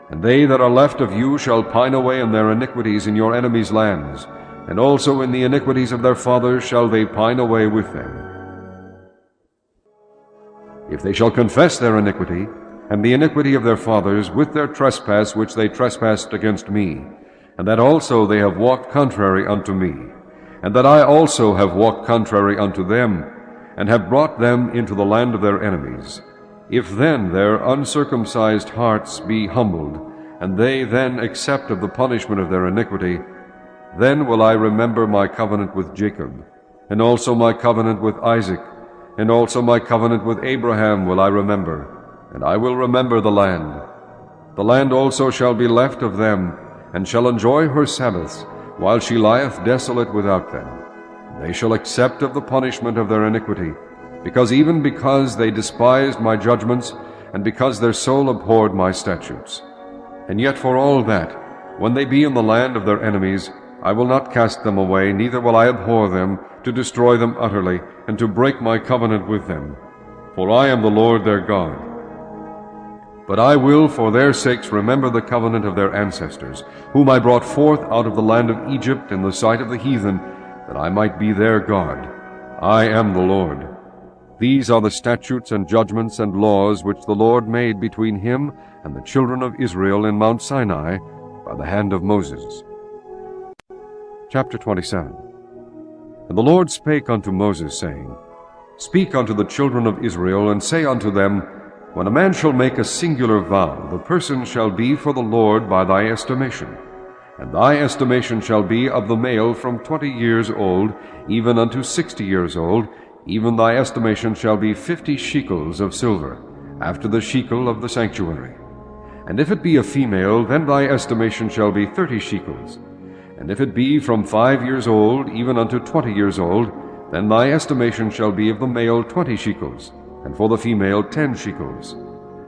And they that are left of you shall pine away in their iniquities in your enemies' lands, and also in the iniquities of their fathers shall they pine away with them. If they shall confess their iniquity, and the iniquity of their fathers, with their trespass which they trespassed against me, and that also they have walked contrary unto me, and that I also have walked contrary unto them, and have brought them into the land of their enemies, if then their uncircumcised hearts be humbled, and they then accept of the punishment of their iniquity, then will I remember my covenant with Jacob, and also my covenant with Isaac, and also my covenant with Abraham will I remember, and I will remember the land. The land also shall be left of them, and shall enjoy her Sabbaths, while she lieth desolate without them. They shall accept of the punishment of their iniquity, because they despised my judgments, and because their soul abhorred my statutes. And yet for all that, when they be in the land of their enemies, I will not cast them away, neither will I abhor them, to destroy them utterly, and to break my covenant with them. For I am the Lord their God. But I will for their sakes remember the covenant of their ancestors, whom I brought forth out of the land of Egypt in the sight of the heathen, that I might be their God. I am the Lord. These are the statutes and judgments and laws which the Lord made between him and the children of Israel in Mount Sinai by the hand of Moses. Chapter 27. And the Lord spake unto Moses, saying, Speak unto the children of Israel, and say unto them, When a man shall make a singular vow, the person shall be for the Lord by thy estimation. And thy estimation shall be of the male from 20 years old, even unto 60 years old, even thy estimation shall be 50 shekels of silver, after the shekel of the sanctuary. And if it be a female, then thy estimation shall be 30 shekels. And if it be from 5 years old, even unto 20 years old, then thy estimation shall be of the male 20 shekels, and for the female 10 shekels.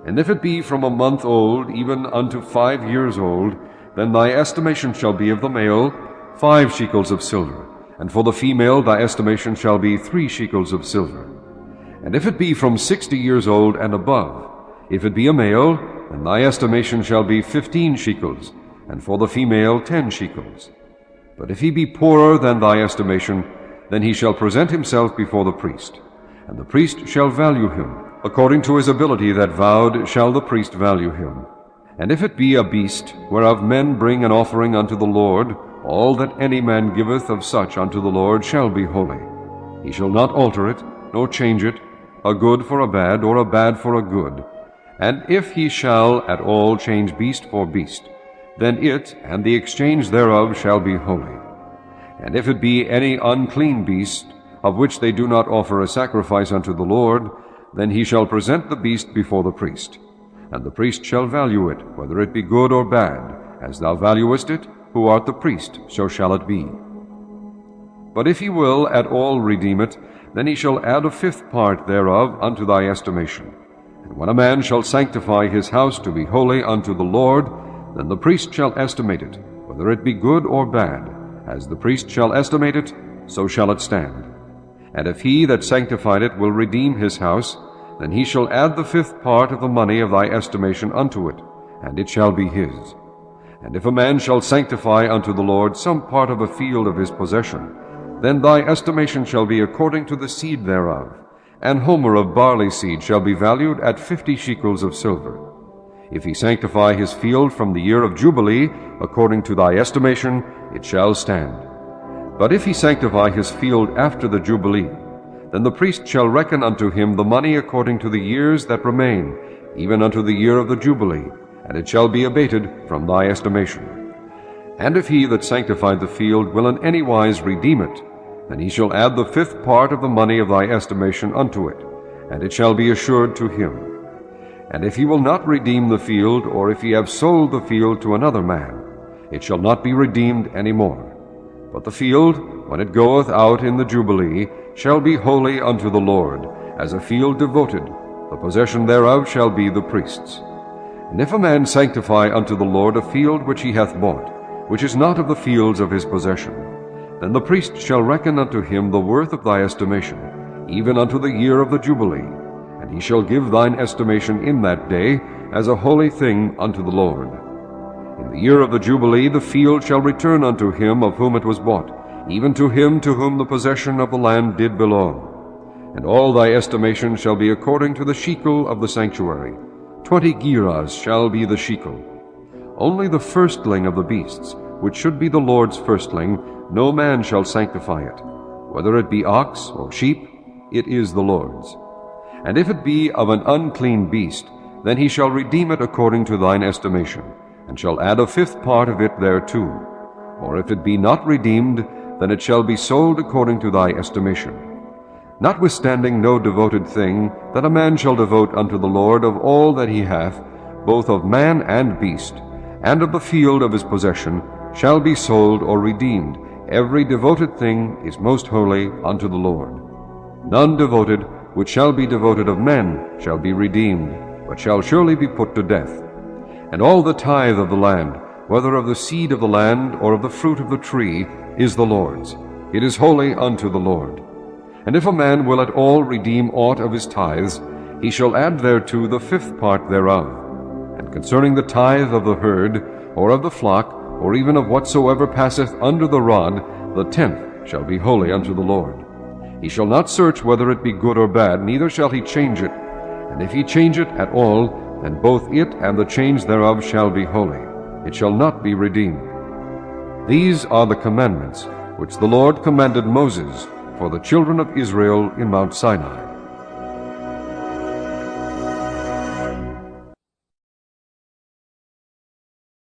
And if it be from a month old, even unto 5 years old, then thy estimation shall be of the male 5 shekels of silver, and for the female thy estimation shall be 3 shekels of silver. And if it be from 60 years old and above, if it be a male, then thy estimation shall be 15 shekels, and for the female 10 shekels. But if he be poorer than thy estimation, then he shall present himself before the priest, and the priest shall value him. According to his ability that vowed shall the priest value him. And if it be a beast, whereof men bring an offering unto the Lord, all that any man giveth of such unto the Lord shall be holy. He shall not alter it, nor change it, a good for a bad, or a bad for a good. And if he shall at all change beast for beast, then it and the exchange thereof shall be holy. And if it be any unclean beast, of which they do not offer a sacrifice unto the Lord, then he shall present the beast before the priest. And the priest shall value it, whether it be good or bad. As thou valuest it, who art the priest, so shall it be. But if he will at all redeem it, then he shall add a 5th part thereof unto thy estimation. And when a man shall sanctify his house to be holy unto the Lord, then the priest shall estimate it, whether it be good or bad. As the priest shall estimate it, so shall it stand. And if he that sanctified it will redeem his house, then he shall add the 5th part of the money of thy estimation unto it, and it shall be his. And if a man shall sanctify unto the Lord some part of a field of his possession, then thy estimation shall be according to the seed thereof. An homer of barley seed shall be valued at 50 shekels of silver. If he sanctify his field from the year of Jubilee, according to thy estimation, it shall stand. But if he sanctify his field after the Jubilee, then the priest shall reckon unto him the money according to the years that remain, even unto the year of the Jubilee, and it shall be abated from thy estimation. And if he that sanctified the field will in any wise redeem it, then he shall add the 5th part of the money of thy estimation unto it, and it shall be assured to him. And if he will not redeem the field, or if he have sold the field to another man, it shall not be redeemed any more. But the field, when it goeth out in the Jubilee, shall be holy unto the Lord, as a field devoted. The possession thereof shall be the priest's. And if a man sanctify unto the Lord a field which he hath bought, which is not of the fields of his possession, then the priest shall reckon unto him the worth of thy estimation, even unto the year of the Jubilee, and he shall give thine estimation in that day as a holy thing unto the Lord. In the year of the Jubilee the field shall return unto him of whom it was bought, even to him to whom the possession of the land did belong. And all thy estimation shall be according to the shekel of the sanctuary. 20 gerahs shall be the shekel. Only the firstling of the beasts, which should be the Lord's firstling, no man shall sanctify it. Whether it be ox or sheep, it is the Lord's. And if it be of an unclean beast, then he shall redeem it according to thine estimation, and shall add a 5th part of it thereto. Or if it be not redeemed, then it shall be sold according to thy estimation. Notwithstanding no devoted thing that a man shall devote unto the Lord of all that he hath, both of man and beast, and of the field of his possession, shall be sold or redeemed. Every devoted thing is most holy unto the Lord. None devoted, which shall be devoted of men, shall be redeemed, but shall surely be put to death. And all the tithe of the land, whether of the seed of the land or of the fruit of the tree, is the Lord's. It is holy unto the Lord. And if a man will at all redeem aught of his tithes, he shall add thereto the 5th part thereof. And concerning the tithe of the herd, or of the flock, or even of whatsoever passeth under the rod, the 10th shall be holy unto the Lord. He shall not search whether it be good or bad, neither shall he change it. And if he change it at all, then both it and the change thereof shall be holy. It shall not be redeemed. These are the commandments which the Lord commanded Moses for the children of Israel in Mount Sinai.